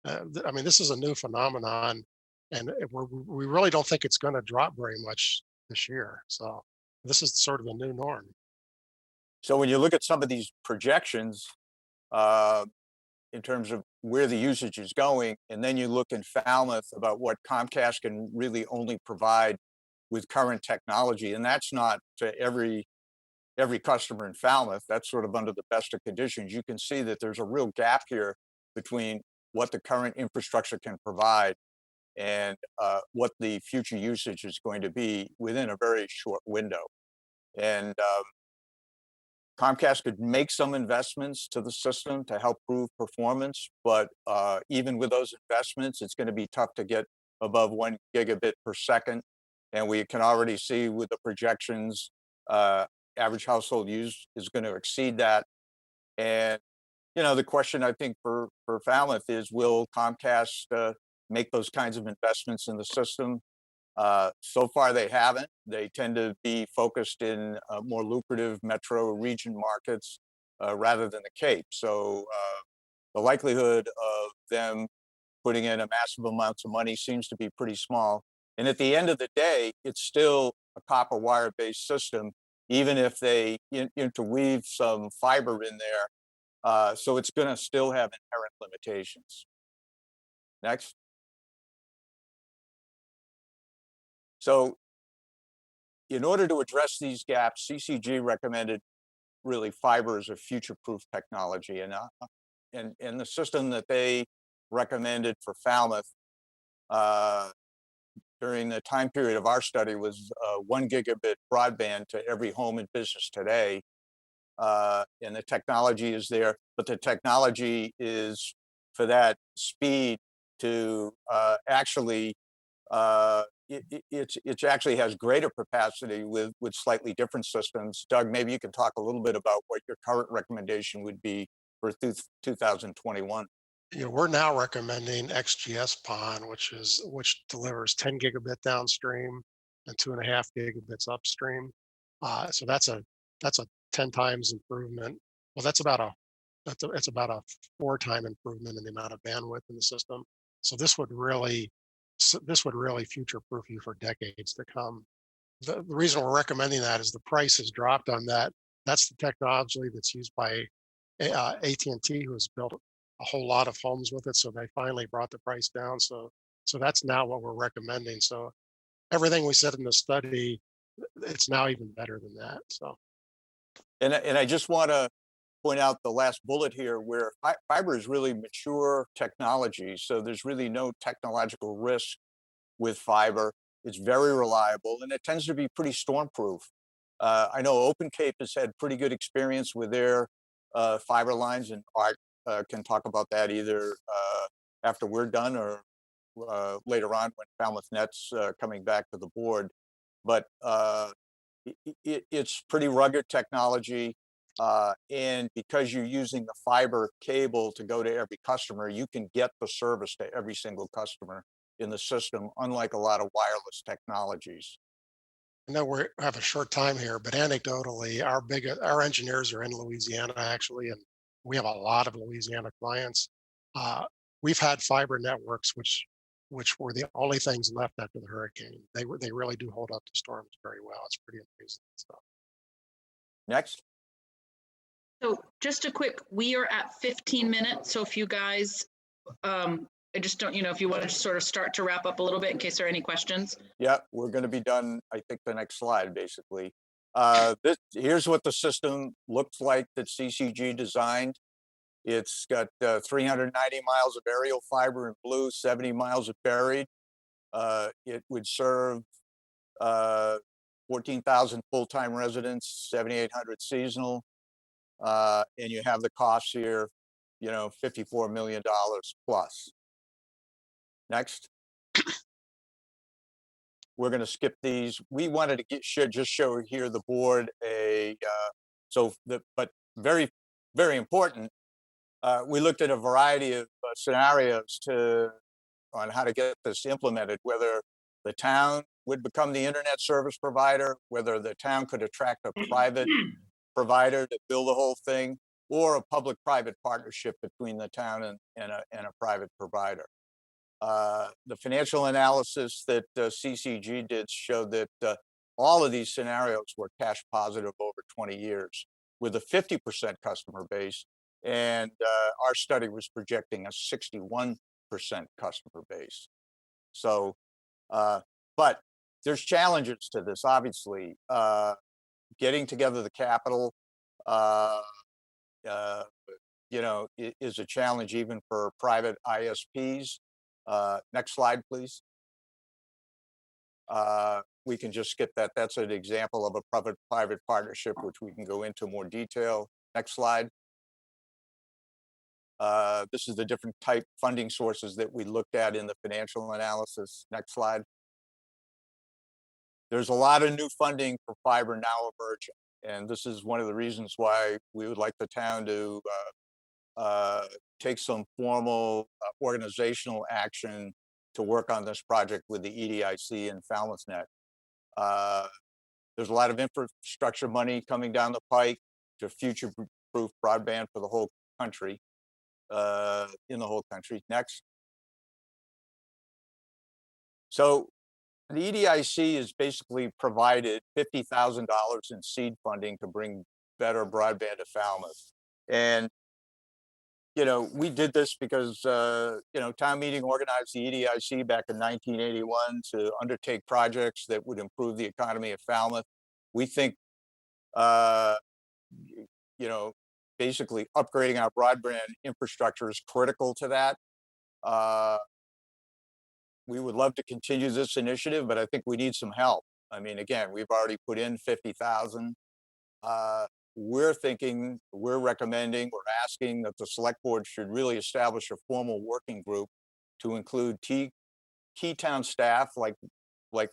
I mean, this is a new phenomenon, and we really don't think it's going to drop very much this year. So this is sort of the new norm. So when you look at some of these projections, in terms of where the usage is going, and then you look in Falmouth about what Comcast can really only provide with current technology, and that's not to every customer in Falmouth, that's sort of under the best of conditions. You can see that there's a real gap here between what the current infrastructure can provide and what the future usage is going to be within a very short window. And Comcast could make some investments to the system to help prove performance, but even with those investments, it's going to be tough to get above 1 gigabit per second. And we can already see with the projections, average household use is going to exceed that. And, you know, the question I think for Falmouth is, will Comcast make those kinds of investments in the system? So far, they haven't. They tend to be focused in more lucrative metro region markets rather than the Cape. So the likelihood of them putting in a massive amounts of money seems to be pretty small. And at the end of the day, it's still a copper wire-based system, even if they interweave some fiber in there. So it's going to still have inherent limitations. Next. So in order to address these gaps, CCG recommended really fiber as a future-proof technology. And the system that they recommended for Falmouth during the time period of our study was 1 gigabit broadband to every home and business today. And the technology is there, but the technology is for that speed to actually it actually has greater capacity with slightly different systems. Doug, maybe you can talk a little bit about what your current recommendation would be for 2021. You know, we're now recommending XGS-PON, which delivers 10 gigabit downstream and 2.5 gigabits upstream. So that's a 10 times improvement. Well, it's about a 4-time improvement in the amount of bandwidth in the system. So this would really future-proof you for decades to come. The reason we're recommending that is the price has dropped on that. That's the technology that's used by AT&T, who has built a whole lot of homes with it. So they finally brought the price down. So that's now what we're recommending. So everything we said in the study, it's now even better than that. So, and I just want to point out the last bullet here, where fiber is really mature technology. So there's really no technological risk with fiber. It's very reliable, and it tends to be pretty stormproof. I know OpenCape has had pretty good experience with their fiber lines, and Art can talk about that either after we're done or later on when Falmouth Net's coming back to the board. But it's pretty rugged technology. And because you're using the fiber cable to go to every customer, you can get the service to every single customer in the system, unlike a lot of wireless technologies. I know we have a short time here, but anecdotally, our engineers are in Louisiana actually, and we have a lot of Louisiana clients. We've had fiber networks which were the only things left after the hurricane. They really do hold up to storms very well. It's pretty amazing stuff. Next. So just a quick, we are at 15 minutes. So if you guys, I just don't, if you want to sort of start to wrap up a little bit in case there are any questions. Yeah, we're going to be done. I think the next slide, basically. Here's what the system looks like that CCG designed. It's got 390 miles of aerial fiber in blue, 70 miles of buried. It would serve 14,000 full-time residents, 7,800 seasonal. And you have the costs here, $54 million plus. Next. We're going to skip these. We wanted to just show here the board but very, very important. We looked at a variety of scenarios on how to get this implemented, whether the town would become the internet service provider, whether the town could attract a private provider to build the whole thing, or a public-private partnership between the town and a private provider. The financial analysis that CCG did showed that all of these scenarios were cash positive over 20 years. with a 50% customer base. And our study was projecting a 61% customer base. So, but there's challenges to this, obviously. Getting together the capital, you know, is a challenge even for private ISPs. Next slide, please. We can just skip that. That's an example of a public-private partnership, which we can go into more detail. Next slide. This is the different type funding sources that we looked at in the financial analysis. Next slide. There's a lot of new funding for fiber now emerging, and this is one of the reasons why we would like the town to take some formal organizational action to work on this project with the EDIC and Falmouth Net. There's a lot of infrastructure money coming down the pike to future-proof broadband for the whole country, in the whole country. Next. So the EDIC has basically provided $50,000 in seed funding to bring better broadband to Falmouth. And, you know, we did this because, you know, town meeting organized the EDIC back in 1981 to undertake projects that would improve the economy of Falmouth. We think, you know, basically upgrading our broadband infrastructure is critical to that. We would love to continue this initiative, but I think we need some help. I mean, again, we've already put in 50,000. We're thinking, we're recommending, we're asking that the select board should really establish a formal working group to include key town staff like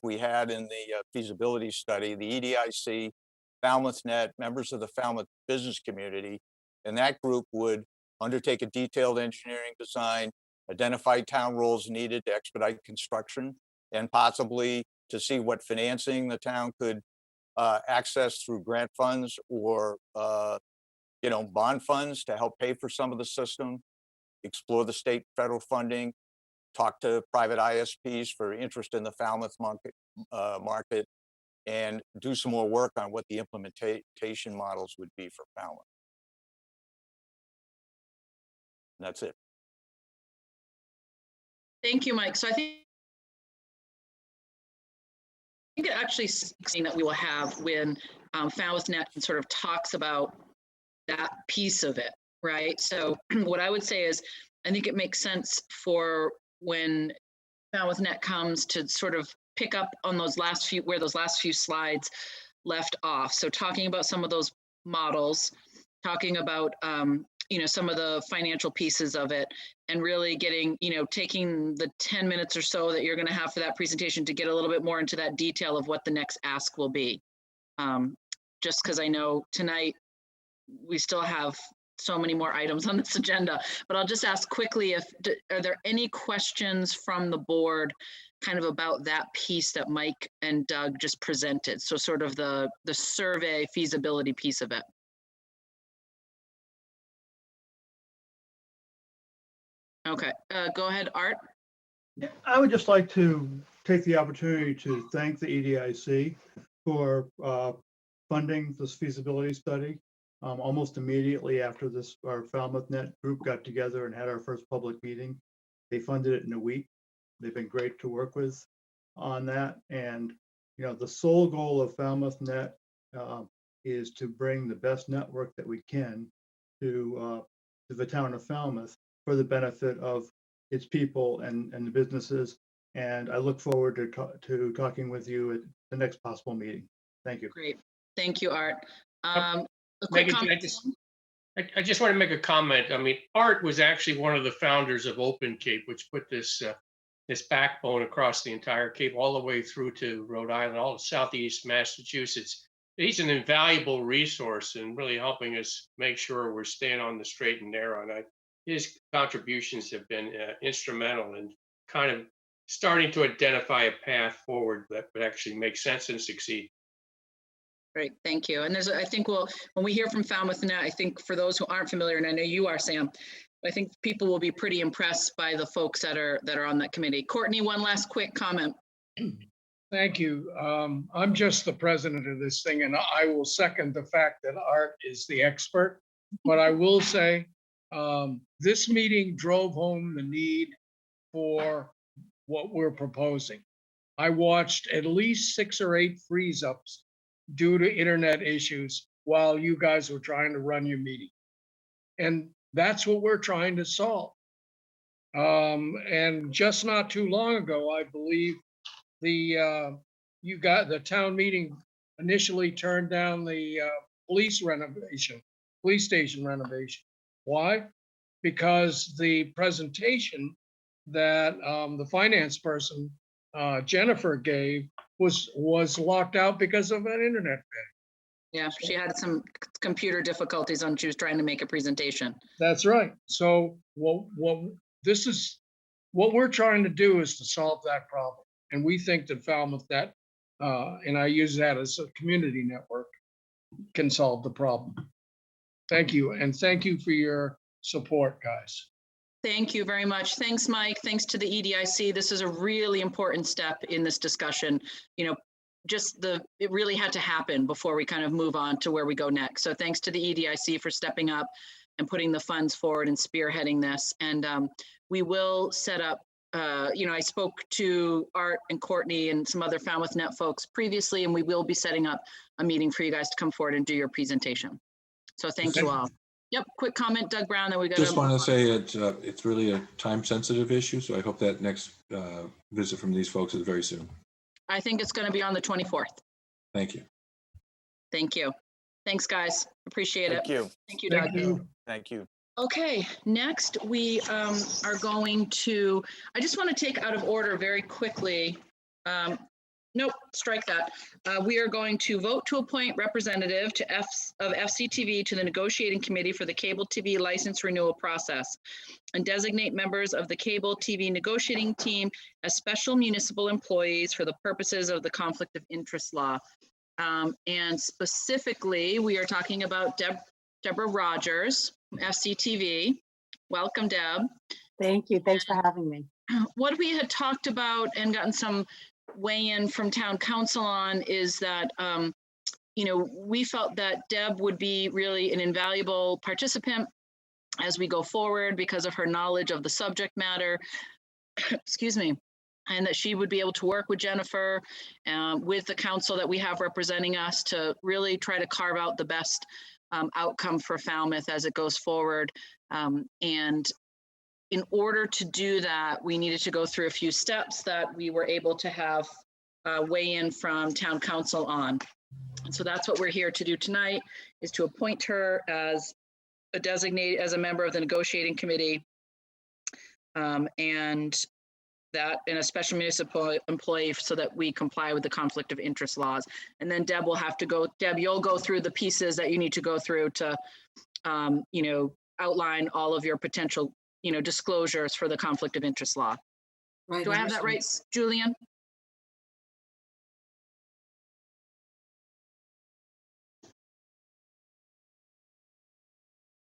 we had in the feasibility study, the EDIC, Falmouth Net, members of the Falmouth business community, and that group would undertake a detailed engineering design, identify town roles needed to expedite construction, and possibly to see what financing the town could access through grant funds or you know, bond funds to help pay for some of the system, explore the state federal funding, talk to private ISPs for interest in the Falmouth market, and do some more work on what the implementation models would be for Falmouth. And that's it. Thank you, Mike. So I think it actually something that we will have when Falmouth Net sort of talks about that piece of it, right? So what I would say is, I think it makes sense for when Falmouth Net comes to sort of pick up on those last few, where those last few slides left off. So talking about some of those models, talking about you know, some of the financial pieces of it, and really getting, you know, taking the 10 minutes or so that you're going to have for that presentation to get a little bit more into that detail of what the next ask will be. Just because I know tonight we still have so many more items on this agenda, but I'll just ask quickly if, are there any questions from the board kind of about that piece that Mike and Doug just presented? So sort of the survey feasibility piece of it. Okay, go ahead, Art. I would just like to take the opportunity to thank the EDIC for funding this feasibility study. Almost immediately after this, our Falmouth Net group got together and had our first public meeting. They funded it in a week. They've been great to work with on that. And, you know, the sole goal of Falmouth Net is to bring the best network that we can to the town of Falmouth for the benefit of its people and the businesses. And I look forward to talking with you at the next possible meeting. Thank you. Great. Thank you, Art. Megan, I just want to make a comment. I mean, Art was actually one of the founders of Open Cape, which put this this backbone across the entire Cape, all the way through to Rhode Island, all of Southeast Massachusetts. He's an invaluable resource in really helping us make sure we're staying on the straight and narrow. And his contributions have been instrumental in kind of starting to identify a path forward that would actually make sense and succeed. Great, thank you. And there's, I think when we hear from Falmouth Net, I think for those who aren't familiar, and I know you are, Sam, I think people will be pretty impressed by the folks that are on that committee. Courtney, one last quick comment. Thank you. I'm just the president of this thing, and I will second the fact that Art is the expert. But I will say, this meeting drove home the need for what we're proposing. I watched at least 6 or 8 freeze ups due to internet issues while you guys were trying to run your meeting. And that's what we're trying to solve. And just not too long ago, I believe you got the town meeting initially turned down the police station renovation. Why? Because the presentation that the finance person Jennifer gave was locked out because of an internet failure. Yeah, she had some computer difficulties when she was trying to make a presentation. That's right. So what we're trying to do is to solve that problem. And we think that Falmouth, and I use that as a community network, can solve the problem. Thank you. And thank you for your support, guys. Thank you very much. Thanks, Mike. Thanks to the EDIC. This is a really important step in this discussion. You know, it really had to happen before we kind of move on to where we go next. So thanks to the EDIC for stepping up and putting the funds forward and spearheading this. And we will set up, I spoke to Art and Courtney and some other Falmouth Net folks previously, and we will be setting up a meeting for you guys to come forward and do your presentation. So thank you all. Yep, quick comment, Doug Brown, then we got Just want to say it's really a time-sensitive issue, so I hope that next visit from these folks is very soon. I think it's going to be on the 24th. Thank you. Thank you. Thanks, guys. Appreciate it. Thank you. Thank you, Doug. Thank you. Thank you. Okay, next we are going to, I just want to take out of order very quickly. Nope, strike that. We are going to vote to appoint representative of FCTV to the negotiating committee for the cable TV license renewal process and designate members of the cable TV negotiating team as special municipal employees for the purposes of the conflict of interest law. And specifically, we are talking about Deborah Rogers, FCTV. Welcome, Deb. Thank you. Thanks for having me. What we had talked about and gotten some weigh-in from town council on is that, we felt that Deb would be really an invaluable participant as we go forward because of her knowledge of the subject matter, excuse me, and that she would be able to work with Jennifer, with the council that we have representing us to really try to carve out the best outcome for Falmouth as it goes forward. And in order to do that, we needed to go through a few steps that we were able to have weigh in from town council on. And so that's what we're here to do tonight, is to appoint her as a member of the negotiating committee, and that in a special municipal employee so that we comply with the conflict of interest laws. And then Deb will have to go, Deb, you'll go through the pieces that you need to go through to, outline all of your potential disclosures for the conflict of interest law. Right. Do I have that right, Julian?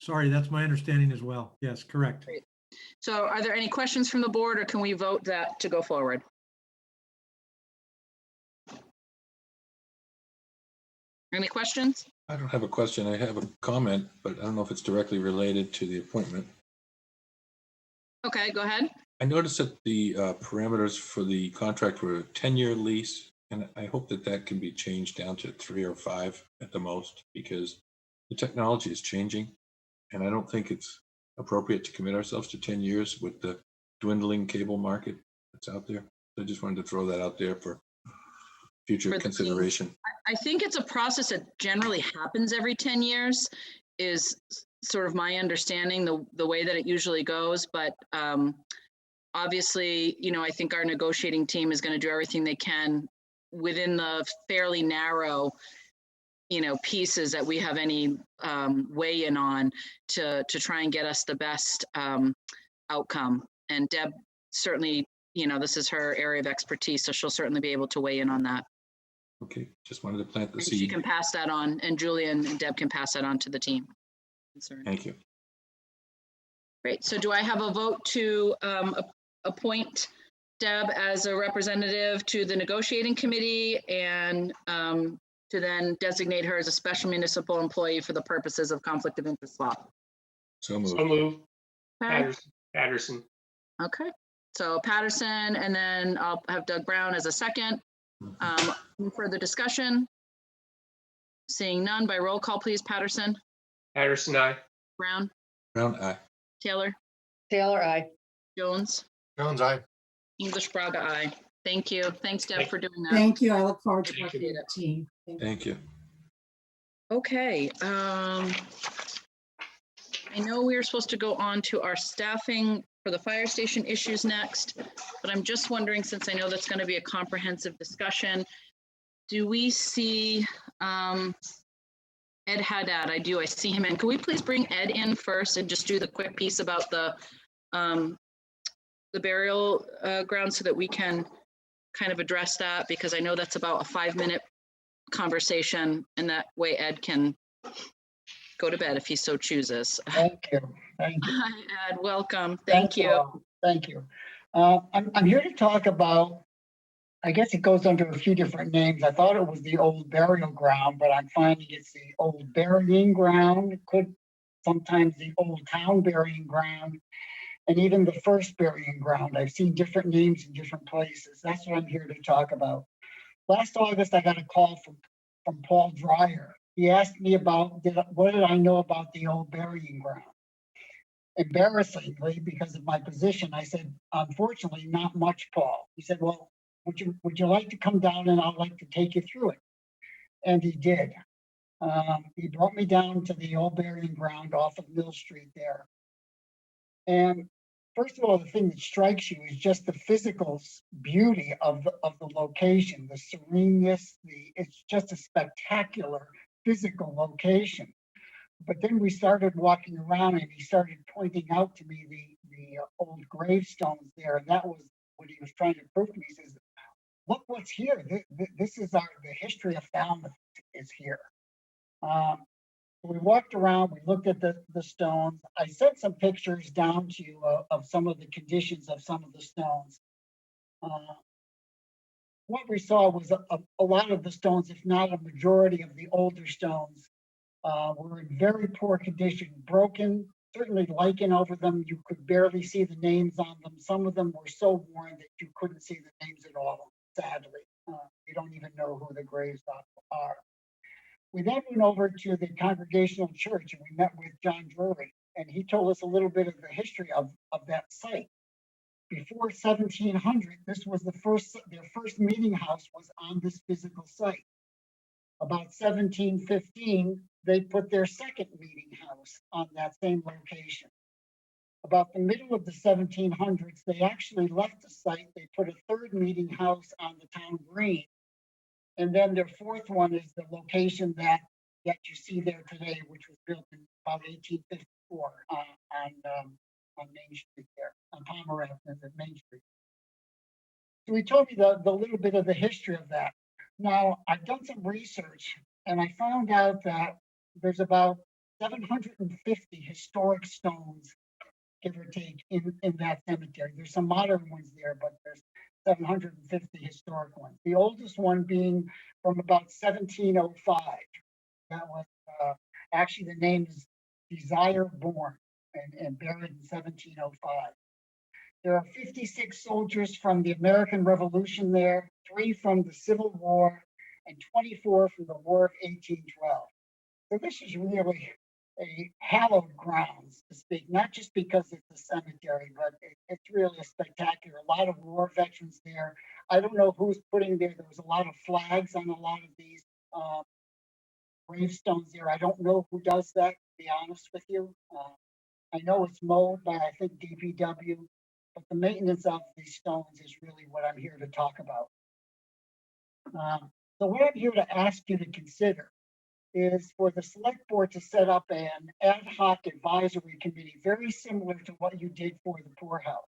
Sorry, that's my understanding as well. Yes, correct. Great. So are there any questions from the board, or can we vote that to go forward? Any questions? I don't have a question. I have a comment, but I don't know if it's directly related to the appointment. Okay, go ahead. I noticed that the parameters for the contract were a 10-year lease, and I hope that can be changed down to 3 or 5 at the most, because the technology is changing, and I don't think it's appropriate to commit ourselves to 10 years with the dwindling cable market that's out there. So I just wanted to throw that out there for future consideration. I think it's a process that generally happens every 10 years is sort of my understanding, the way that it usually goes. But obviously, I think our negotiating team is going to do everything they can within the fairly narrow, pieces that we have any weigh in on to try and get us the best outcome. And Deb certainly, this is her area of expertise, so she'll certainly be able to weigh in on that. Okay, just wanted to plant the And seed. she can pass that on, and Julian and Deb can pass that on to the team. Thank you. Great. So do I have a vote to appoint Deb as a representative to the negotiating committee and to then designate her as a special municipal employee for the purposes of conflict of interest law. So moved. So move. Okay. Patterson. Okay. So Patterson, and then I'll have Doug Brown as a second. Any further discussion? Seeing none, by roll call, please. Patterson, Patterson, aye. Brown, Brown eye. Taylor, Taylor, I. Jones, Jones, aye. English Braga, aye. Thank you. Thanks, Deb, for doing that. Thank you. I look forward to Appreciate working with it. the team. Thank you. Okay. I know we were supposed to go on to our staffing for the fire station issues next, but I'm just wondering, since I know that's going to be a comprehensive discussion, do we see Ed Haddad? I do. I see him in. Can we please bring Ed in first and just do the quick piece about the burial ground so that we can kind of address that, because I know that's about a 5-minute conversation, and that way Ed can go to bed if he so chooses. Thank you. Thank you. Hi, Ed. Welcome. Thank you. all. Thank you. I'm here to talk about, I guess it goes under a few different names. I thought it was the old burial ground, but I'm finding it's the old burying ground. It could sometimes the old town burying ground, and even the first burying ground. I've seen different names in different places. That's what I'm here to talk about. Last August, I got a call from Paul Dreyer. He asked me about what did I know about the old burying ground. Embarrassingly, because of my position, I said, unfortunately, not much, Paul. He said, well, would you like to come down and I'd like to take you through it? And he did. He brought me down to the old burying ground off of Mill Street there. And first of all, the thing that strikes you is just the physical beauty of the location, the sereneness. It's just a spectacular physical location. But then we started walking around, and he started pointing out to me the old gravestones there, and that was what he was trying to prove to me. He says, "Look what's here. This is the history of Falmouth is here." We walked around, we looked at the stones. I sent some pictures down to you of some of the conditions of some of the stones. What we saw was a lot of the stones, if not a majority of the older stones, were in very poor condition, broken, certainly lichen over them. You could barely see the names on them. Some of them were so worn that you couldn't see the names at all, sadly. You don't even know who the graves are. We then went over to the Congregational Church, and we met with John Drury, and he told us a little bit of the history of that site. Before 1700, this was their first meeting house was on this physical site. About 1715, they put their second meeting house on that same location. About the middle of the 1700s, they actually left the site. They put a third meeting house on the town green. And then their fourth one is the location that you see there today, which was built in about 1854 on Main Street there, on Palmer Avenue at Main Street. So he told me the little bit of the history of that. Now, I've done some research, and I found out that there's about 750 historic stones, give or take, in that cemetery. There's some modern ones there, but there's 750 historic ones. The oldest one being from about 1705. That was actually, the name is Desire Born, and buried in 1705. There are 56 soldiers from the American Revolution there, 3 from the Civil War, and 24 from the War of 1812. So this is really a hallowed grounds, to speak, not just because it's a cemetery, but it's really a spectacular. A lot of war veterans there. I don't know who's putting there. There was a lot of flags on a lot of these gravestones there. I don't know who does that, to be honest with you. I know it's mowed by, I think, DPW, but the maintenance of these stones is really what I'm here to talk about. So what I'm here to ask you to consider is for the select board to set up an ad hoc advisory committee, very similar to what you did for the poorhouse.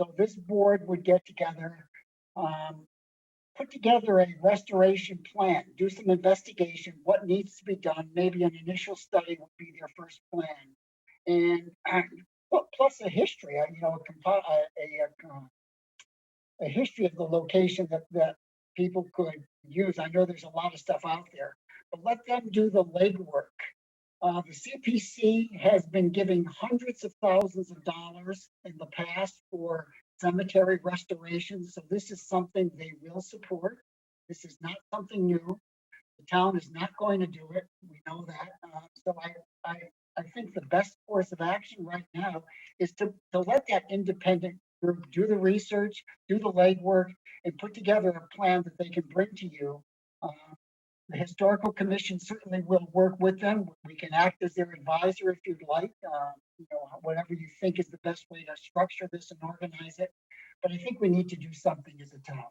So this board would get together, put together a restoration plan, do some investigation, what needs to be done. Maybe an initial study would be their first plan, and plus a history, a history of the location that people could use. I know there's a lot of stuff out there, but let them do the legwork. The CPC has been giving hundreds of thousands of dollars in the past for cemetery restoration, so this is something they will support. This is not something new. The town is not going to do it. We know that. So I think the best course of action right now is to let that independent group do the research, do the legwork, and put together a plan that they can bring to you. The historical commission certainly will work with them. We can act as their advisor if you'd like, whatever you think is the best way to structure this and organize it. But I think we need to do something as a town.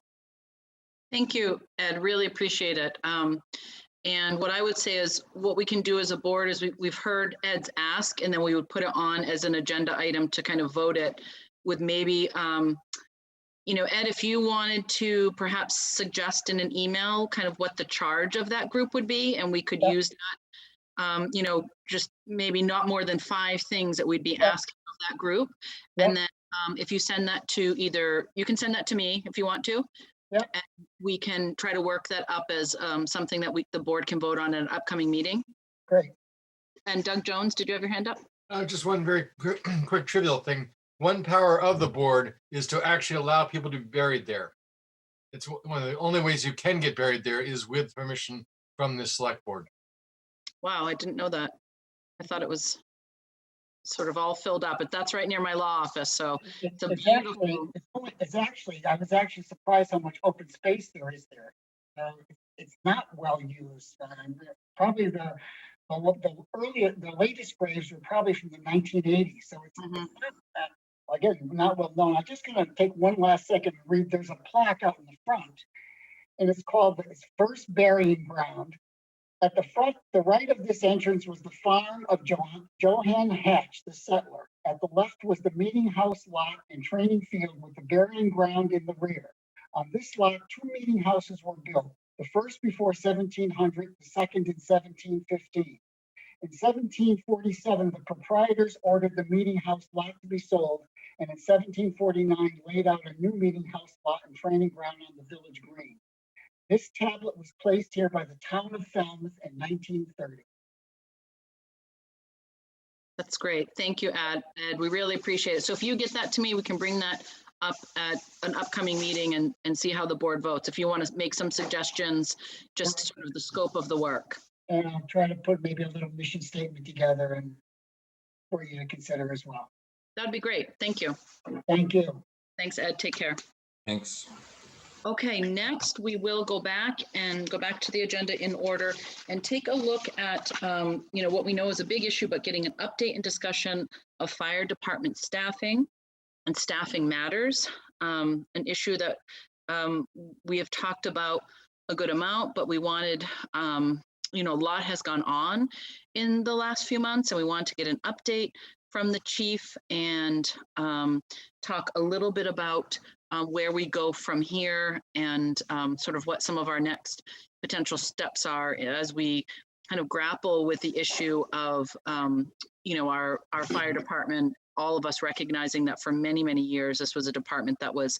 Thank you, Ed. Really appreciate it. And what I would say is what we can do as a board is we've heard Ed's ask, and then we would put it on as an agenda item to kind of vote it with maybe, Ed, if you wanted to perhaps suggest in an email kind of what the charge of that group would be, and we could use that, just maybe not more than 5 things that we'd be asking of that group. And then if you send that to you can send that to me if you want to. Yeah. And we can try to work that up as something that the board can vote on at an upcoming meeting. Great. And Doug Jones, did you have your hand up? Just one very quick trivial thing. One power of the board is to actually allow people to be buried there. It's one of the only ways you can get buried there is with permission from the select board. Wow, I didn't know that. I thought it was sort of all filled up, but that's right near my law office. So I was actually surprised how much open space there is there. It's not well used. Probably the latest graves were probably from the 1980s. So it's not that, again, not well known. I'm just going to take one last second and read. There's a plaque out in the front, and it's called its first burying ground. At the front, the right of this entrance was the farm of Johann Hatch, the settler. At the left was the meeting house lot and training field with the burying ground in the rear. On this lot, 2 meeting houses were built, the first before 1700, the second in 1715. In 1747, the proprietors ordered the meeting house lot to be sold, and in 1749 laid out a new meeting house lot and training ground on the village green. This tablet was placed here by the town of Falmouth in 1930. That's great. Thank you, Ed. We really appreciate it. So if you get that to me, we can bring that up at an upcoming meeting and see how the board votes. If you want to make some suggestions, just sort of the scope of the work. And I'll try to put maybe a little mission statement together and for you to consider as well. That'd be great. Thank you. Thank you. Thanks, Ed. Take care. Thanks. Okay, next we will go back to the agenda in order and take a look at, what we know is a big issue, but getting an update and discussion of fire department staffing and staffing matters. An issue that we have talked about a good amount, but we wanted, a lot has gone on in the last few months, and we want to get an update from the chief and talk a little bit about where we go from here and sort of what some of our next potential steps are as we kind of grapple with the issue of, our fire department, all of us recognizing that for many, many years, this was a department that was,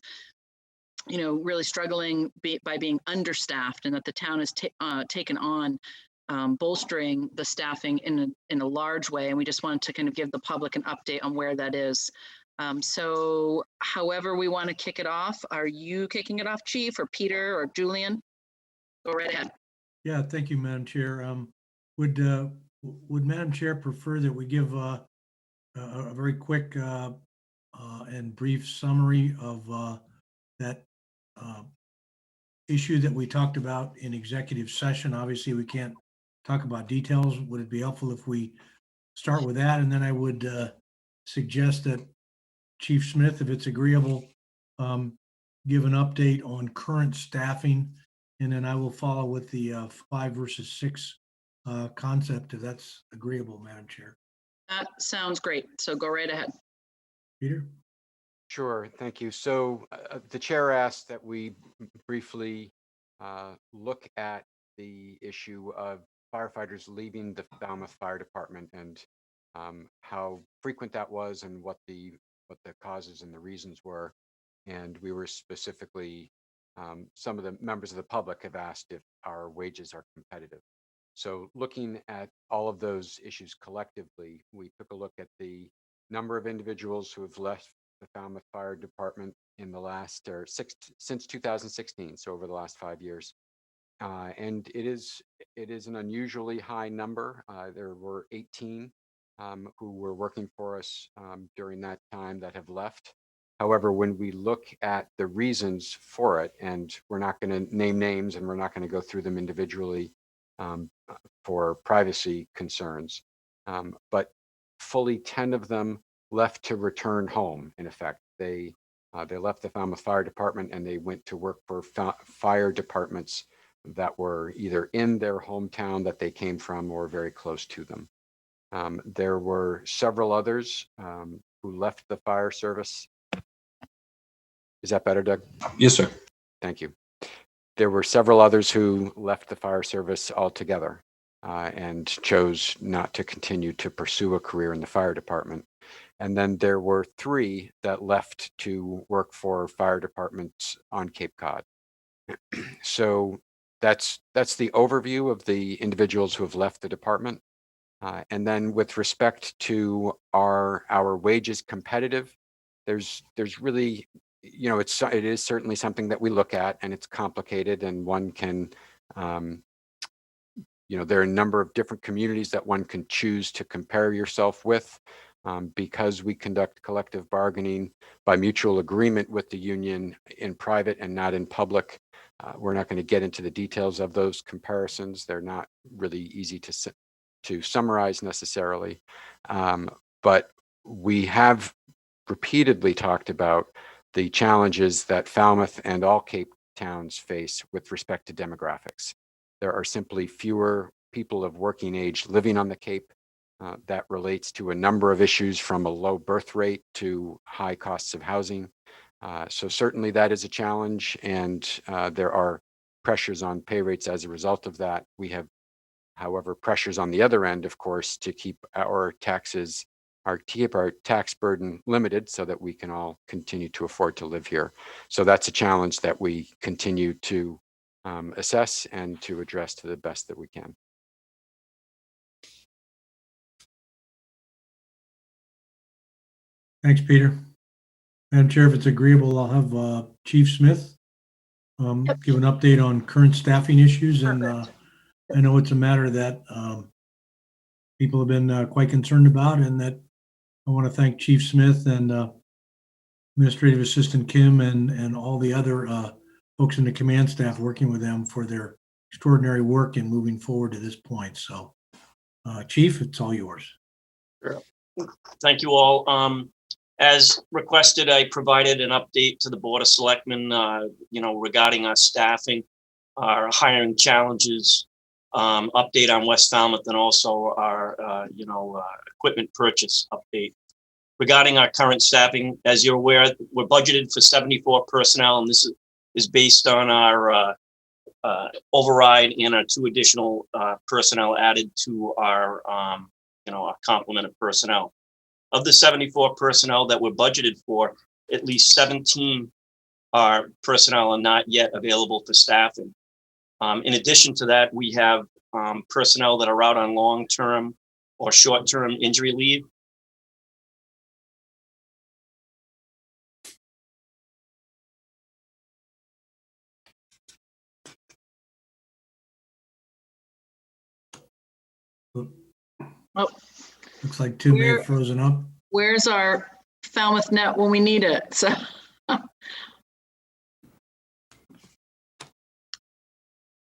really struggling by being understaffed, and that the town has taken on bolstering the staffing in a large way. And we just wanted to kind of give the public an update on where that is. So however we want to kick it off, are you kicking it off, Chief, or Peter, or Julian? Go right ahead. Yeah, thank you, Madam Chair. Would Madam Chair prefer that we give a very quick and brief summary of that issue that we talked about in executive session? Obviously, we can't talk about details. Would it be helpful if we start with that? And then I would suggest that Chief Smith, if it's agreeable, give an update on current staffing, and then I will follow with the 5 versus 6 concept, if that's agreeable, Madam Chair. That sounds great. So go right ahead. Peter? Sure, thank you. So the chair asked that we briefly look at the issue of firefighters leaving the Falmouth Fire Department and how frequent that was and what the causes and the reasons were. And we were specifically, some of the members of the public have asked if our wages are competitive. So looking at all of those issues collectively, we took a look at the number of individuals who have left the Falmouth Fire Department in the last, since 2016, so over the last 5 years. And it is an unusually high number. There were 18 who were working for us during that time that have left. However, when we look at the reasons for it, and we're not going to name names and we're not going to go through them individually for privacy concerns, but fully 10 of them left to return home. In effect, they left the Falmouth Fire Department and they went to work for fire departments that were either in their hometown that they came from or very close to them. There were several others who left the fire service. Is that better, Doug? Yes, sir. Thank you. There were several others who left the fire service altogether and chose not to continue to pursue a career in the fire department. And then there were 3 that left to work for fire departments on Cape Cod. So that's the overview of the individuals who have left the department. And then with respect to our wages competitive, there's really, it is certainly something that we look at, and it's complicated, and one can, there are a number of different communities that one can choose to compare yourself with. Because we conduct collective bargaining by mutual agreement with the union in private and not in public, we're not going to get into the details of those comparisons. They're not really easy to summarize necessarily. But we have repeatedly talked about the challenges that Falmouth and all Cape towns face with respect to demographics. There are simply fewer people of working age living on the Cape. That relates to a number of issues, from a low birth rate to high costs of housing. So certainly that is a challenge, and there are pressures on pay rates as a result of that. We have, however, pressures on the other end, of course, to keep our taxes, our tax burden limited so that we can all continue to afford to live here. So that's a challenge that we continue to assess and to address to the best that we can. Thanks, Peter. Madam Chair, if it's agreeable, I'll have Chief Smith give an update on current staffing issues. And I know it's a matter that people have been quite concerned about, and that I want to thank Chief Smith and Administrative Assistant Kim and all the other folks in the command staff working with them for their extraordinary work in moving forward to this point. So, Chief, it's all yours. Sure. Thank you all. As requested, I provided an update to the Board of Selectmen, regarding our staffing, our hiring challenges, update on West Falmouth, and also our, equipment purchase update. Regarding our current staffing, as you're aware, we're budgeted for 74 personnel, and this is based on our override and our 2 additional personnel added to our, our complement of personnel. Of the 74 personnel that we're budgeted for, at least 17 personnel are not yet available for staffing. In addition to that, we have personnel that are out on long-term or short-term injury leave. Oh, looks like 2 may have frozen up. Where's our Falmouth net when we need it? So.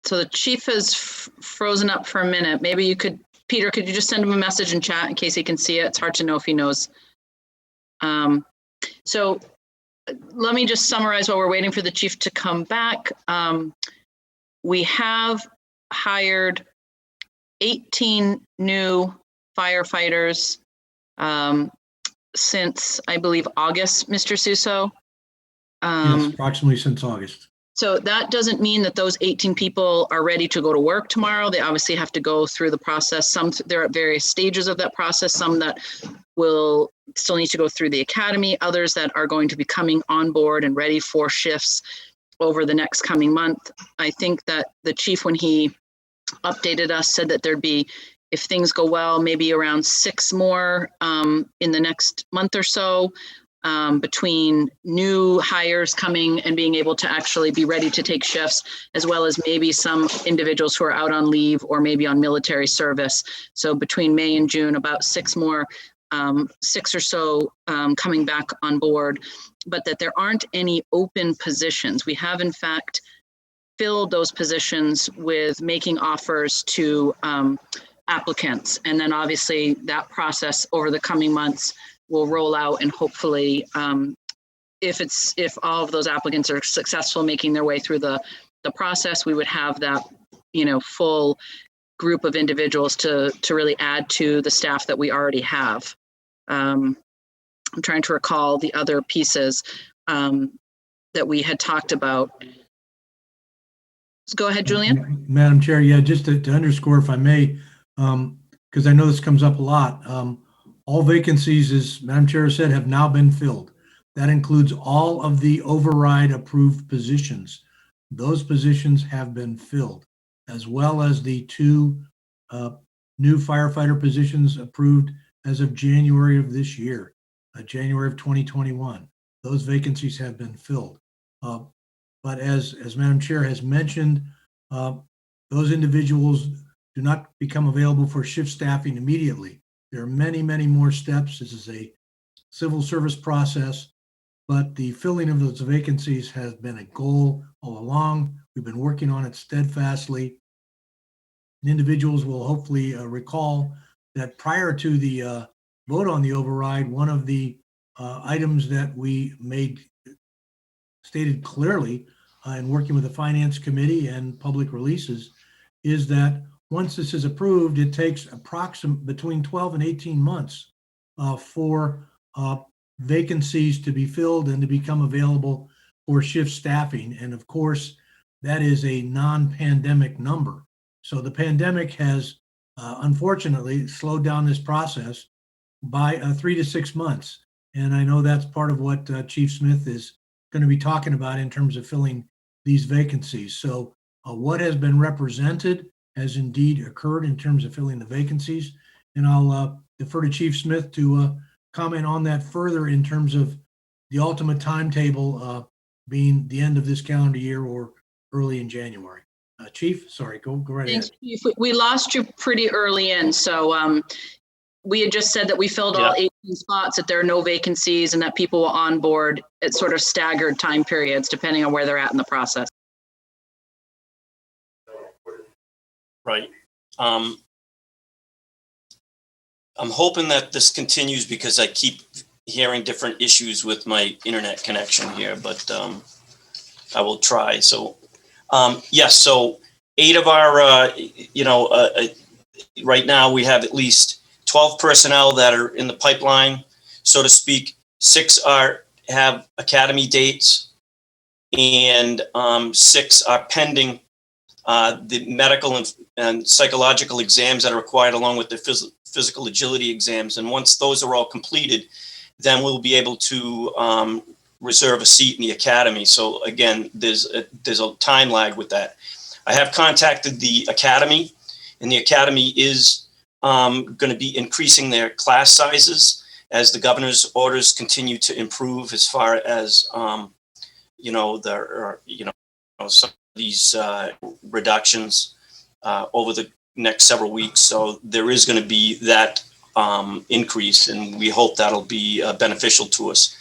So the chief has frozen up for a minute. Maybe you could, Peter, could you just send him a message in chat in case he can see it? It's hard to know if he knows. So let me just summarize while we're waiting for the chief to come back. We have hired 18 new firefighters since, I believe, August, Mr. Suso. Yes, approximately since August. So that doesn't mean that those 18 people are ready to go to work tomorrow. They obviously have to go through the process. Some, they're at various stages of that process. Some that will still need to go through the academy, others that are going to be coming on board and ready for shifts over the next coming month. I think that the chief, when he updated us, said that there'd be, if things go well, maybe around 6 more in the next month or so, between new hires coming and being able to actually be ready to take shifts, as well as maybe some individuals who are out on leave or maybe on military service. So between May and June, about 6 more, 6 or so coming back on board, but that there aren't any open positions. We have in fact filled those positions with making offers to applicants. And then obviously that process over the coming months will roll out, and hopefully if all of those applicants are successful making their way through the process, we would have that, full group of individuals to really add to the staff that we already have. I'm trying to recall the other pieces that we had talked about. Go ahead, Julian. Madam Chair, yeah, just to underscore, if I may, because I know this comes up a lot. All vacancies, as Madam Chair said, have now been filled. That includes all of the override approved positions. Those positions have been filled, as well as the 2 new firefighter positions approved as of January of this year, January of 2021. Those vacancies have been filled. But as Madam Chair has mentioned, those individuals do not become available for shift staffing immediately. There are many, many more steps. This is a civil service process, but the filling of those vacancies has been a goal all along. We've been working on it steadfastly. And individuals will hopefully recall that prior to the vote on the override, one of the items that we stated clearly in working with the Finance Committee and public releases is that once this is approved, it takes approximately between 12 and 18 months for vacancies to be filled and to become available for shift staffing. And of course, that is a non-pandemic number. So the pandemic has unfortunately slowed down this process by 3 to 6 months. And I know that's part of what Chief Smith is going to be talking about in terms of filling these vacancies. So what has been represented has indeed occurred in terms of filling the vacancies. And I'll defer to Chief Smith to comment on that further in terms of the ultimate timetable being the end of this calendar year or early in January. Chief, sorry, go right ahead. Thanks, Chief. We lost you pretty early in. So we had just said that we filled all 18 spots, that there are no vacancies, and that people will onboard at sort of staggered time periods, depending on where they're at in the process. Right. I'm hoping that this continues because I keep hearing different issues with my internet connection here, but I will try. So, yes, so 8 of our, right now we have at least 12 personnel that are in the pipeline, so to speak. 6 have academy dates, and 6 are pending the medical and psychological exams that are required, along with the physical agility exams. And once those are all completed, then we'll be able to reserve a seat in the academy. So again, there's a time lag with that. I have contacted the academy, and the academy is going to be increasing their class sizes as the governor's orders continue to improve, as far as some of these reductions over the next several weeks. So there is going to be that increase, and we hope that'll be beneficial to us.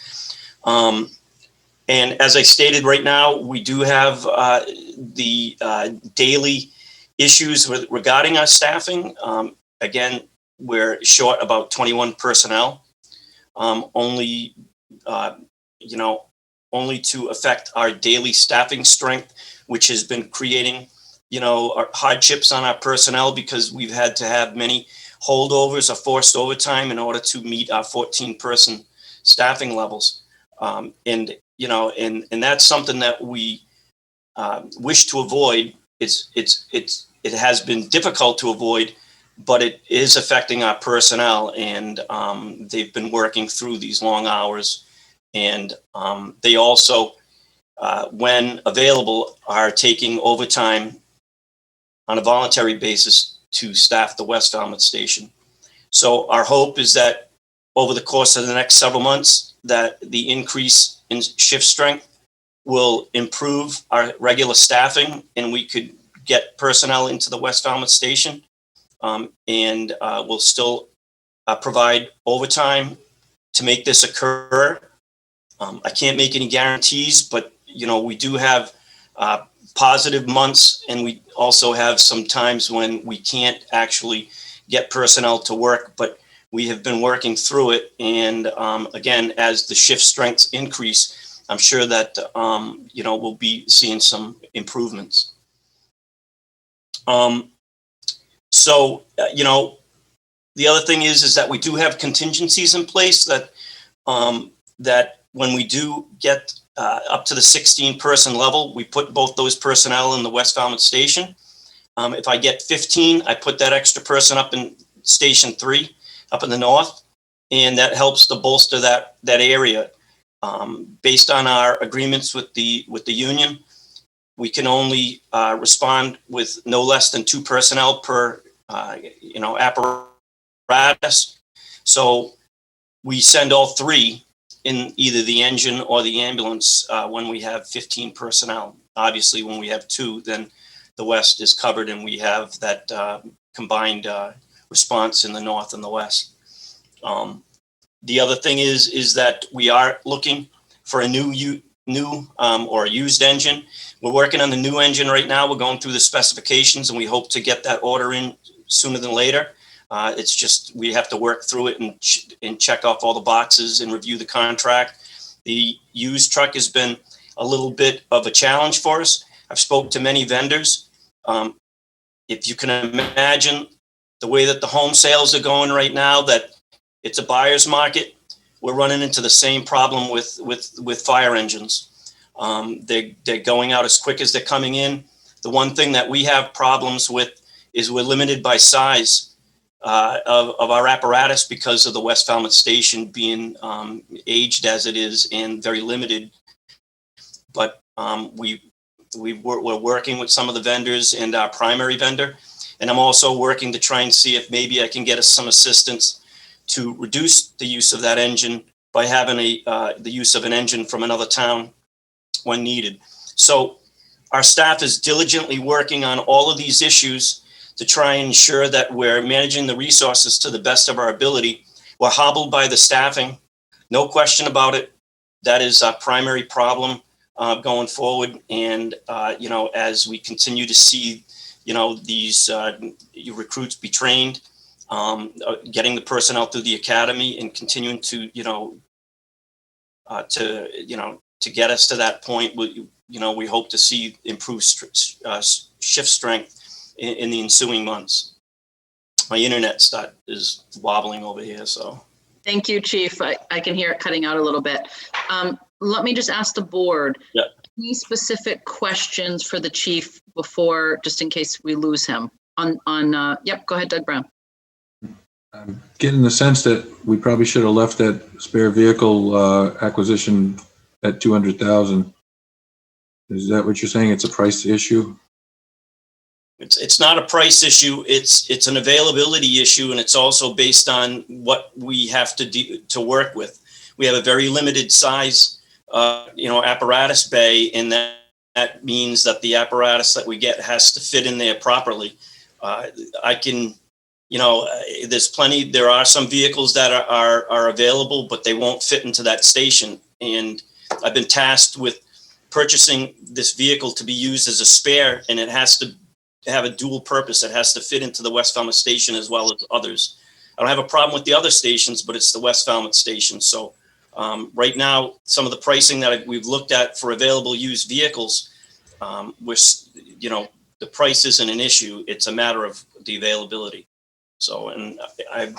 And as I stated, right now we do have the daily issues regarding our staffing. Again, we're short about 21 personnel, only to affect our daily staffing strength, which has been creating, hardships on our personnel, because we've had to have many holdovers or forced overtime in order to meet our 14-person staffing levels. And that's something that we wish to avoid. It has been difficult to avoid, but it is affecting our personnel, and they've been working through these long hours. And they also, when available, are taking overtime on a voluntary basis to staff the West Falmouth station. So our hope is that over the course of the next several months, that the increase in shift strength will improve our regular staffing, and we could get personnel into the West Falmouth station, and we'll still provide overtime to make this occur. I can't make any guarantees, but we do have positive months, and we also have some times when we can't actually get personnel to work, but we have been working through it. And again, as the shift strengths increase, I'm sure that we'll be seeing some improvements. So the other thing is that we do have contingencies in place that that when we do get up to the 16-person level, we put both those personnel in the West Falmouth station. If I get 15, I put that extra person up in Station 3, up in the north, and that helps to bolster that area. Based on our agreements with the union, we can only respond with no less than 2 personnel per apparatus. So we send all 3 in either the engine or the ambulance when we have 15 personnel. Obviously, when we have 2, then the west is covered, and we have that combined response in the north and the west. The other thing is that we are looking for a new or used engine. We're working on the new engine right now. We're going through the specifications, and we hope to get that order in sooner than later. It's just we have to work through it and check off all the boxes and review the contract. The used truck has been a little bit of a challenge for us. I've spoke to many vendors. If you can imagine the way that the home sales are going right now, that it's a buyer's market, we're running into the same problem with fire engines. They're going out as quick as they're coming in. The one thing that we have problems with is we're limited by size of our apparatus because of the West Falmouth station being aged as it is and very limited. But we're working with some of the vendors and our primary vendor, and I'm also working to try and see if maybe I can get us some assistance to reduce the use of that engine by having the use of an engine from another town when needed. So our staff is diligently working on all of these issues to try and ensure that we're managing the resources to the best of our ability. We're hobbled by the staffing, no question about it. That is our primary problem going forward. And, as we continue to see, these recruits be trained, getting the personnel through the academy and continuing to get us to that point, we hope to see improved shift strength in the ensuing months. My internet is wobbling over here, so. Thank you, Chief. I can hear it cutting out a little bit. Let me just ask the board. Yeah. Any specific questions for the chief before, just in case we lose him? Yep, go ahead, Doug Brown. I'm getting the sense that we probably should have left that spare vehicle acquisition at 200,000. Is that what you're saying? It's a price issue? It's not a price issue. It's an availability issue, and it's also based on what we have to work with. We have a very limited size, apparatus bay, and that means that the apparatus that we get has to fit in there properly. There are some vehicles that are available, but they won't fit into that station. And I've been tasked with purchasing this vehicle to be used as a spare, and it has to have a dual purpose. It has to fit into the West Falmouth station as well as others. I don't have a problem with the other stations, but it's the West Falmouth station. So right now, some of the pricing that we've looked at for available used vehicles, the price isn't an issue. It's a matter of the availability. So, and I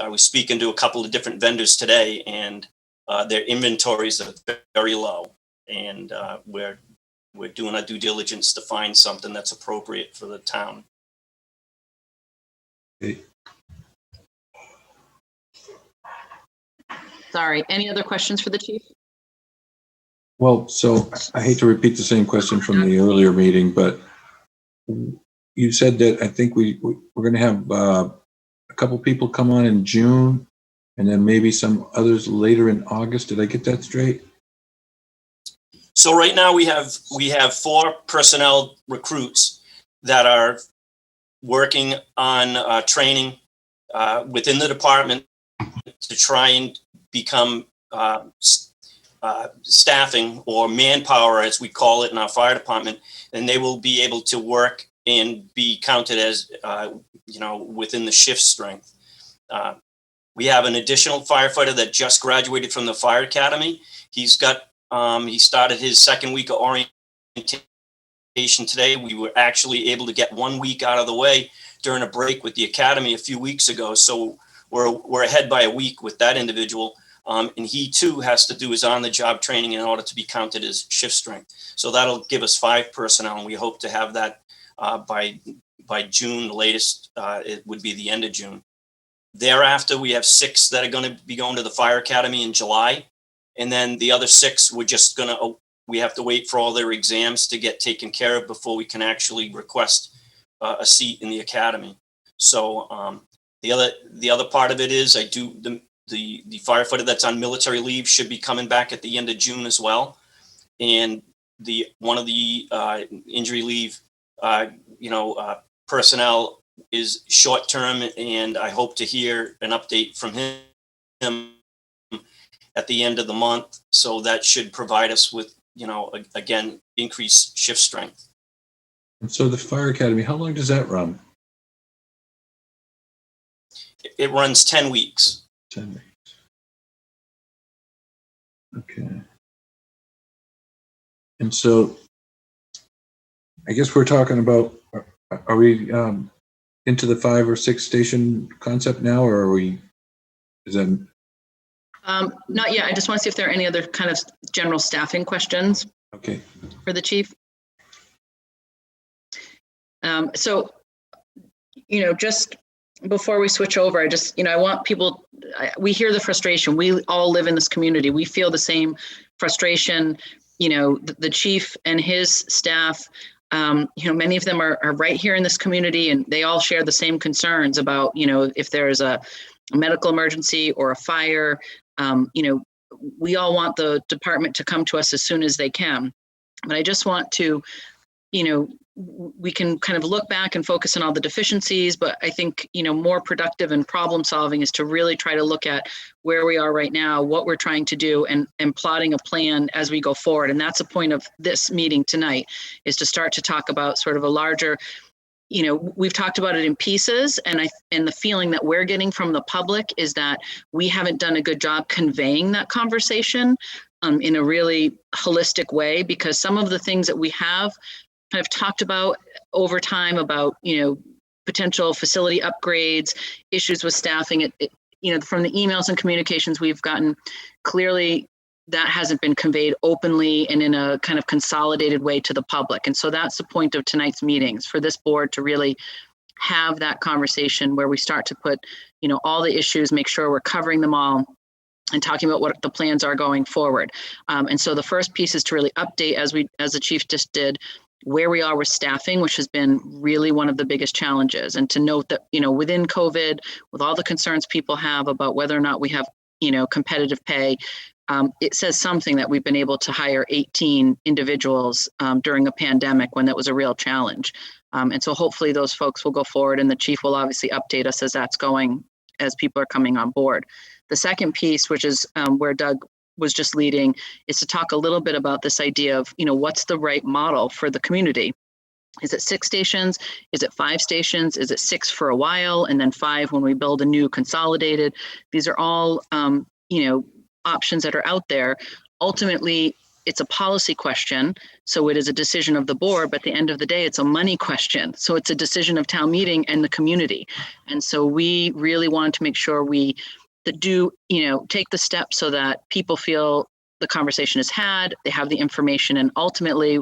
was speaking to a couple of different vendors today, and their inventories are very low, and we're doing our due diligence to find something that's appropriate for the town. Sorry, any other questions for the chief? Well, so I hate to repeat the same question from the earlier meeting, but you said that I think we're going to have a couple people come on in June and then maybe some others later in August. Did I get that straight? So right now we have 4 personnel recruits that are working on training within the department to try and become staffing, or manpower as we call it in our fire department, and they will be able to work and be counted as within the shift strength. We have an additional firefighter that just graduated from the fire academy. He started his second week of orientation today. We were actually able to get 1 week out of the way during a break with the academy a few weeks ago. So we're ahead by a week with that individual. And he too has to do his on-the-job training in order to be counted as shift strength. So that'll give us 5 personnel, and we hope to have that by June. The latest, it would be the end of June. Thereafter, we have 6 that are going to be going to the fire academy in July, and then the other 6 we have to wait for all their exams to get taken care of before we can actually request a seat in the academy. So the other part of it is the firefighter that's on military leave should be coming back at the end of June as well. And one of the injury leave, personnel is short term, and I hope to hear an update from him at the end of the month. So that should provide us with, again, increased shift strength. And so the fire academy, how long does that run? It runs 10 weeks. 10 weeks. Okay. And so I guess we're talking about, are we into the 5 or 6 station concept now, or is that? Not yet. I just want to see if there are any other kind of general staffing questions. Okay. For the chief. So, just before we switch over, I want people, we hear the frustration. We all live in this community. We feel the same frustration. The chief and his staff, many of them are right here in this community, and they all share the same concerns about, if there's a medical emergency or a fire, we all want the department to come to us as soon as they can. But I just want to, we can kind of look back and focus on all the deficiencies, but I think, more productive and problem solving is to really try to look at where we are right now, what we're trying to do, and plotting a plan as we go forward. And that's the point of this meeting tonight, is to start to talk about sort of a larger, we've talked about it in pieces, and the feeling that we're getting from the public is that we haven't done a good job conveying that conversation in a really holistic way, because some of the things that we have kind of talked about over time about, potential facility upgrades, issues with staffing, from the emails and communications we've gotten, clearly that hasn't been conveyed openly and in a kind of consolidated way to the public. And so that's the point of tonight's meetings, for this board to really have that conversation where we start to put, all the issues, make sure we're covering them all, and talking about what the plans are going forward. And so the first piece is to really update, as the chief just did, where we are with staffing, which has been really one of the biggest challenges. And to note that, within COVID, with all the concerns people have about whether or not we have, competitive pay, it says something that we've been able to hire 18 individuals during a pandemic when that was a real challenge. And so hopefully those folks will go forward, and the chief will obviously update us as that's going, as people are coming on board. The second piece, which is where Doug was just leading, is to talk a little bit about this idea of, what's the right model for the community? Is it 6 stations? Is it 5 stations? Is it 6 for a while and then 5 when we build a new consolidated? These are all, options that are out there. Ultimately, it's a policy question. So it is a decision of the board, but at the end of the day, it's a money question. So it's a decision of town meeting and the community. And so we really wanted to make sure we take the steps so that people feel the conversation is had, they have the information, and ultimately,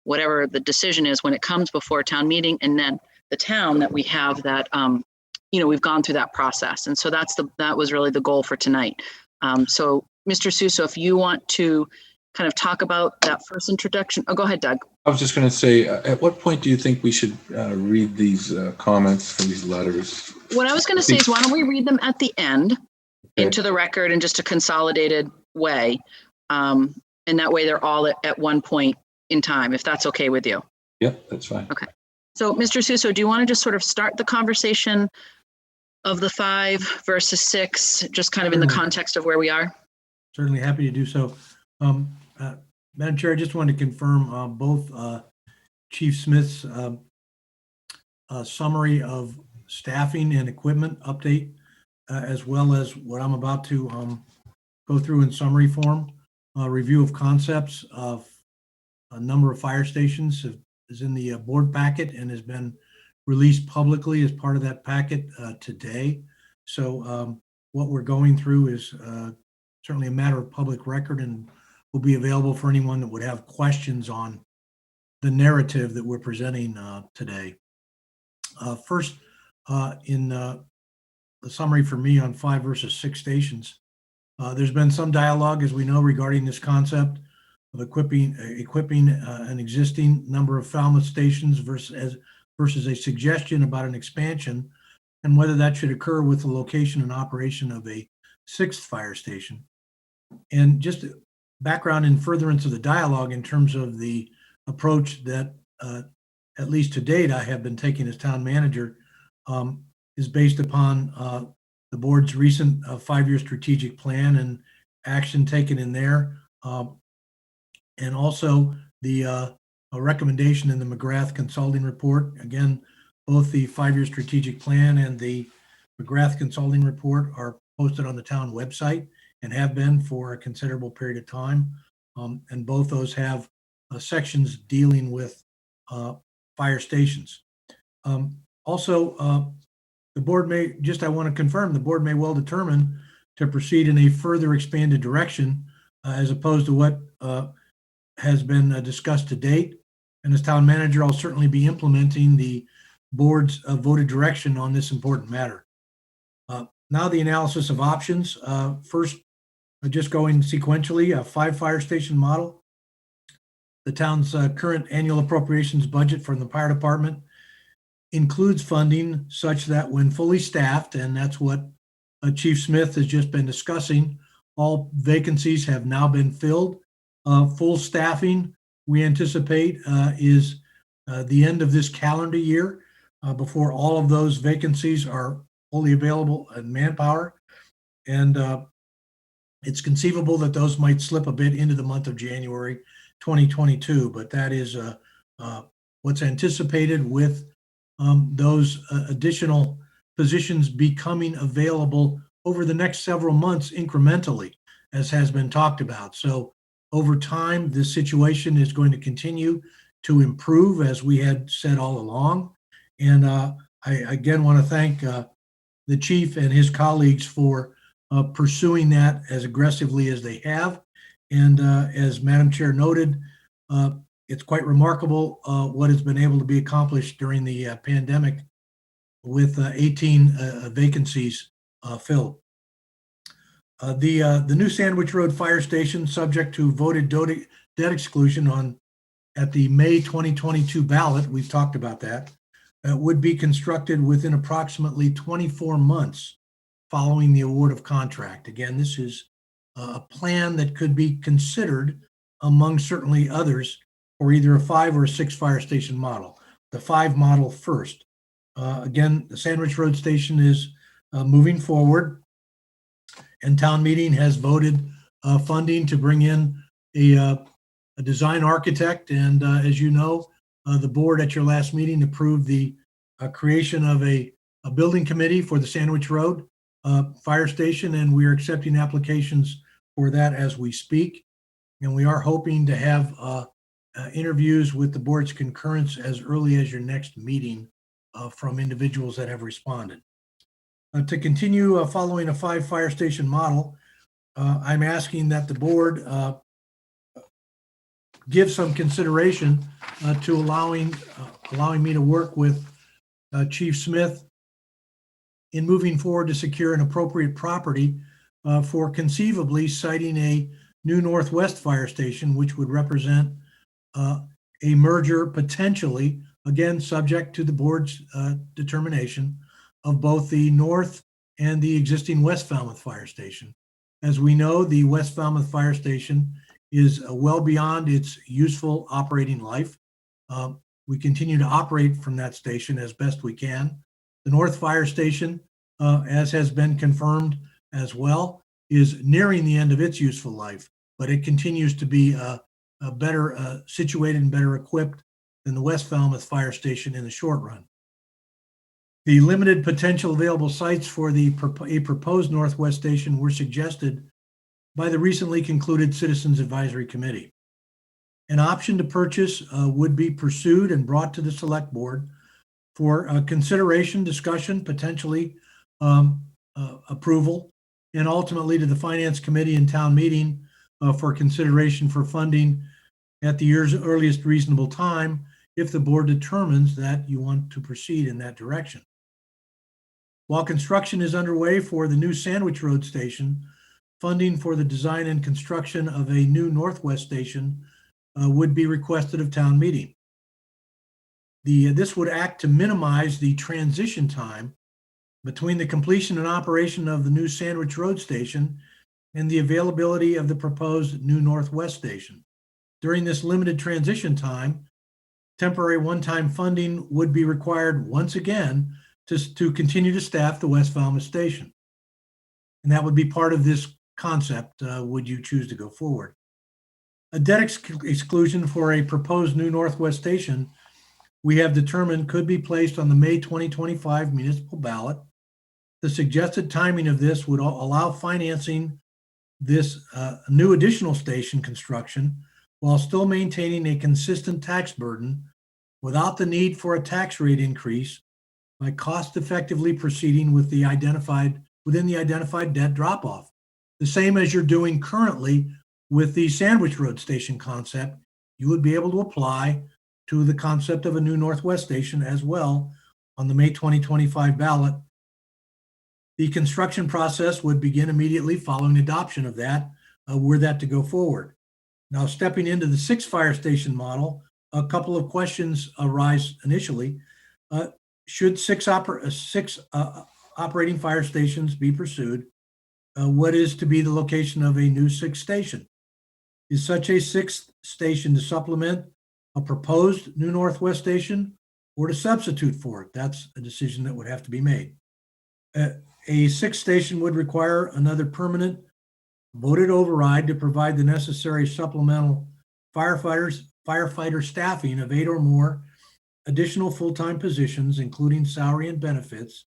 whatever the decision is when it comes before town meeting and then the town, that we have that we've gone through that process. And so that was really the goal for tonight. So Mr. Suso, if you want to kind of talk about that first introduction. Oh, go ahead, Doug. I was just going to say, at what point do you think we should read these comments from these letters? What I was going to say is, why don't we read them at the end Okay. into the record in just a consolidated way? And that way they're all at one point in time, if that's okay with you. Yep, that's fine. Okay. So Mr. Suso, do you want to just sort of start the conversation of the 5 versus 6, just kind of in the context of where we are? Certainly happy to do so. Madam Chair, I just wanted to confirm both Chief Smith's summary of staffing and equipment update, as well as what I'm about to go through in summary form. Review of concepts of a number of fire stations is in the board packet and has been released publicly as part of that packet today. So what we're going through is certainly a matter of public record and will be available for anyone that would have questions on the narrative that we're presenting today. First, in the summary for me on 5 versus 6 stations, there's been some dialogue, as we know, regarding this concept of equipping an existing number of Falmouth stations versus a suggestion about an expansion, and whether that should occur with the location and operation of a 6th fire station. And just background in furtherance of the dialogue in terms of the approach that, at least to date, I have been taking as town manager, is based upon the board's recent 5-year strategic plan and action taken in there, and also the recommendation in the McGrath Consulting Report. Again, both the 5-year strategic plan and the McGrath Consulting Report are posted on the town website and have been for a considerable period of time. And both those have sections dealing with fire stations. Also, the board I want to confirm, the board may well determine to proceed in a further expanded direction as opposed to what has been discussed to date. And as town manager, I'll certainly be implementing the board's voted direction on this important matter. Now the analysis of options. First, just going sequentially, a 5 fire station model. The town's current annual appropriations budget from the fire department includes funding such that when fully staffed, and that's what Chief Smith has just been discussing, all vacancies have now been filled. Full staffing, we anticipate, is the end of this calendar year before all of those vacancies are fully available in manpower. And it's conceivable that those might slip a bit into the month of January 2022, but that is what's anticipated with those additional positions becoming available over the next several months incrementally, as has been talked about. So over time, this situation is going to continue to improve, as we had said all along. And I again want to thank the chief and his colleagues for pursuing that as aggressively as they have. And as Madam Chair noted, it's quite remarkable what has been able to be accomplished during the pandemic with 18 vacancies filled. The new Sandwich Road Fire Station, subject to voted debt exclusion at the May 2022 ballot, we've talked about that, would be constructed within approximately 24 months following the award of contract. Again, this is a plan that could be considered among certainly others for either a 5 or a 6 fire station model. The 5 model first. Again, the Sandwich Road Station is moving forward, and town meeting has voted funding to bring in a design architect. And as you know, the board at your last meeting approved the creation of a building committee for the Sandwich Road Fire Station, and we are accepting applications for that as we speak. And we are hoping to have interviews with the board's concurrence as early as your next meeting from individuals that have responded. To continue following a 5 fire station model, I'm asking that the board give some consideration to allowing me to work with Chief Smith in moving forward to secure an appropriate property for conceivably siting a new Northwest Fire Station, which would represent a merger potentially, again, subject to the board's determination, of both the North and the existing West Falmouth Fire Station. As we know, the West Falmouth Fire Station is well beyond its useful operating life. We continue to operate from that station as best we can. The North Fire Station, as has been confirmed as well, is nearing the end of its useful life, but it continues to be better situated and better equipped than the West Falmouth Fire Station in the short run. The limited potential available sites for a proposed Northwest Station were suggested by the recently concluded Citizens Advisory Committee. An option to purchase would be pursued and brought to the Select Board for consideration, discussion, potentially approval, and ultimately to the Finance Committee and Town Meeting for consideration for funding at the year's earliest reasonable time if the board determines that you want to proceed in that direction. While construction is underway for the new Sandwich Road Station, funding for the design and construction of a new Northwest Station would be requested of Town Meeting. This would act to minimize the transition time between the completion and operation of the new Sandwich Road Station and the availability of the proposed new Northwest Station. During this limited transition time, temporary one-time funding would be required once again to continue to staff the West Falmouth Station. And that would be part of this concept, would you choose to go forward. A debt exclusion for a proposed new Northwest Station we have determined could be placed on the May 2025 municipal ballot. The suggested timing of this would allow financing this new additional station construction while still maintaining a consistent tax burden without the need for a tax rate increase by cost effectively proceeding with within the identified debt drop-off. The same as you're doing currently with the Sandwich Road Station concept, you would be able to apply to the concept of a new Northwest Station as well on the May 2025 ballot. The construction process would begin immediately following adoption of that, were that to go forward. Now, stepping into the 6 fire station model, a couple of questions arise initially. Should six operating fire stations be pursued? What is to be the location of a new 6th station? Is such a 6th station to supplement a proposed new Northwest Station or to substitute for it? That's a decision that would have to be made. A 6th station would require another permanent voted override to provide the necessary supplemental firefighter staffing of 8 or more additional full-time positions, including salary and benefits,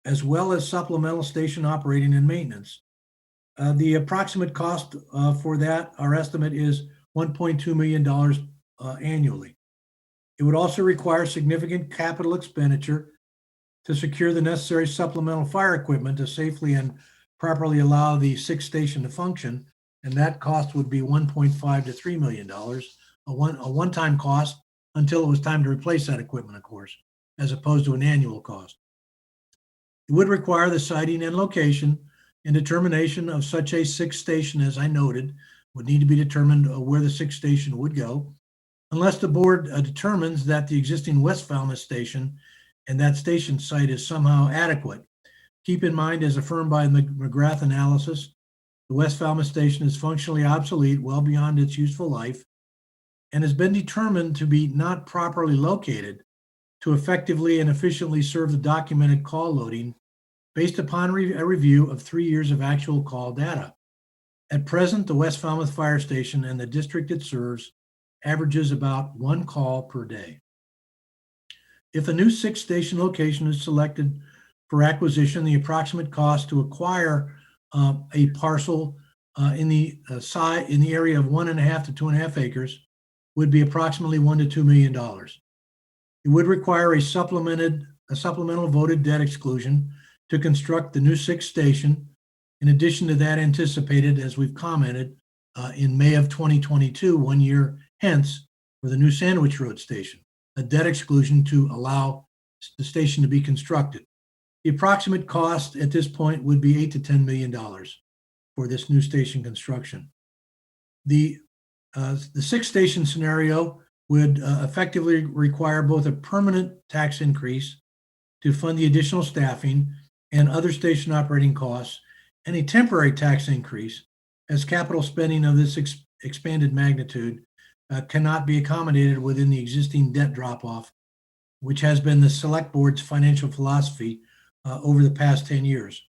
as well as supplemental station operating and maintenance. The approximate cost for that, our estimate, is $1.2 million annually. It would also require significant capital expenditure to secure the necessary supplemental fire equipment to safely and properly allow the 6th station to function, and that cost would be $1.5 to $3 million, a one-time cost until it was time to replace that equipment, of course, as opposed to an annual cost. It would require the siting and location and determination of such a 6th station, as I noted, would need to be determined where the 6th station would go, unless the board determines that the existing West Falmouth Station and that station site is somehow adequate. Keep in mind, as affirmed by the McGrath analysis, the West Falmouth Station is functionally obsolete well beyond its useful life and has been determined to be not properly located to effectively and efficiently serve the documented call loading based upon a review of 3 years of actual call data. At present, the West Falmouth Fire Station and the district it serves averages about 1 call per day. If a new 6th station location is selected for acquisition, the approximate cost to acquire a parcel in the area of 1.5 to 2.5 acres would be approximately $1 to $2 million. It would require a supplemental voted debt exclusion to construct the new 6th station. In addition to that, anticipated, as we've commented, in May of 2022, 1 year hence, for the new Sandwich Road Station, a debt exclusion to allow the station to be constructed. The approximate cost at this point would be $8 to $10 million for this new station construction. The 6-station scenario would effectively require both a permanent tax increase to fund the additional staffing and other station operating costs, and a temporary tax increase as capital spending of this expanded magnitude cannot be accommodated within the existing debt drop-off, which has been the Select Board's financial philosophy over the past 10 years.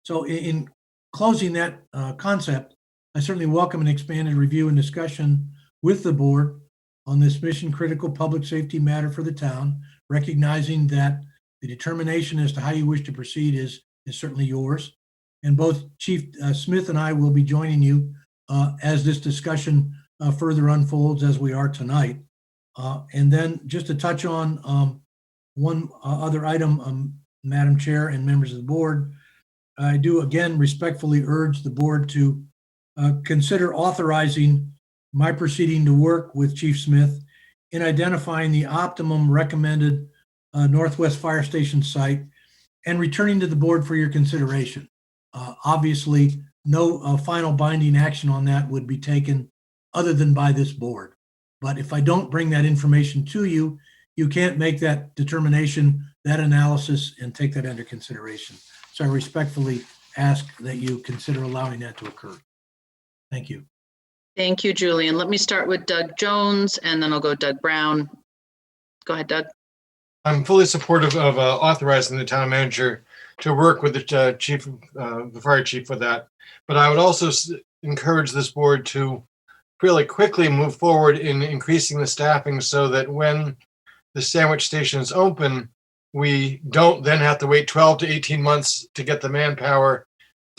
So in closing that concept, I certainly welcome an expanded review and discussion with the board on this mission-critical public safety matter for the town, recognizing that the determination as to how you wish to proceed is certainly yours. And both Chief Smith and I will be joining you as this discussion further unfolds, as we are tonight. And then just to touch on one other item, Madam Chair and members of the board, I do again respectfully urge the board to consider authorizing my proceeding to work with Chief Smith in identifying the optimum recommended Northwest Fire Station site and returning to the board for your consideration. Obviously, no final binding action on that would be taken other than by this board. But if I don't bring that information to you, you can't make that determination, that analysis, and take that under consideration. So I respectfully ask that you consider allowing that to occur. Thank you. Thank you, Julian. Let me start with Doug Jones, and then I'll go Doug Brown. Go ahead, Doug. I'm fully supportive of authorizing the town manager to work with the chief, the fire chief for that. But I would also encourage this board to really quickly move forward in increasing the staffing so that when the sandwich station is open, we don't then have to wait 12 to 18 months to get the manpower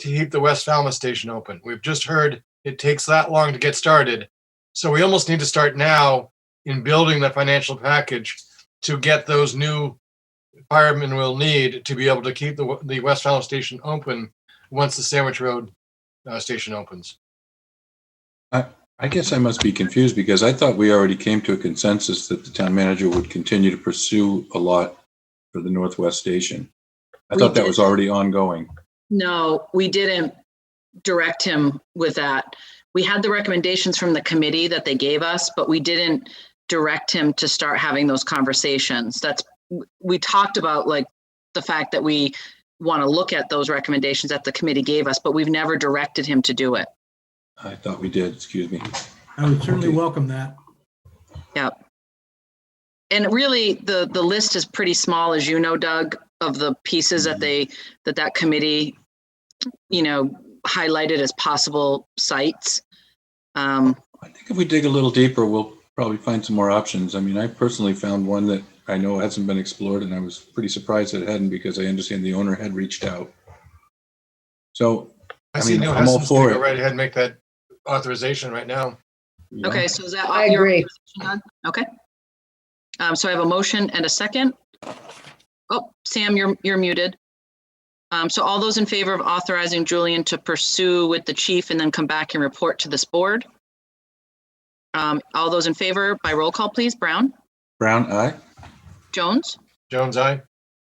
to keep the West Falmouth station open. We've just heard it takes that long to get started. So we almost need to start now in building the financial package to get those new firemen we'll need to be able to keep the West Falmouth station open once the Sandwich Road station opens. I guess I must be confused because I thought we already came to a consensus that the town manager would continue to pursue a lot for the Northwest Station. I thought that was already ongoing. No, we didn't direct him with that. We had the recommendations from the committee that they gave us, but we didn't direct him to start having those conversations. We talked about like the fact that we want to look at those recommendations that the committee gave us, but we've never directed him to do it. I thought we did, excuse me. I would certainly welcome that. Yeah. And really the list is pretty small, as you know, Doug, of the pieces that that committee, highlighted as possible sites. I think if we dig a little deeper, we'll probably find some more options. I mean, I personally found one that I know hasn't been explored, and I was pretty surprised that it hadn't because I understand the owner had reached out. So, I'm all for it. Go right ahead and make that authorization right now. Yeah. Okay, so is that I your agree. authorization, Doug? Okay. So I have a motion and a second. Oh, Sam, you're muted. So all those in favor of authorizing Julian to pursue with the chief and then come back and report to this board? All those in favor by roll call, please. Brown? Brown, aye. Jones? Jones, aye.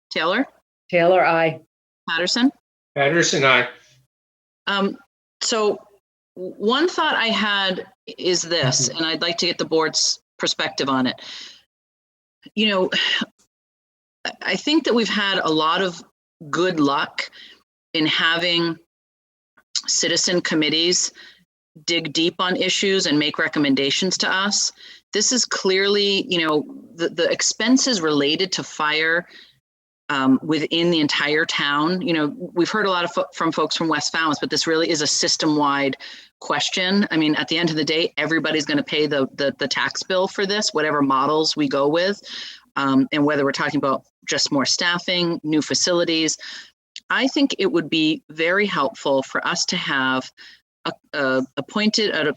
Taylor? Taylor, aye. Patterson? Patterson, aye. So one thought I had is this, and I'd like to get the board's perspective on it. I think that we've had a lot of good luck in having citizen committees dig deep on issues and make recommendations to us. This is clearly, the expenses related to fire within the entire town. We've heard a lot from folks from West Falmouth, but this really is a system-wide question. I mean, at the end of the day, everybody's going to pay the tax bill for this, whatever models we go with, and whether we're talking about just more staffing, new facilities. I think it would be very helpful for us to have a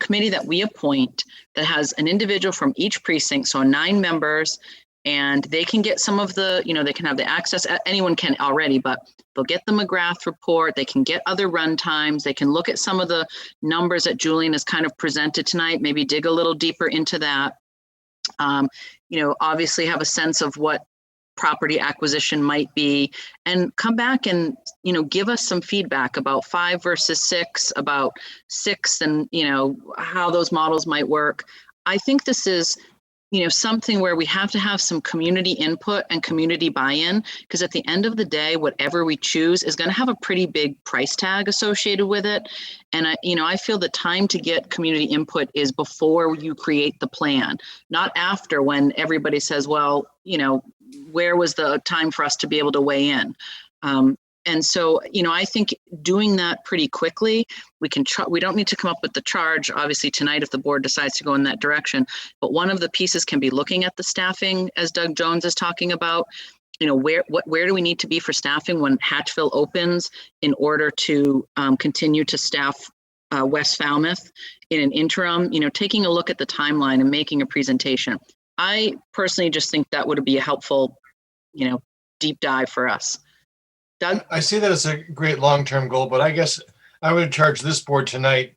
committee that we appoint that has an individual from each precinct, so 9 members, and they can get some of the, they can have the access, anyone can already, but they'll get the McGrath report, they can get other run times, they can look at some of the numbers that Julian has kind of presented tonight, maybe dig a little deeper into that. Obviously have a sense of what property acquisition might be, and come back and, give us some feedback about 5 versus 6, about 6 and, how those models might work. I think this is, something where we have to have some community input and community buy-in, because at the end of the day, whatever we choose is going to have a pretty big price tag associated with it. And I feel the time to get community input is before you create the plan, not after, when everybody says, well, where was the time for us to be able to weigh in? And so, I think doing that pretty quickly, we don't need to come up with the charge, obviously, tonight if the board decides to go in that direction. But one of the pieces can be looking at the staffing, as Doug Jones is talking about. Where do we need to be for staffing when Hatchville opens in order to continue to staff West Falmouth in an interim? Taking a look at the timeline and making a presentation. I personally just think that would be a helpful, deep dive for us. Doug? I see that as a great long-term goal, but I guess I would charge this board tonight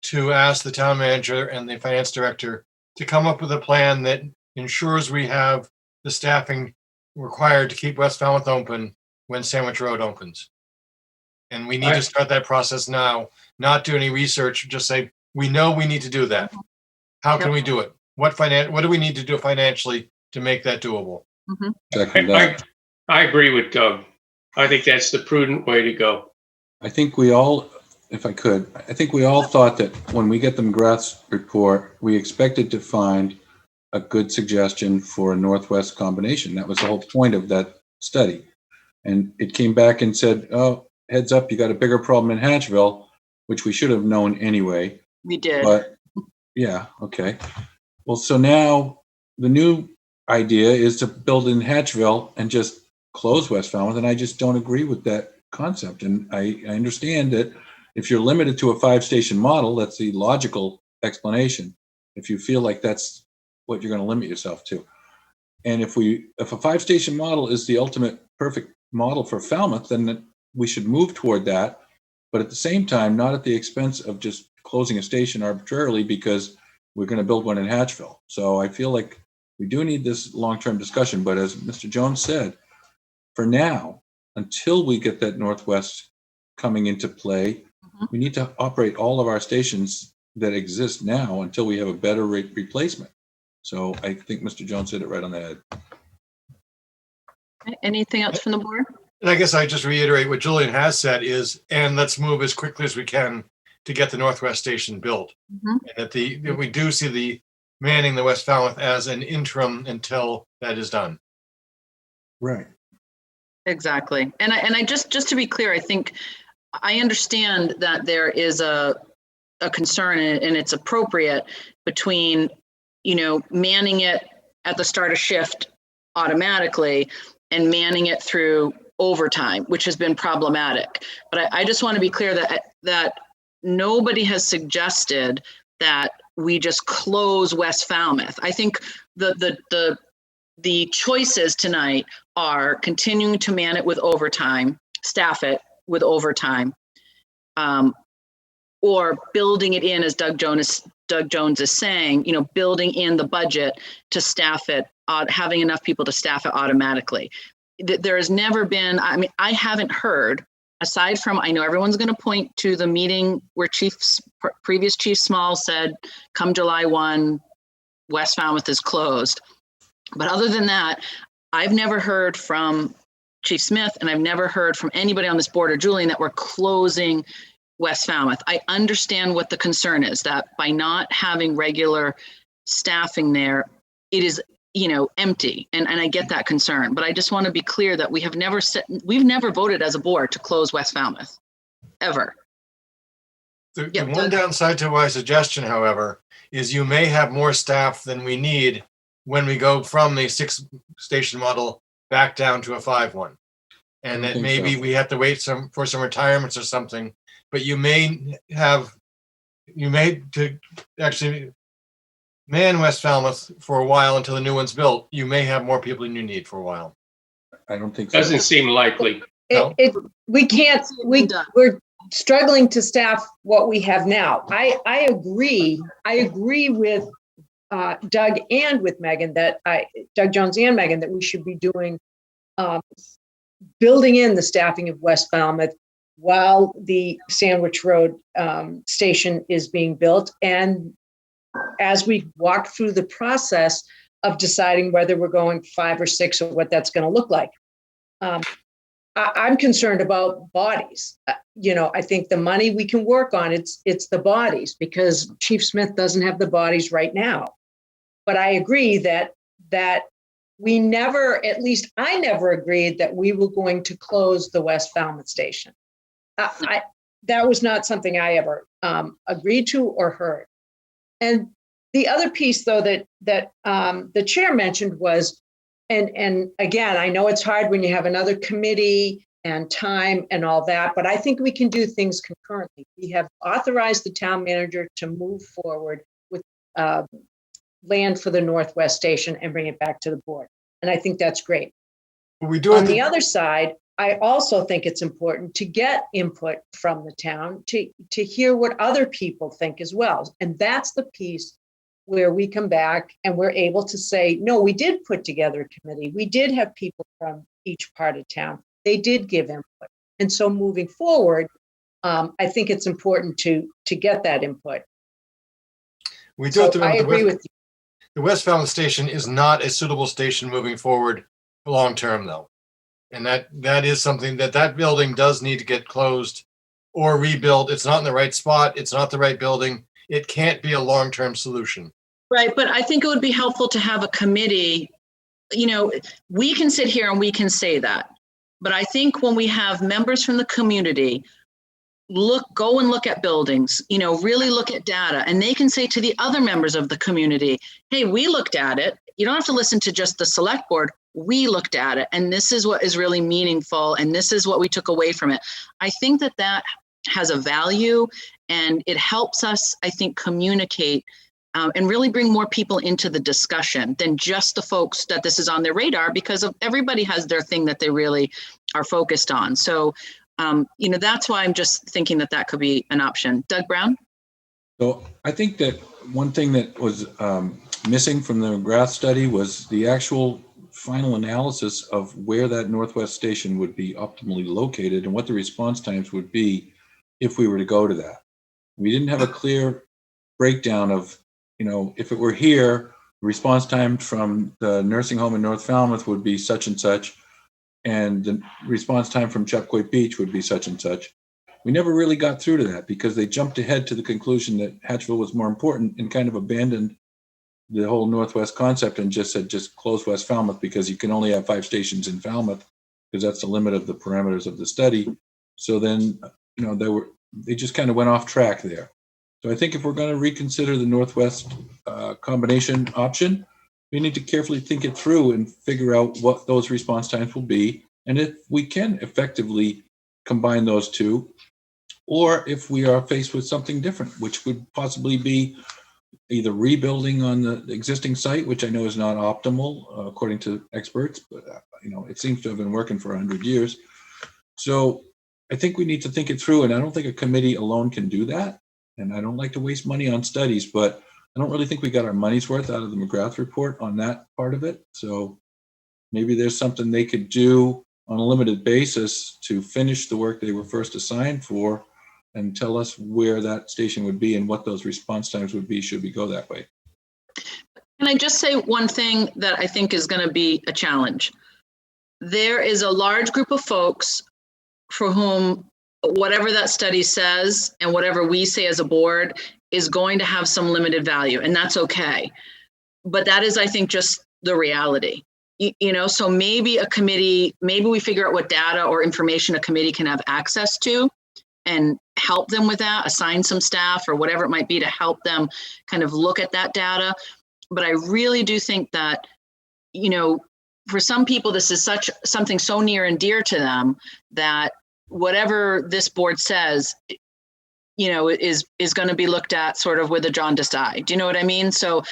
to ask the town manager and the finance director to come up with a plan that ensures we have the staffing required to keep West Falmouth open when Sandwich Road opens. And we need to start that process now, not do any research, just say, we know we need to do that. How can we do it? What do we need to do financially to make that doable? I agree with Doug. I think that's the prudent way to go. I think we all, if I could, I think we all thought that when we get the McGrath's report, we expected to find a good suggestion for a Northwest combination. That was the whole point of that study. And it came back and said, oh, heads up, you got a bigger problem in Hatchville, which we should have known anyway. We did. But yeah, okay. Well, so now the new idea is to build in Hatchville and just close West Falmouth, and I just don't agree with that concept. And I understand that if you're limited to a 5-station model, that's the logical explanation. If you feel like that's what you're going to limit yourself to. And if a 5-station model is the ultimate perfect model for Falmouth, then we should move toward that, but at the same time, not at the expense of just closing a station arbitrarily because we're going to build one in Hatchville. So I feel like we do need this long-term discussion, but as Mr. Jones said, for now, until we get that Northwest coming into play, we need to operate all of our stations that exist now until we have a better rate replacement. So I think Mr. Jones hit it right on the head. Anything else from the board? And I guess I just reiterate what Julian has said is, and let's move as quickly as we can to get the Northwest station built. And that we do see the manning the West Falmouth as an interim until that is done. Right. Exactly. And I just to be clear, I think I understand that there is a concern, and it's appropriate, between, manning it at the start of shift automatically and manning it through overtime, which has been problematic. But I just want to be clear that nobody has suggested that we just close West Falmouth. I think the choices tonight are continuing to man it with overtime, staff it with overtime, or building it in, as Doug Jones is saying, building in the budget to staff it, having enough people to staff it automatically. There has never been, I haven't heard, aside from, I know everyone's going to point to the meeting where previous Chief Small said, come July 1, West Falmouth is closed. But other than that, I've never heard from Chief Smith, and I've never heard from anybody on this board or Julian that we're closing West Falmouth. I understand what the concern is, that by not having regular staffing there, it is, empty. And I get that concern, but I just want to be clear that we've never voted as a board to close West Falmouth, ever. The one downside to my suggestion, however, is you may have more staff than we need when we go from the 6-station model back down to a 5-1. And that maybe we have to wait for some retirements or something, but you may to actually man West Falmouth for a while until the new one's built. You may have more people than you need for a while. I don't think so. Doesn't seem likely. We're struggling to staff what we have now. I agree with Doug and with Megan Doug Jones and Megan, that we should be doing building in the staffing of West Falmouth while the Sandwich Road station is being built. And as we walk through the process of deciding whether we're going 5 or 6 or what that's going to look like. I'm concerned about bodies. I think the money we can work on, it's the bodies, because Chief Smith doesn't have the bodies right now. But I agree that we never, at least I never agreed that we were going to close the West Falmouth station. That was not something I ever agreed to or heard. And the other piece, though, that the chair mentioned was, and again, I know it's hard when you have another committee and time and all that, but I think we can do things concurrently. We have authorized the town manager to move forward with land for the Northwest Station and bring it back to the board. And I think that's great. We do On the other side, I also think it's important to get input from the town to hear what other people think as well. And that's the piece where we come back and we're able to say, no, we did put together a committee. We did have people from each part of town. They did give input. And so moving forward, I think it's important to get that input. We do have to I remember agree with you. the West Falmouth station is not a suitable station moving forward long term, though. And that is something that building does need to get closed or rebuilt. It's not in the right spot. It's not the right building. It can't be a long-term solution. Right, but I think it would be helpful to have a committee. We can sit here and we can say that, but I think when we have members from the community go and look at buildings, really look at data, and they can say to the other members of the community, hey, we looked at it. You don't have to listen to just the select board. We looked at it, and this is what is really meaningful, and this is what we took away from it. I think that has a value, and it helps us, I think, communicate and really bring more people into the discussion than just the folks that this is on their radar, because everybody has their thing that they really are focused on. So, that's why I'm just thinking that could be an option. Doug Brown? So I think that one thing that was missing from the McGrath study was the actual final analysis of where that Northwest station would be optimally located and what the response times would be if we were to go to that. We didn't have a clear breakdown of, if it were here, the response time from the nursing home in North Falmouth would be such and such, and the response time from Chepcoy Beach would be such and such. We never really got through to that because they jumped ahead to the conclusion that Hatchville was more important and kind of abandoned the whole Northwest concept and just said, just close West Falmouth because you can only have 5 stations in Falmouth because that's the limit of the parameters of the study. So then, they just kind of went off track there. So I think if we're going to reconsider the Northwest combination option, we need to carefully think it through and figure out what those response times will be. And if we can effectively combine those two, or if we are faced with something different, which would possibly be either rebuilding on the existing site, which I know is not optimal, according to experts, but it seems to have been working for 100 years. So I think we need to think it through, and I don't think a committee alone can do that. And I don't like to waste money on studies, but I don't really think we got our money's worth out of the McGrath report on that part of it. So maybe there's something they could do on a limited basis to finish the work they were first assigned for and tell us where that station would be and what those response times would be should we go that way. Can I just say one thing that I think is going to be a challenge? There is a large group of folks for whom whatever that study says and whatever we say as a board is going to have some limited value, and that's okay. But that is, I think, just the reality. So maybe a committee, maybe we figure out what data or information a committee can have access to and help them with that, assign some staff or whatever it might be to help them kind of look at that data. But I really do think that, for some people, this is something so near and dear to them that whatever this board says, is going to be looked at sort of with a jaundiced eye. Do you know what I mean? So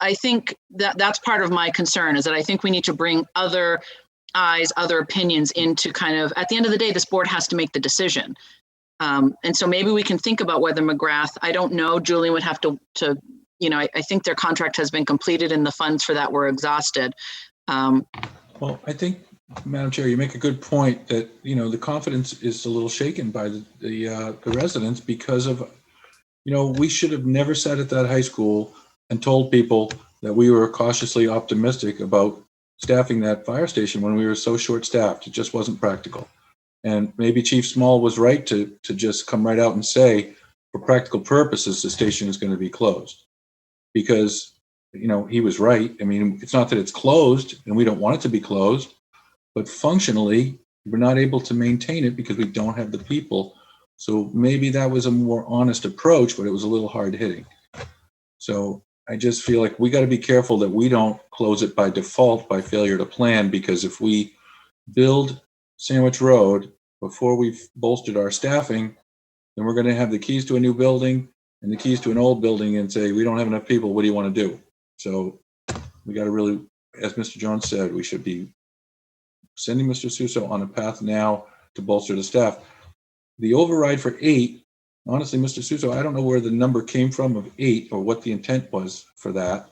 I think that's part of my concern, is that I think we need to bring other eyes, other opinions into kind of, at the end of the day, this board has to make the decision. And so maybe we can think about whether McGrath, I don't know, Julian would have to I think their contract has been completed and the funds for that were exhausted. Well, I think Madam Chair, you make a good point that, the confidence is a little shaken by the residents because of, we should have never sat at that high school and told people that we were cautiously optimistic about staffing that fire station when we were so short-staffed. It just wasn't practical. And maybe Chief Small was right to just come right out and say, for practical purposes, the station is going to be closed. Because, he was right. I mean, it's not that it's closed and we don't want it to be closed, but functionally, we're not able to maintain it because we don't have the people. So maybe that was a more honest approach, but it was a little hard hitting. So I just feel like we got to be careful that we don't close it by default by failure to plan, because if we build Sandwich Road before we've bolstered our staffing, then we're going to have the keys to a new building and the keys to an old building and say, we don't have enough people. What do you want to do? So we got to really, as Mr. Jones said, we should be sending Mr. Suso on a path now to bolster the staff. The override for 8, honestly, Mr. Suso, I don't know where the number came from of 8 or what the intent was for that,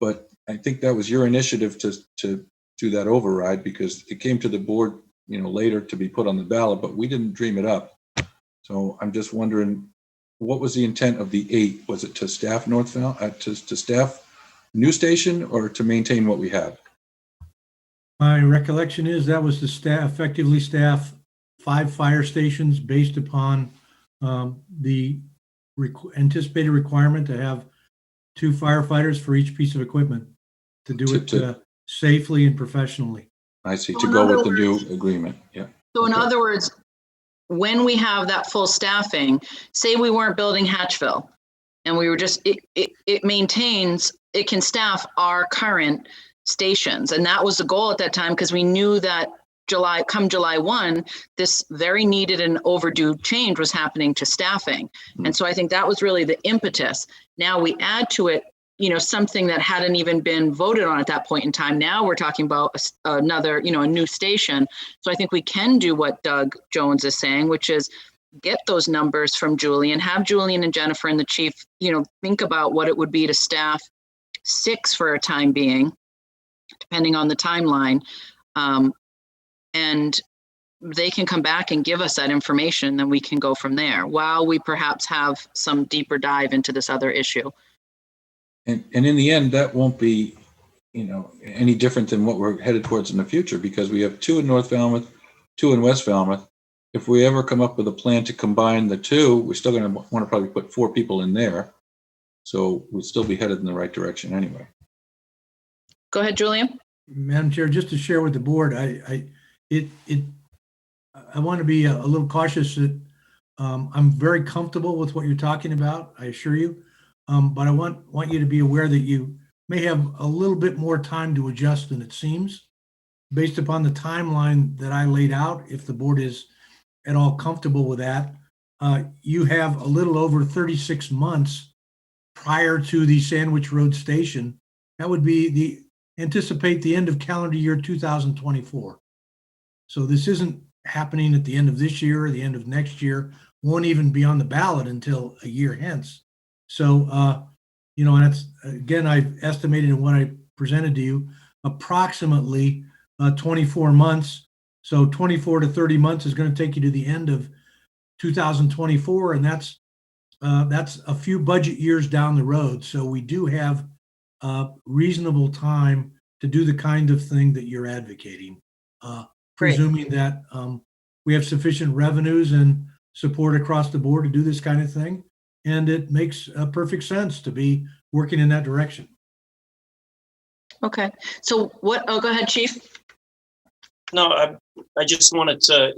but I think that was your initiative to do that override because it came to the board, later to be put on the ballot, but we didn't dream it up. So I'm just wondering, what was the intent of the 8? Was it to staff North Falmouth, to staff new station, or to maintain what we have? My recollection is that was to effectively staff 5 fire stations based upon the anticipated requirement to have 2 firefighters for each piece of equipment to do it safely and professionally. I see, So to in go other with the new words- agreement. Yeah. So in Okay. other words, when we have that full staffing, say we weren't building Hatchville and we were just, it maintains, it can staff our current stations. And that was the goal at that time because we knew that July 1, this very needed and overdue change was happening to staffing. And so I think that was really the impetus. Now we add to it, something that hadn't even been voted on at that point in time. Now we're talking about another, a new station. So I think we can do what Doug Jones is saying, which is get those numbers from Julian, have Julian and Jennifer and the chief, think about what it would be to staff 6 for a time being, depending on the timeline. And they can come back and give us that information, then we can go from there while we perhaps have some deeper dive into this other issue. And in the end, that won't be, any different than what we're headed towards in the future, because we have 2 in North Falmouth, 2 in West Falmouth. If we ever come up with a plan to combine the 2, we're still going to want to probably put 4 people in there. So we'll still be headed in the right direction anyway. Go ahead, Julian. Madam Chair, just to share with the board, I want to be a little cautious that I'm very comfortable with what you're talking about, I assure you. But I want you to be aware that you may have a little bit more time to adjust than it seems. Based upon the timeline that I laid out, if the board is at all comfortable with that, you have a little over 36 months prior to the Sandwich Road Station. That would be anticipate the end of calendar year 2024. So this isn't happening at the end of this year or the end of next year, won't even be on the ballot until a year hence. So, and that's, again, I've estimated in what I presented to you, approximately 24 months. So 24 to 30 months is going to take you to the end of 2024. And that's a few budget years down the road. So we do have reasonable time to do the kind of thing that you're advocating, presuming that we have sufficient revenues and support across the board to do this kind of thing. And it makes perfect sense to be working in that direction. Okay. So go ahead, Chief. No, I just wanted to,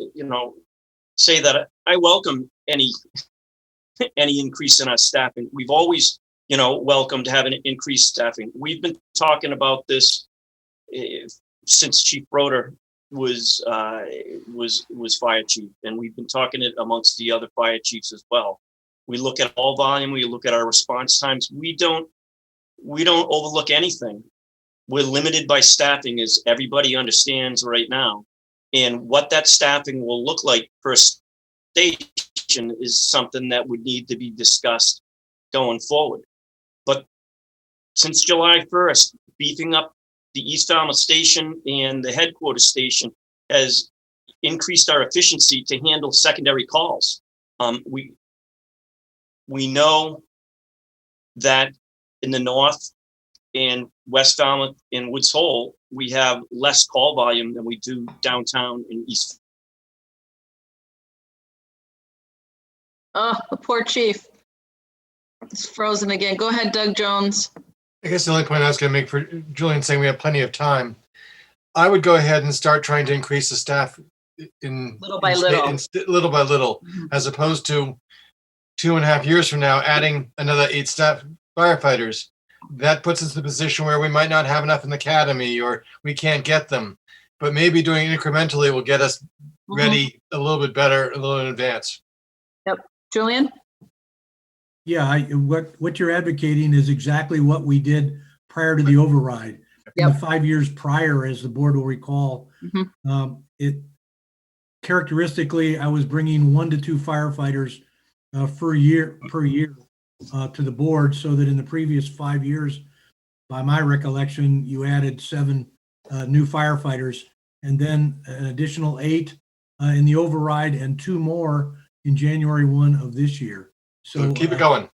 say that I welcome any increase in our staffing. We've always, welcomed having increased staffing. We've been talking about this since Chief Broder was fire chief, and we've been talking it amongst the other fire chiefs as well. We look at all volume. We look at our response times. We don't overlook anything. We're limited by staffing, as everybody understands right now. And what that staffing will look like per station is something that would need to be discussed going forward. But since July 1st, beefing up the East Falmouth station and the headquarters station has increased our efficiency to handle secondary calls. We know that in the north and West Falmouth and Woods Hole, we have less call volume than we do downtown in East. Oh, the poor chief. It's frozen again. Go ahead, Doug Jones. I guess the only point I was going to make for Julian saying we have plenty of time, I would go ahead and start trying to increase the staff in little by little, little by little, as opposed to 2.5 years from now adding another 8 staff firefighters. That puts us in a position where we might not have enough in the academy, or we can't get them. But maybe doing it incrementally will get us ready a little bit better, a little in advance. Yep, Julian. Yeah, what you're advocating is exactly what we did prior to the override. In the 5 years prior, as the board will recall, it characteristically, I was bringing 1 to 2 firefighters per year to the board, so that in the previous 5 years, by my recollection, you added 7 new firefighters, and then an additional 8 in the override, and 2 more in January 1 of this year. So keep it going.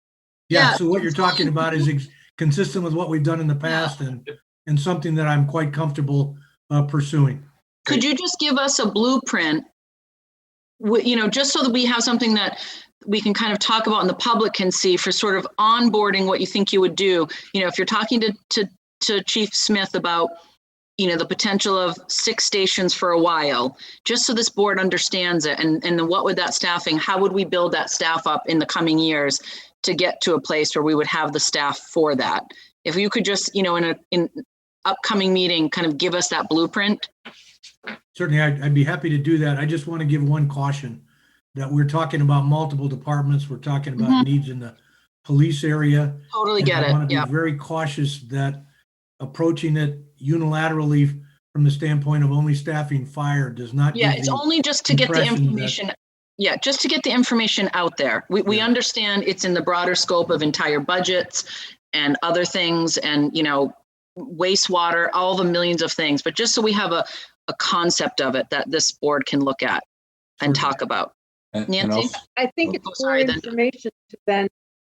Yeah. So what you're talking about is consistent with what we've done in the past, and something that I'm quite comfortable pursuing. Could you just give us a blueprint, just so that we have something that we can kind of talk about and the public can see for sort of onboarding what you think you would do? If you're talking to Chief Smith about, the potential of 6 stations for a while, just so this board understands it, and then what would that staffing, how would we build that staff up in the coming years to get to a place where we would have the staff for that? If you could just, in an upcoming meeting, kind of give us that blueprint. Certainly, I'd be happy to do that. I just want to give one caution that we're talking about multiple departments. We're talking about needs in the police area. Totally get it. I want to be very cautious that approaching it unilaterally from the standpoint of only staffing fire does not. Yeah, it's only just to get the information. Just to get the information out there. We understand it's in the broader scope of entire budgets and other things, and wastewater, all the millions of things, but just so we have a concept of it that this board can look at and talk about. Nancy? I think it's more information to then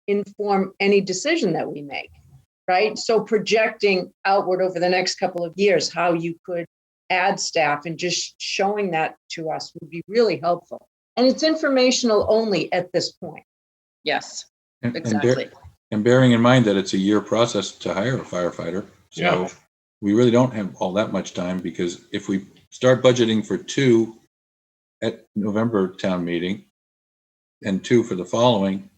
inform any decision that we make, right? So projecting outward over the next couple of years, how you could add staff, and just showing that to us would be really helpful. And it's informational only at this point. Yes, exactly. And bearing in mind that it's a year process to hire a firefighter. So we really don't have all that much time, because if we start budgeting for 2 at November town meeting and 2 for the following,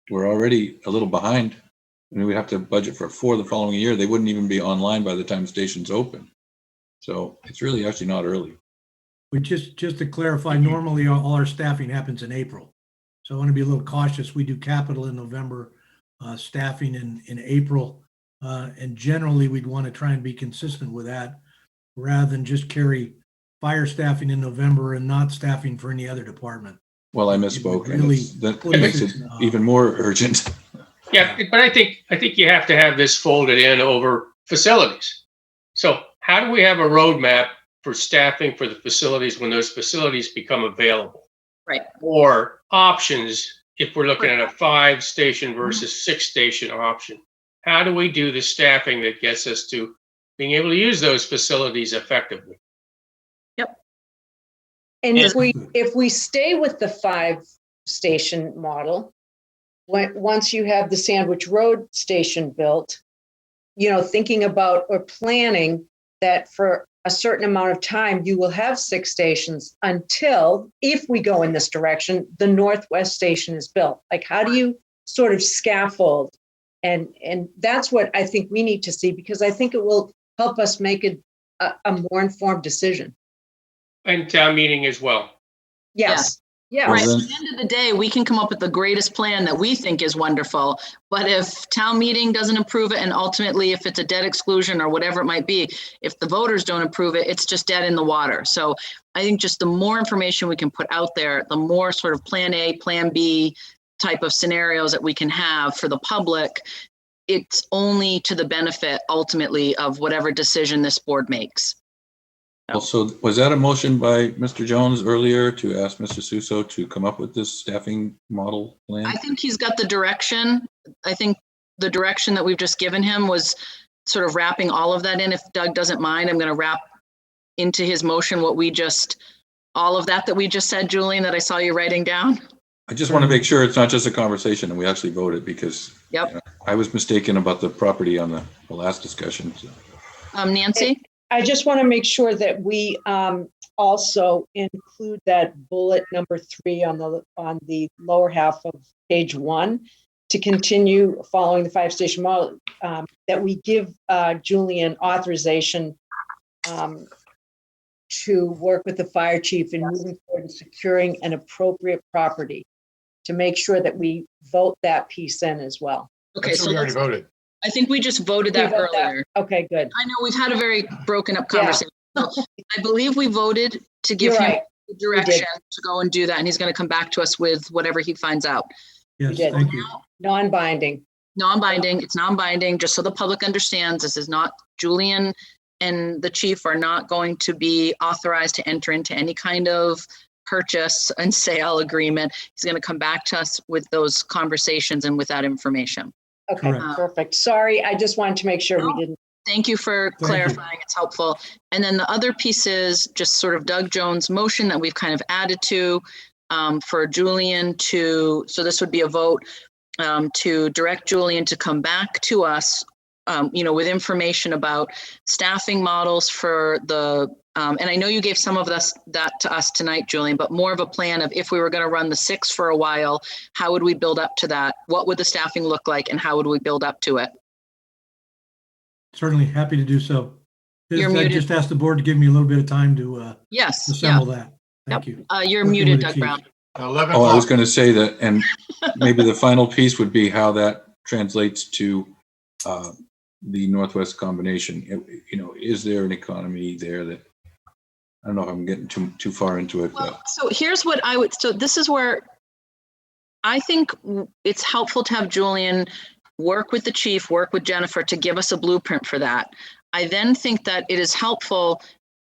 we're already a little behind. I mean, we have to budget for 4 the following year. They wouldn't even be online by the time stations open. So it's really actually not early. But just to clarify, normally all our staffing happens in April. So I want to be a little cautious. We do capital in November, staffing in April. And generally we'd want to try and be consistent with that, rather than just carry fire staffing in November and not staffing for any other department. Well, I misspoke. That makes it even more urgent. Yeah, but I think you have to have this folded in over facilities. So how do we have a roadmap for staffing for the facilities when those facilities become available? Right. Or options if we're looking at a 5-station versus 6-station option. How do we do the staffing that gets us to being able to use those facilities effectively? Yep. And if we stay with the 5-station model, once you have the Sandwich Road station built, thinking about or planning that for a certain amount of time, you will have 6 stations until, if we go in this direction, the Northwest station is built. Like, how do you sort of scaffold? And that's what I think we need to see, because I think it will help us make a more informed decision. And town meeting as well. Yes. Yeah. Right. At the end of the day, we can come up with the greatest plan that we think is wonderful. But if town meeting doesn't approve it, and ultimately if it's a debt exclusion or whatever it might be, if the voters don't approve it, it's just dead in the water. So I think just the more information we can put out there, the more sort of plan A, plan B type of scenarios that we can have for the public it's only to the benefit ultimately of whatever decision this board makes. Also, was that a motion by Mr. Jones earlier to ask Mr. Suso to come up with this staffing model plan? I think he's got the direction. I think the direction that we've just given him was sort of wrapping all of that in. If Doug doesn't mind, I'm going to wrap into his motion all of that we just said, Julian, that I saw you writing down. I just want to make sure it's not just a conversation and we actually voted, because Yep. you know, I was mistaken about the property on the last discussion. So. Nancy? I just want to make sure that we also include that bullet number 3 on the lower half of page 1 to continue following the 5-station model, that we give Julian authorization to work with the fire chief in moving forward and securing an appropriate property, to make sure that we vote that piece in as well. Okay, That's what we already voted. I think we just voted that earlier. Okay, good. I know we've had a very broken up conversation. So I believe we voted to give You're him right. the direction to go and do that, and he's going to come back to us with whatever he finds out. Yes, thank you. Non-binding. Non-binding. It's non-binding, just so the public understands. This is not, Julian and the chief are not going to be authorized to enter into any kind of purchase and sale agreement. He's going to come back to us with those conversations and with that information. Okay, perfect. Sorry, I just wanted to make sure we didn't. Thank you for clarifying. It's helpful. And then the other piece is just sort of Doug Jones' motion that we've kind of added to for Julian so this would be a vote to direct Julian to come back to us, with information about staffing models for and I know you gave some of that to us tonight, Julian, but more of a plan of if we were going to run the 6 for a while, how would we build up to that? What would the staffing look like and how would we build up to it? Certainly happy to do so. You're I muted. just asked the board to give me a little bit of time to assemble that. Thank you. You're Working muted, with the Doug chief. Brown. 11 Oh, I was o'clock. going to say that, and maybe the final piece would be how that translates to the Northwest combination. Is there an economy there that, I don't know if I'm getting too far into it, but So here's what this is where I think it's helpful to have Julian work with the chief, work with Jennifer to give us a blueprint for that. I then think that it is helpful.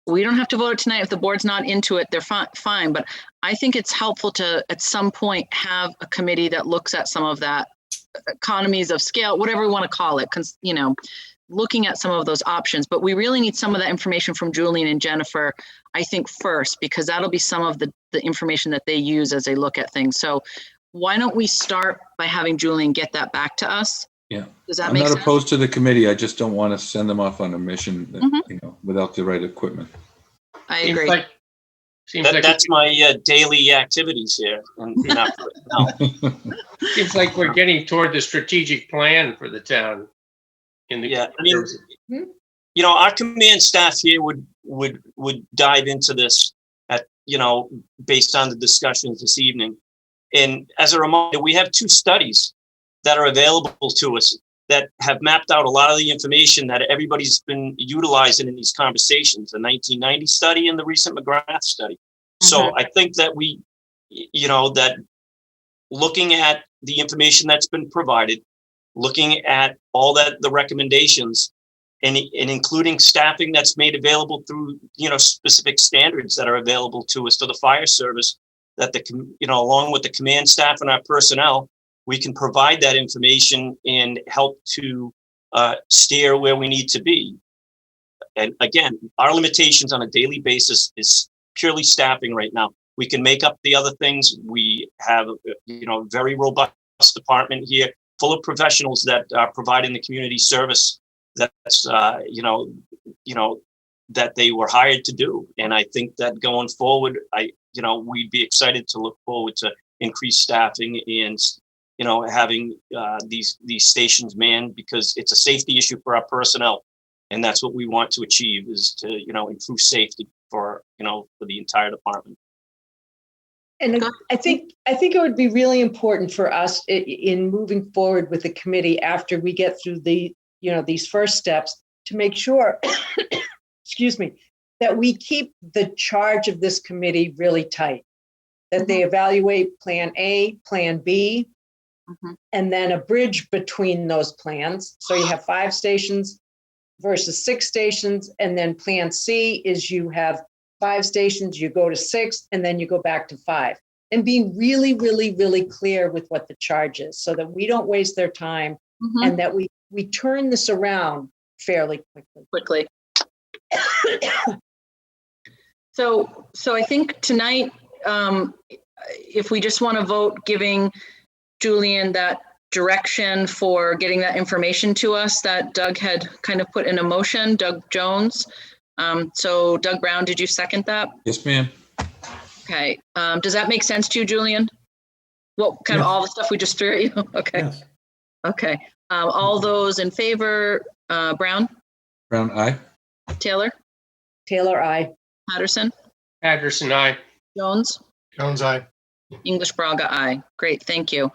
We don't have to vote it tonight. If the board's not into it, they're fine. But I think it's helpful to, at some point, have a committee that looks at some of that economies of scale, whatever we want to call it, looking at some of those options. But we really need some of that information from Julian and Jennifer, I think, first, because that'll be some of the information that they use as they look at things. So why don't we start by having Julian get that back to us? yeah. Does that I'm make not sense? opposed to the committee. I just don't want to send them off on a mission that, without the right equipment. I agree. That's my daily activities here. Seems like we're getting toward the strategic plan for the town. Our command staff here would dive into this based on the discussions this evening. And as a reminder, we have 2 studies that are available to us that have mapped out a lot of the information that everybody's been utilizing in these conversations, the 1990 study and the recent McGrath study. So I think that that looking at the information that's been provided, looking at all the recommendations, and including staffing that's made available through, specific standards that are available to us to the fire service, that along with the command staff and our personnel, we can provide that information and help to steer where we need to be. And again, our limitations on a daily basis is purely staffing right now. We can make up the other things. We have, a very robust department here, full of professionals that are providing the community service that's, that they were hired to do. And I think that going forward, we'd be excited to look forward to increased staffing and, having these stations manned, because it's a safety issue for our personnel. And that's what we want to achieve, is to, improve safety for the entire department. And I think it would be really important for us in moving forward with the committee after we get through these first steps to make sure, excuse me, that we keep the charge of this committee really tight, that they evaluate plan A, plan B, and then a bridge between those plans. So you have 5 stations versus 6 stations. And then plan C is you have 5 stations, you go to 6, and then you go back to 5. And being really, really, really clear with what the charge is so that we don't waste their time and that we turn this around fairly quickly. So I think tonight, if we just want to vote giving Julian that direction for getting that information to us that Doug had kind of put in a motion, Doug Jones. So Doug Brown, did you second that? Yes, ma'am. Okay. Does that make sense to you, Julian? Well, kind of all the stuff we just threw at you? Okay. Yes. Okay. All those in favor, Brown? Brown, aye. Taylor? Taylor, aye. Patterson? Patterson, aye. Jones? Jones, aye. English Braga, aye. Great, thank you.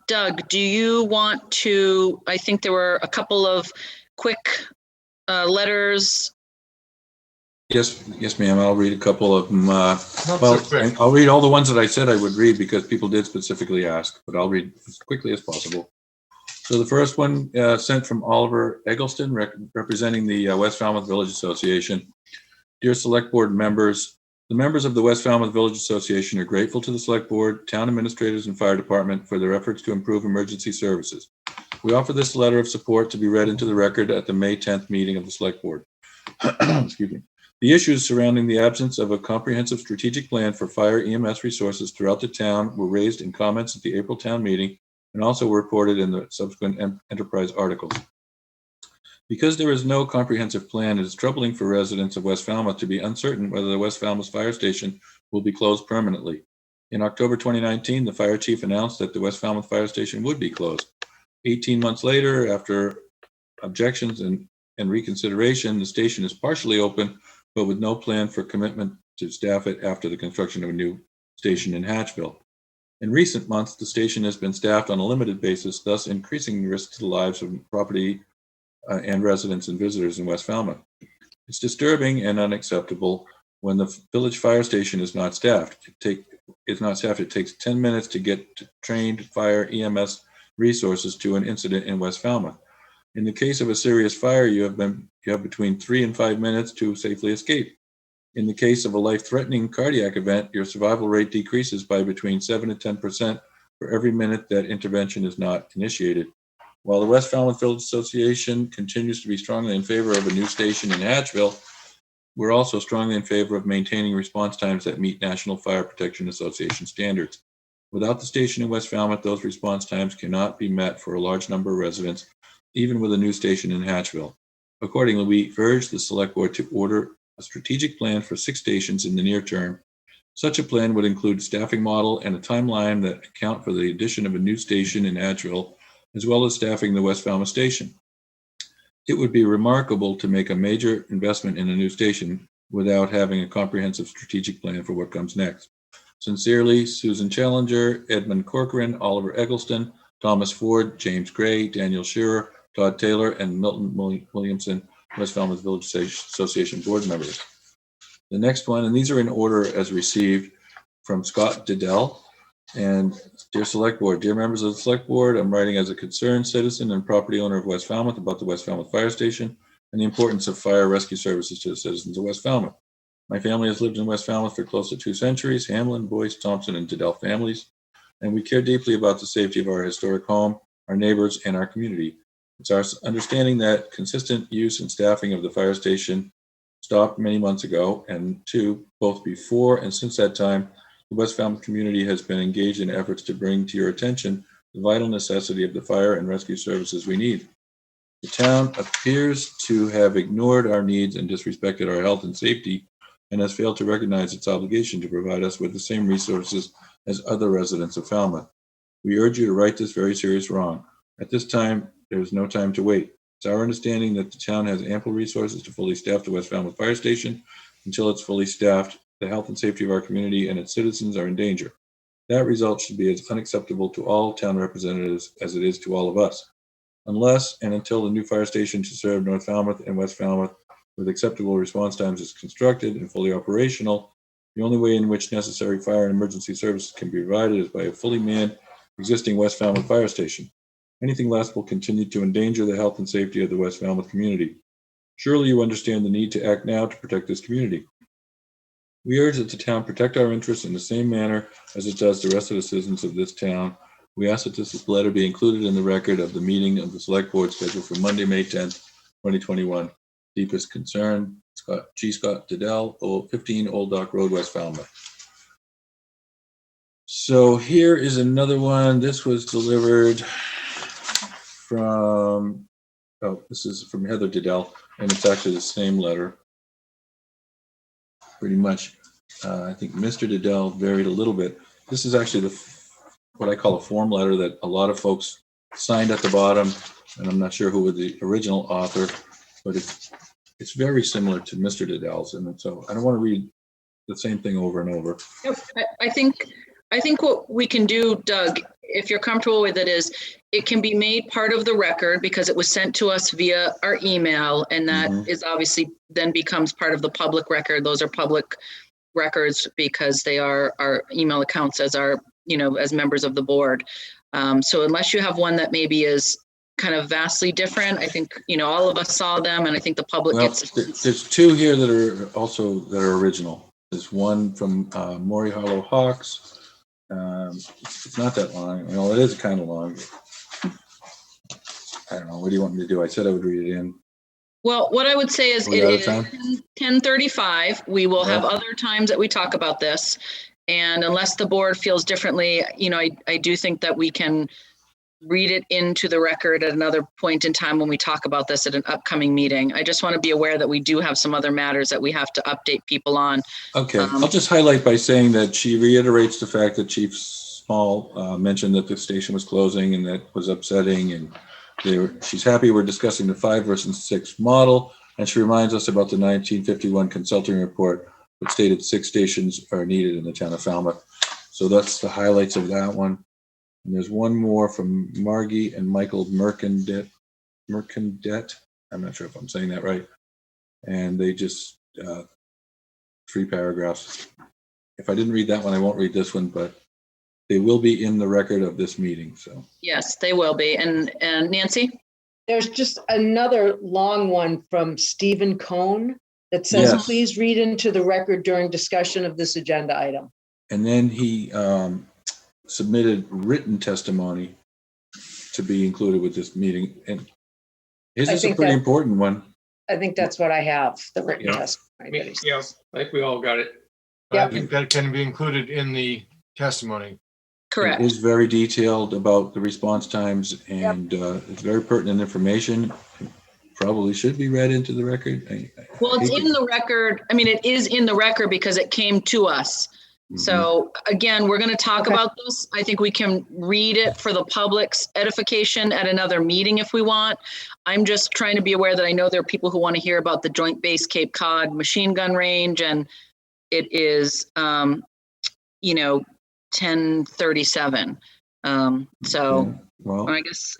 Doug, do you want to, I think there were a couple of quick letters. Yes, ma'am. I'll read a couple of them. Not so quick. I'll read all the ones that I said I would read because people did specifically ask, but I'll read as quickly as possible. So the first one sent from Oliver Eggleston, representing the West Falmouth Village Association. Dear Select Board members, the members of the West Falmouth Village Association are grateful to the Select Board, town administrators, and fire department for their efforts to improve emergency services. We offer this letter of support to be read into the record at the May 10th meeting of the Select Board. Excuse me. The issues surrounding the absence of a comprehensive strategic plan for fire EMS resources throughout the town were raised in comments at the April town meeting and also were reported in the subsequent Enterprise articles. Because there is no comprehensive plan, it is troubling for residents of West Falmouth to be uncertain whether the West Falmouth Fire Station will be closed permanently. In October 2019, the fire chief announced that the West Falmouth Fire Station would be closed. 18 months later, after objections and reconsideration, the station is partially open, but with no plan for commitment to staff it after the construction of a new station in Hatchville. In recent months, the station has been staffed on a limited basis, thus increasing the risk to the lives of property and residents and visitors in West Falmouth. It's disturbing and unacceptable when the village fire station is not staffed. It takes 10 minutes to get trained fire EMS resources to an incident in West Falmouth. In the case of a serious fire, you have between 3 and 5 minutes to safely escape. In the case of a life-threatening cardiac event, your survival rate decreases by between 7 and 10% for every minute that intervention is not initiated. While the West Falmouth Village Association continues to be strongly in favor of a new station in Hatchville, we're also strongly in favor of maintaining response times that meet National Fire Protection Association standards. Without the station in West Falmouth, those response times cannot be met for a large number of residents, even with a new station in Hatchville. Accordingly, we urge the Select Board to order a strategic plan for 6 stations in the near term. Such a plan would include a staffing model and a timeline that account for the addition of a new station in Hatchville, as well as staffing the West Falmouth station. It would be remarkable to make a major investment in a new station without having a comprehensive strategic plan for what comes next. Sincerely, Susan Challenger, Edmund Corcoran, Oliver Eggleston, Thomas Ford, James Gray, Daniel Shearer, Todd Taylor, and Milton Williamson, West Falmouth Village Association board members. The next one, and these are in order as received, from Scott Diddell. And dear Select Board, dear members of the Select Board, I'm writing as a concerned citizen and property owner of West Falmouth about the West Falmouth Fire Station and the importance of fire rescue services to the citizens of West Falmouth. My family has lived in West Falmouth for close to 2 centuries, Hamlin, Boyce, Thompson, and Diddell families, and we care deeply about the safety of our historic home, our neighbors, and our community. It's our understanding that consistent use and staffing of the fire station stopped many months ago, and 2, both before and since that time, the West Falmouth community has been engaged in efforts to bring to your attention the vital necessity of the fire and rescue services we need. The town appears to have ignored our needs and disrespected our health and safety, and has failed to recognize its obligation to provide us with the same resources as other residents of Falmouth. We urge you to right this very serious wrong. At this time, there is no time to wait. It's our understanding that the town has ample resources to fully staff the West Falmouth Fire Station. Until it's fully staffed, the health and safety of our community and its citizens are in danger. That result should be as unacceptable to all town representatives as it is to all of us. Unless and until the new fire station to serve North Falmouth and West Falmouth with acceptable response times is constructed and fully operational, the only way in which necessary fire and emergency services can be provided is by a fully manned existing West Falmouth Fire Station. Anything less will continue to endanger the health and safety of the West Falmouth community. Surely you understand the need to act now to protect this community. We urge that the town protect our interests in the same manner as it does the rest of the citizens of this town. We ask that this letter be included in the record of the meeting of the Select Board scheduled for Monday, May 10th, 2021. Deepest concern, Scott Diddell, 15 Old Dock Road, West Falmouth. So here is another one. This was delivered from, this is from Heather Diddell, and it's actually the same letter. Pretty much. I think Mr. Diddell varied a little bit. This is actually what I call a form letter that a lot of folks signed at the bottom, and I'm not sure who was the original author, but it's very similar to Mr. Diddell's, and so I don't want to read the same thing over and over. Yep. I think what we can do, Doug, if you're comfortable with it, is it can be made part of the record because it was sent to us via our email, and that is obviously then becomes part of the public record. Those are public records because they are our email accounts as our, as members of the board. So unless you have one that maybe is kind of vastly different, I think, all of us saw them, and I think the public gets. There's two here that are original. There's one from Maury Hollow Hawks. It's not that long. Well, it is kind of long. I don't know. What do you want me to do? I said I would read it in. Well, what I would say is it is 10:35. We will have other times that we talk about this. And unless the board feels differently, I do think that we can read it into the record at another point in time when we talk about this at an upcoming meeting. I just want to be aware that we do have some other matters that we have to update people on. Okay, I'll just highlight by saying that she reiterates the fact that Chief Small mentioned that the station was closing and that was upsetting, and she's happy we're discussing the 5 versus 6 model, and she reminds us about the 1951 consulting report that stated 6 stations are needed in the town of Falmouth. So that's the highlights of that one. And there's one more from Margie and Michael Mercandet. I'm not sure if I'm saying that right. And they just 3 paragraphs. If I didn't read that one, I won't read this one, but they will be in the record of this meeting. So yes, they will be. And Nancy? There's just another long one from Stephen Cohn that says, Yes. Please read into the record during discussion of this agenda item. And then he submitted written testimony to be included with this meeting. And his is a pretty important one. I think that's what I have, the written testimony. Yeah, I think we all got it. I think that can be included in the testimony. Correct. It is very detailed about the response times, and it's very pertinent information. It probably should be read into the record. Well, it's in the record. I mean, it is in the record because it came to us. So again, we're going to talk about this. I think we can read it for the public's edification at another meeting if we want. I'm just trying to be aware that I know there are people who want to hear about the Joint Base Cape Cod machine gun range, and it is, 10:37. So well, I guess.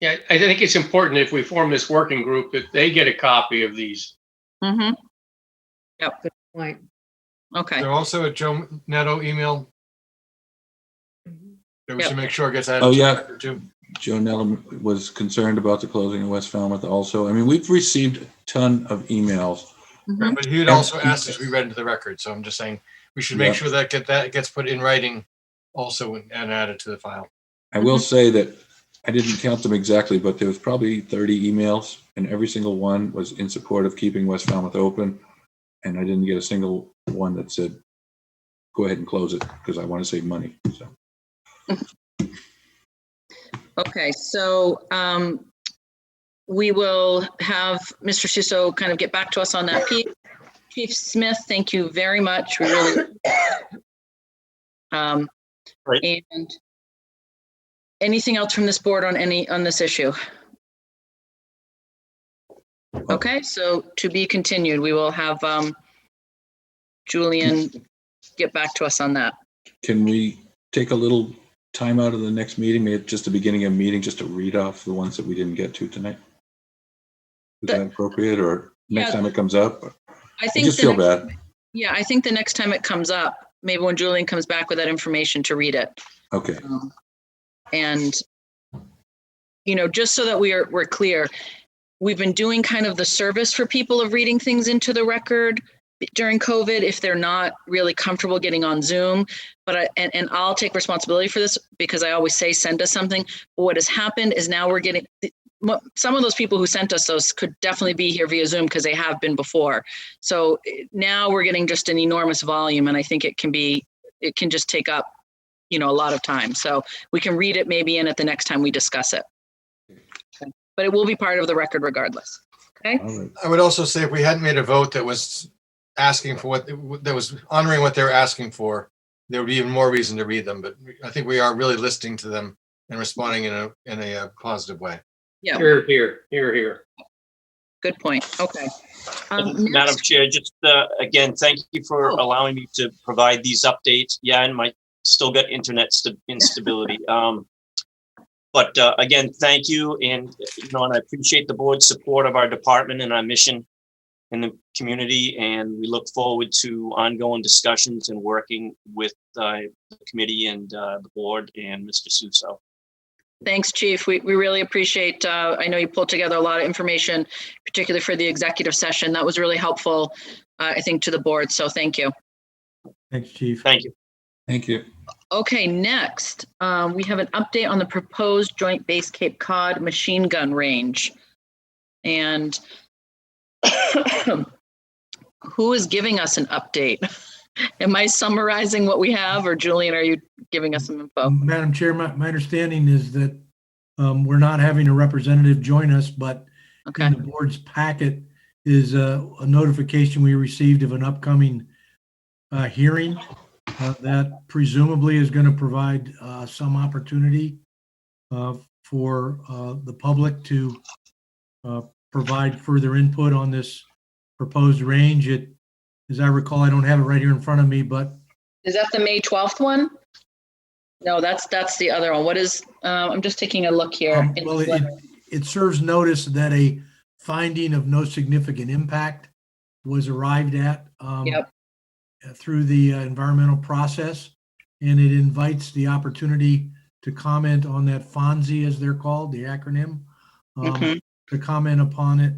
Yeah, I think it's important if we form this working group that they get a copy of these. Yep. Good point. Okay. They're also a Joe Netto email. That we should make sure it gets added Oh, to the yeah. record too. Joe Nettle was concerned about the closing of West Falmouth also. I mean, we've received a ton of emails. Right, but he had also asked us to be read into the record, so I'm just saying we should make sure that gets put in writing also and added to the file. I will say that I didn't count them exactly, but there was probably 30 emails, and every single one was in support of keeping West Falmouth open. And I didn't get a single one that said, go ahead and close it because I want to save money. So. Okay, so we will have Mr. Suso kind of get back to us on that piece. Chief Smith, thank you very much. We really and anything else from this board on this issue? Okay, so to be continued, we will have Julian get back to us on that. Can we take a little time out of the next meeting, maybe just the beginning of the meeting, just to read off the ones that we didn't get to tonight? Is that appropriate, or next time it comes up? I think just feel bad. Yeah, I think the next time it comes up, maybe when Julian comes back with that information to read it. Okay. And, just so that we're clear, we've been doing kind of the service for people of reading things into the record during COVID if they're not really comfortable getting on Zoom. But I'll take responsibility for this because I always say, send us something. But what has happened is now we're getting, some of those people who sent us those could definitely be here via Zoom because they have been before. So now we're getting just an enormous volume, and I think it can just take up, a lot of time. So we can read it maybe in at the next time we discuss it. Okay. But it will be part of the record regardless. Okay. I would also say if we hadn't made a vote that was asking for that was honoring what they're asking for, there would be even more reason to read them. But I think we are really listening to them and responding in a positive way. Yeah. Here. Good point. Okay. Madam Chair, just again, thank you for allowing me to provide these updates. Yeah, and might still got internet instability. But again, thank you, and and I appreciate the board's support of our department and our mission in the community, and we look forward to ongoing discussions and working with the committee and the board and Mr. Suso. Thanks, Chief. We really appreciate, I know you pulled together a lot of information, particularly for the executive session. That was really helpful, I think, to the board. So thank you. Thanks, Chief. Thank you. Thank you. Okay, next, we have an update on the proposed Joint Base Cape Cod machine gun range. And who is giving us an update? Am I summarizing what we have, or Julian, are you giving us some info? Madam Chair, my understanding is that we're not having a representative join us, but in the board's packet is a notification we received of an upcoming hearing that presumably is going to provide some opportunity for the public to provide further input on this proposed range. As I recall, I don't have it right here in front of me, but Is that the May 12th one? No, that's the other one. What is, I'm just taking a look here. well, it serves notice that a finding of no significant impact was arrived at through the environmental process, and it invites the opportunity to comment on that FONSI, as they're called, the acronym, to comment upon it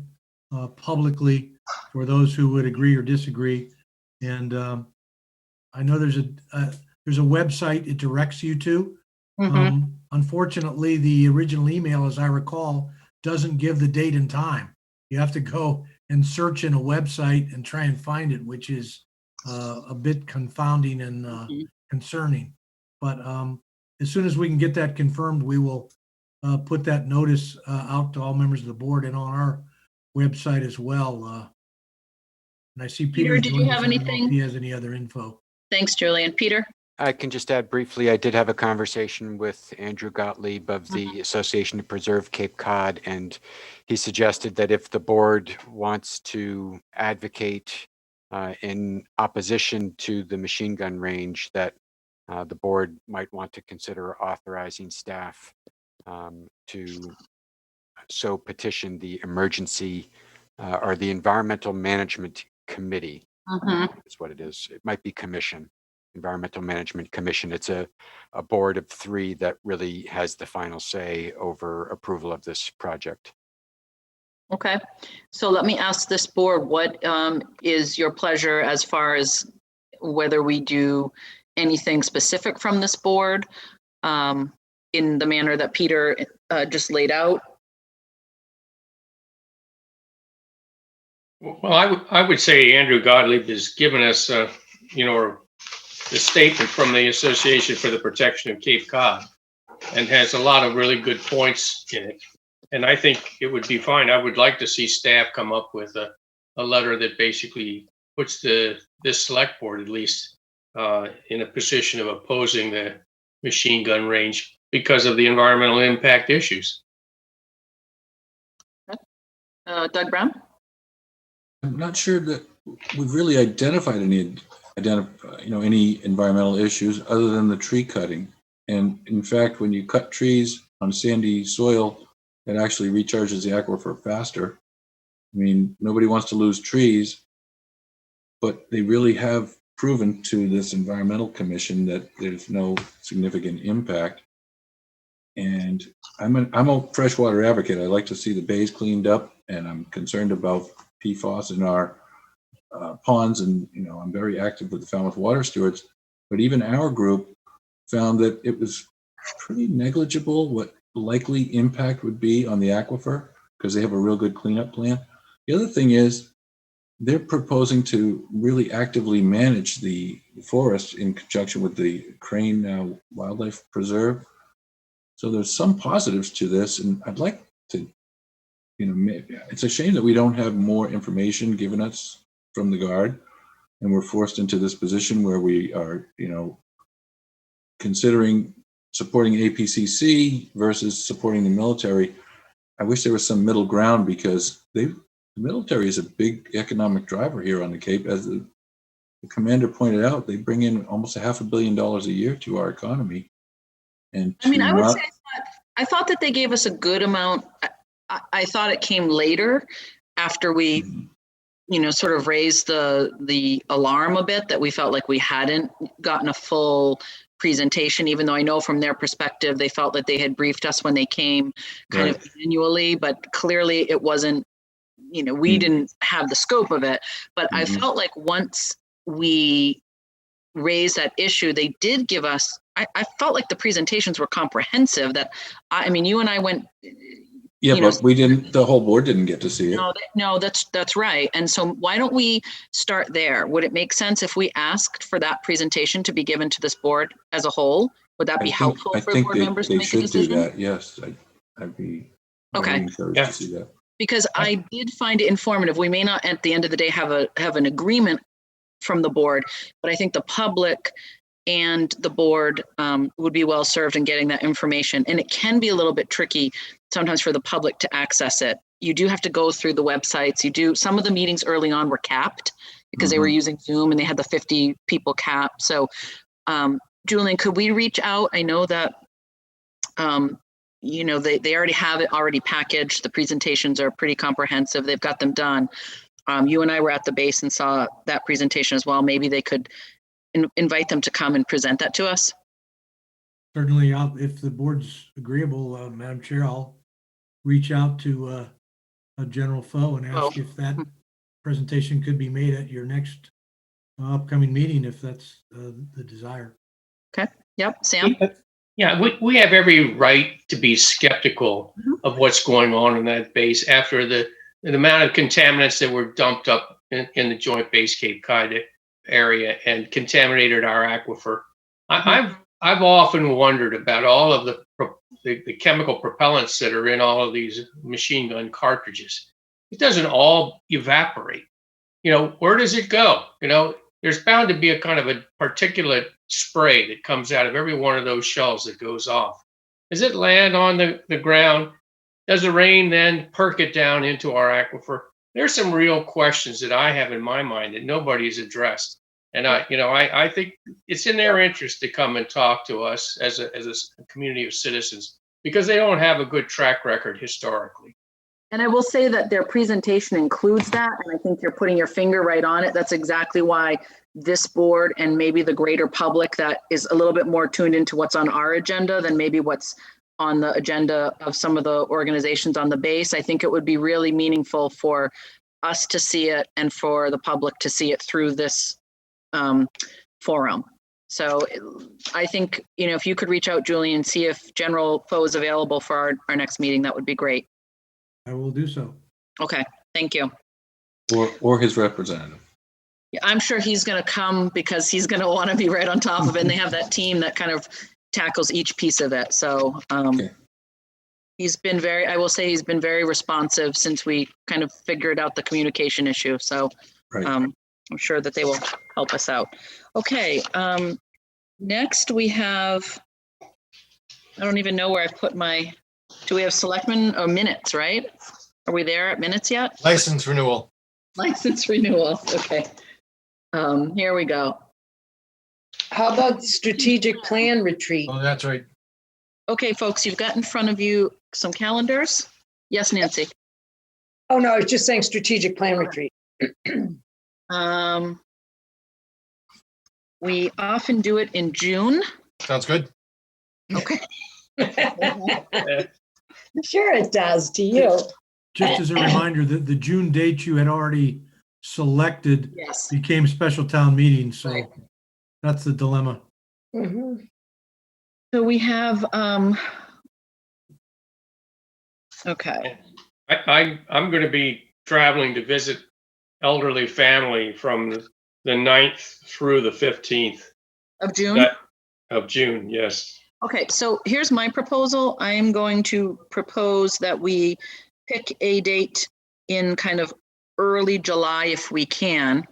publicly for those who would agree or disagree. And I know there's a website it directs you to. Unfortunately, the original email, as I recall, doesn't give the date and time. You have to go and search in a website and try and find it, which is a bit confounding and concerning. But as soon as we can get that confirmed, we will put that notice out to all members of the board and on our website as well. And I see Peter. Did you have anything? If he has any other info. Thanks, Julian. Peter? I can just add briefly, I did have a conversation with Andrew Gottlieb of the Association to Preserve Cape Cod, and he suggested that if the board wants to advocate in opposition to the machine gun range, that the board might want to consider authorizing staff to so petition the emergency or the Environmental Management Committee. Is what it is. It might be commission. Environmental Management Commission. It's a board of 3 that really has the final say over approval of this project. Okay, so let me ask this board, what is your pleasure as far as whether we do anything specific from this board in the manner that Peter just laid out? Well, I would say Andrew Gottlieb has given us, the statement from the Association for the Protection of Cape Cod, and has a lot of really good points in it. And I think it would be fine. I would like to see staff come up with a letter that basically puts this select board, at least, in a position of opposing the machine gun range because of the environmental impact issues. Doug Brown? I'm not sure that we've really identified any environmental issues other than the tree cutting. And in fact, when you cut trees on sandy soil, it actually recharges the aquifer faster. I mean, nobody wants to lose trees, but they really have proven to this environmental commission that there's no significant impact. And I'm a freshwater advocate. I like to see the bays cleaned up, and I'm concerned about PFAS in our ponds. And, I'm very active with the Falmouth Water Stewards, but even our group found that it was pretty negligible what the likely impact would be on the aquifer, because they have a real good cleanup plan. The other thing is they're proposing to really actively manage the forest in conjunction with the Crane Wildlife Preserve. So there's some positives to this, and I'd like to, it's a shame that we don't have more information given us from the Guard, and we're forced into this position where we are, considering supporting APCC versus supporting the military. I wish there was some middle ground, because the military is a big economic driver here on the Cape. As the commander pointed out, they bring in almost $500 million a year to our economy. And I mean, I would say I thought that they gave us a good amount. I thought it came later after we, sort of raised the alarm a bit, that we felt like we hadn't gotten a full presentation, even though I know from their perspective, they felt that they had briefed us when they came kind of annually, but clearly it wasn't, we didn't have the scope of it. But I felt like once we raised that issue, they did give us, I felt like the presentations were comprehensive. That you and I went. Yeah, but we didn't. The whole board didn't get to see it. No, that's right. And so, why don't we start there? Would it make sense if we asked for that presentation to be given to this board as a whole? Would that be helpful for board members to make a decision? They should do that. Yes, I'd be encouraged to see that. Because I did find it informative. We may not, at the end of the day, have an agreement from the board, but I think the public and the board would be well served in getting that information. And it can be a little bit tricky sometimes for the public to access it. You do have to go through the websites. Some of the meetings early on were capped because they were using Zoom and they had the 50 people cap. So Julian, could we reach out? I know that, they already have it already packaged. The presentations are pretty comprehensive. They've got them done. You and I were at the base and saw that presentation as well. Maybe they could invite them to come and present that to us. Certainly, if the board's agreeable, Madam Chair, I'll reach out to General Foe and ask if that presentation could be made at your next upcoming meeting, if that's the desire. Okay. Yep. Sam? Yeah, we have every right to be skeptical of what's going on in that base after the amount of contaminants that were dumped up in the Joint Base Cape Cod area and contaminated our aquifer. I've often wondered about all of the chemical propellants that are in all of these machine gun cartridges. It doesn't all evaporate. Where does it go? There's bound to be a kind of a particulate spray that comes out of every one of those shells that goes off. Does it land on the ground? Does the rain then perk it down into our aquifer? There's some real questions that I have in my mind that nobody's addressed. And I think it's in their interest to come and talk to us as a community of citizens, because they don't have a good track record historically. And I will say that their presentation includes that, and I think you're putting your finger right on it. That's exactly why this board and maybe the greater public that is a little bit more tuned into what's on our agenda than maybe what's on the agenda of some of the organizations on the base. I think it would be really meaningful for us to see it and for the public to see it through this forum. So I think, if you could reach out, Julian, see if General Foe is available for our next meeting, that would be great. I will do so. Okay, thank you. Or his representative. Yeah, I'm sure he's going to come because he's going to want to be right on top of it. And they have that team that kind of tackles each piece of it. So he's been I will say he's been very responsive since we kind of figured out the communication issue. So I'm sure that they will help us out. Okay, next we have, I don't even know where I've put do we have selectmen or minutes, right? Are we there at minutes yet? License renewal. License renewal, okay. Here we go. How about strategic plan retreat? Oh, that's right. Okay, folks, you've got in front of you some calendars. Yes, Nancy. Oh, no, I was just saying strategic plan retreat. We often do it in June. Sounds good. Okay. Sure it does to you. Just as a reminder, the June date you had already selected Yes. became special town meeting, so Right. that's the dilemma. Mhm. So we have, okay, I'm going to be traveling to visit elderly family from the 9th through the 15th of June. Of June, yes. Okay, so here's my proposal. I am going to propose that we pick a date in kind of early July if we can.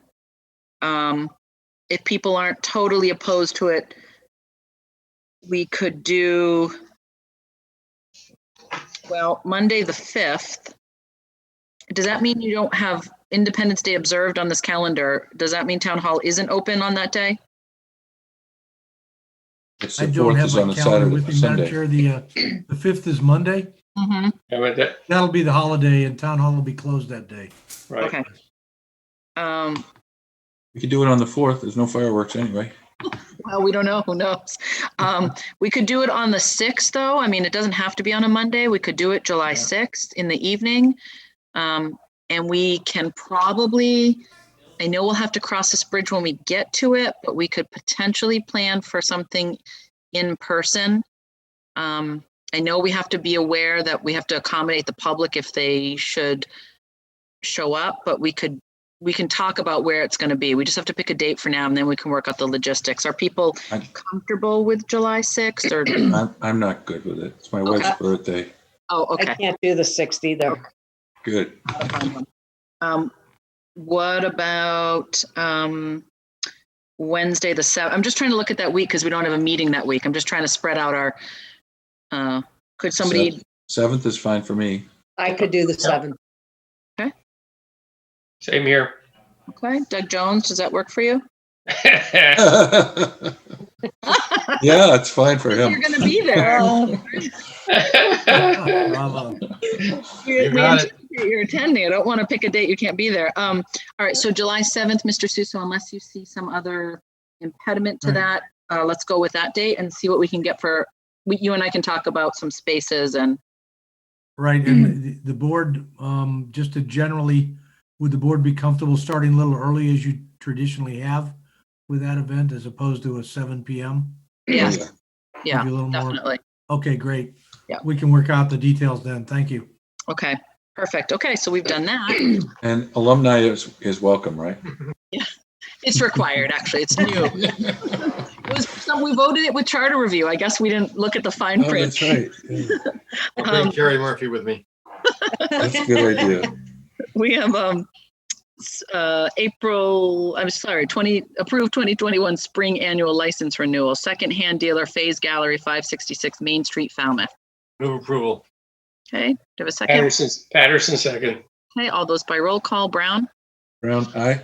If people aren't totally opposed to it, we could do, well, Monday the 5th. Does that mean you don't have Independence Day observed on this calendar? Does that mean Town Hall isn't open on that day? It's I the don't 4th have is my on a calendar Saturday, with me, Madam Sunday. Chair. The 5th is Monday. Mm-hmm. Yeah, but That'll be the holiday and Town Hall will be closed that day. right. Okay. We could do it on the 4th. There's no fireworks anyway. Well, we don't know. Who knows? We could do it on the 6th, though. I mean, it doesn't have to be on a Monday. We could do it July 6th in the evening. And we can probably, I know we'll have to cross this bridge when we get to it, but we could potentially plan for something in person. I know we have to be aware that we have to accommodate the public if they should show up, but we can talk about where it's going to be. We just have to pick a date for now, and then we can work out the logistics. Are people comfortable with July 6th? Or I'm not good with it. It's my wife's birthday. Oh, okay. I can't do the 6th either. Good. What about Wednesday the 7th? I'm just trying to look at that week because we don't have a meeting that week. I'm just trying to spread out our. Could somebody? 7th is fine for me. I could do the 7th. Okay. Same here. Okay. Doug Jones, does that work for you? Yeah, it's fine for him. You're going to be there. Bravo. You got it. You're attending. I don't want to pick a date you can't be there. All right. So July 7th, Mr. Suso, unless you see some other impediment to Right. that, let's go with that date and see what we can get for. You and I can talk about some spaces and. Right, and the board, just to generally, would the board be comfortable starting a little early as you traditionally have with that event as opposed to a 7 p.m.? Yes. Yeah, Give you a little more- definitely. Okay, great. Yeah. We can work out the details then. Thank you. Okay, perfect. Okay, so we've done that. And alumni is welcome, right? Yeah, it's required, actually. It's new. It was we voted it with charter review. I guess we didn't look at the fine Oh, print. that's right. Yeah, I'll bring Carrie Murphy with me. that's a good idea. We have approved 2021 spring annual license renewal, secondhand dealer Phase Gallery, 566 Main Street, Falmouth. Move approval. Okay, do you have a second? Patterson second. Okay, all those by roll call. Brown, Brown, aye.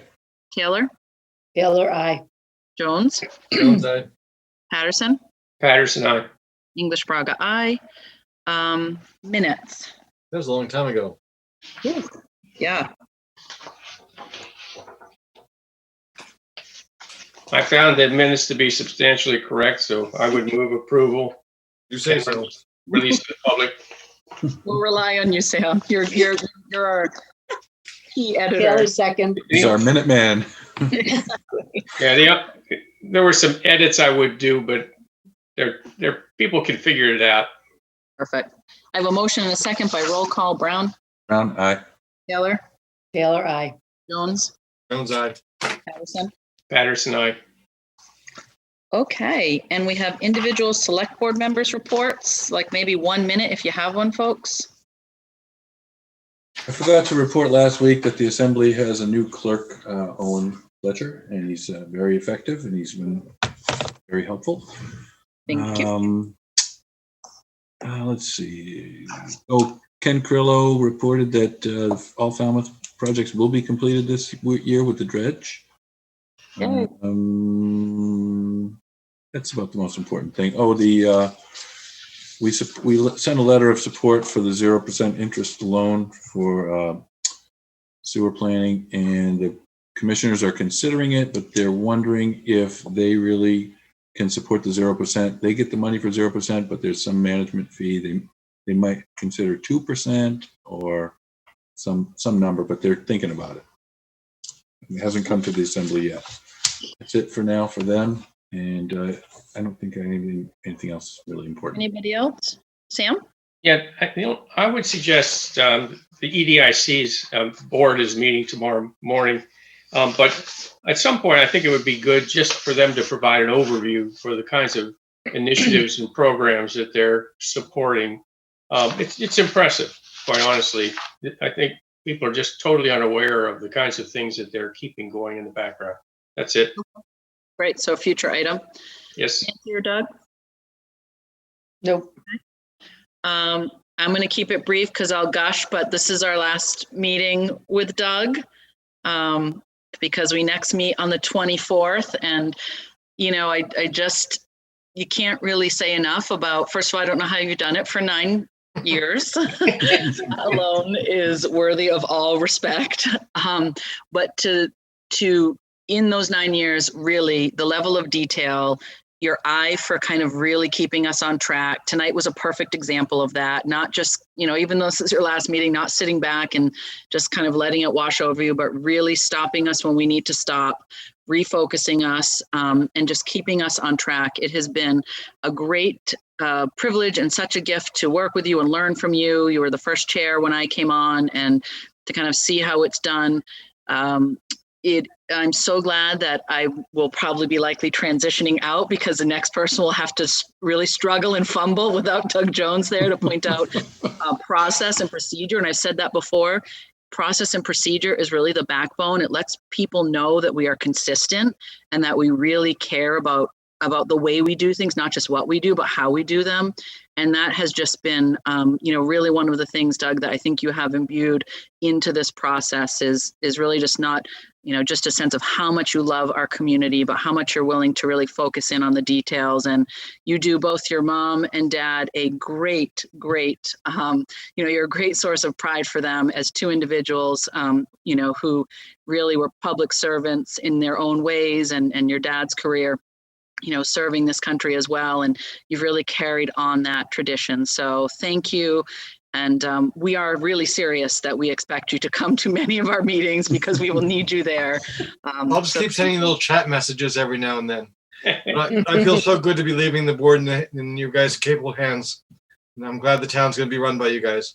Taylor, Taylor, aye. Jones, Jones, aye. Patterson, Patterson, aye. English Braga, aye. Minutes. That was a long time ago. Yeah. I found the minutes to be substantially correct, so I would move approval. You say so. Release to the public. We'll rely on you, Sam. You're our key editor. Taylor, second. He's our Minuteman. Yeah, there were some edits I would do, but people can figure it out. Perfect. I have a motion and a second by roll call. Brown, Brown, aye. Taylor, Taylor, aye. Jones, Jones, aye. Patterson. Patterson, aye. Okay, and we have individual select board members' reports, like maybe 1 minute if you have one, folks. I forgot to report last week that the assembly has a new clerk, Owen Fletcher, and he's very effective and he's been very helpful. Thank you. Let's see. Oh, Ken Crillo reported that all Falmouth projects will be completed this year with the dredge. Yay. That's about the most important thing. Oh, we sent a letter of support for the 0% interest loan for sewer planning, and the commissioners are considering it, but they're wondering if they really can support the 0%. They get the money for 0%, but there's some management fee. They might consider 2% or some number, but they're thinking about it. It hasn't come to the assembly yet. That's it for now for them. And I don't think anything else really important. Anybody else? Sam? Yeah, I would suggest the EDIC's board is meeting tomorrow morning. But at some point, I think it would be good just for them to provide an overview for the kinds of initiatives and programs that they're supporting. It's impressive, quite honestly. I think people are just totally unaware of the kinds of things that they're keeping going in the background. That's it. Great. So future item. Yes. Nancy or Doug? Nope. I'm going to keep it brief because I'll gush, but this is our last meeting with Doug because we next meet on the 24th. And, you know, I just, you can't really say enough about, first of all, I don't know how you've done it for 9 years. That alone is worthy of all respect. But to in those 9 years, really the level of detail, your eye for kind of really keeping us on track. Tonight was a perfect example of that. Not just, you know, even though this is your last meeting, not sitting back and just kind of letting it wash over you, but really stopping us when we need to stop, refocusing us, and just keeping us on track. It has been a great privilege and such a gift to work with you and learn from you. You were the first chair when I came on, and to kind of see how it's done. I'm so glad that I will probably be likely transitioning out because the next person will have to really struggle and fumble without Doug Jones there to point out process and procedure. And I've said that before. Process and procedure is really the backbone. It lets people know that we are consistent and that we really care about the way we do things, not just what we do, but how we do them. And that has just been, really one of the things, Doug, that I think you have imbued into this process is really just not, just a sense of how much you love our community, but how much you're willing to really focus in on the details. And you do, both your mom and dad, a great, you're a great source of pride for them as two individuals, who really were public servants in their own ways, and your dad's career, serving this country as well. And you've really carried on that tradition. So thank you. And we are really serious that we expect you to come to many of our meetings because we will need you there. I'll just keep sending little chat messages every now and then. I feel so good to be leaving the board in you guys' capable hands. And I'm glad the town's going to be run by you guys.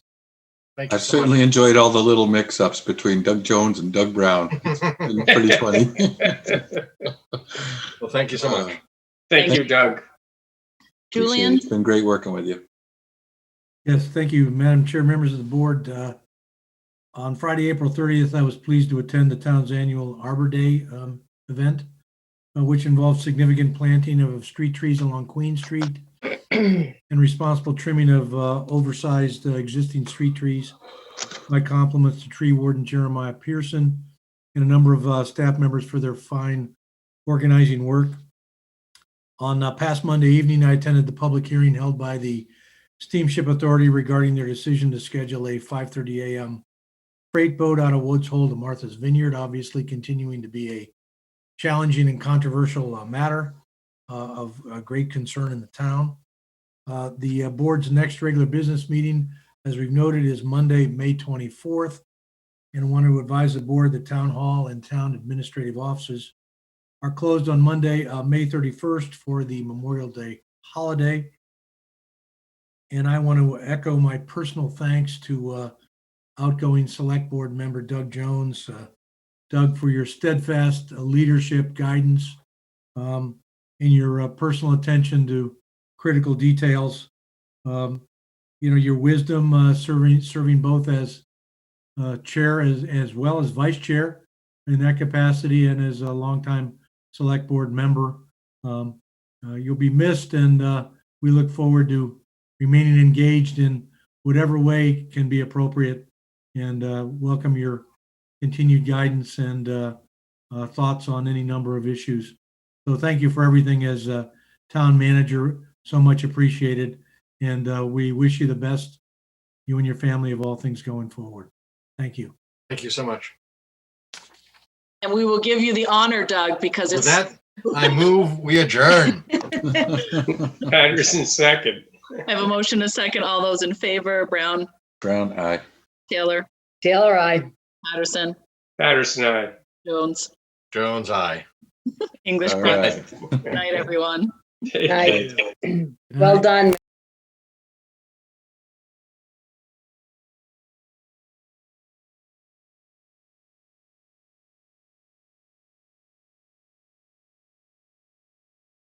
Thank you. I've certainly enjoyed all the little mix-ups between Doug Jones and Doug Brown. It's been pretty funny. Well, thank you so much. Thank you, Doug. Julian? It's been great working with you. Yes, thank you, Madam Chair, members of the board. On Friday, April 30th, I was pleased to attend the town's annual Arbor Day event, which involved significant planting of street trees along Queen Street and responsible trimming of oversized existing street trees. My compliments to Tree Warden Jeremiah Pearson and a number of staff members for their fine organizing work. On past Monday evening, I attended the public hearing held by the Steamship Authority regarding their decision to schedule a 5:30 a.m. freight boat out of Woods Hole to Martha's Vineyard, obviously continuing to be a challenging and controversial matter of great concern in the town. The board's next regular business meeting, as we've noted, is Monday, May 24th. And I want to advise the board that Town Hall and town administrative offices are closed on Monday, May 31st for the Memorial Day holiday. And I want to echo my personal thanks to outgoing select board member Doug Jones. Doug, for your steadfast leadership, guidance, and your personal attention to critical details. Your wisdom serving both as chair as well as vice chair in that capacity, and as a longtime select board member. You'll be missed, and we look forward to remaining engaged in whatever way can be appropriate, and welcome your continued guidance and thoughts on any number of issues. So thank you for everything as town manager, so much appreciated. And we wish you the best, you and your family, of all things going forward. Thank you. Thank you so much. And we will give you the honor, Doug, because With it's. that, I move we adjourn. Patterson second. I have a motion, a second. All those in favor, Brown, Brown eye. Taylor, Taylor, I. Patterson, Patterson, aye. Jones, Jones, aye. English. All Brothers. right. Good night, everyone. Night. Well done.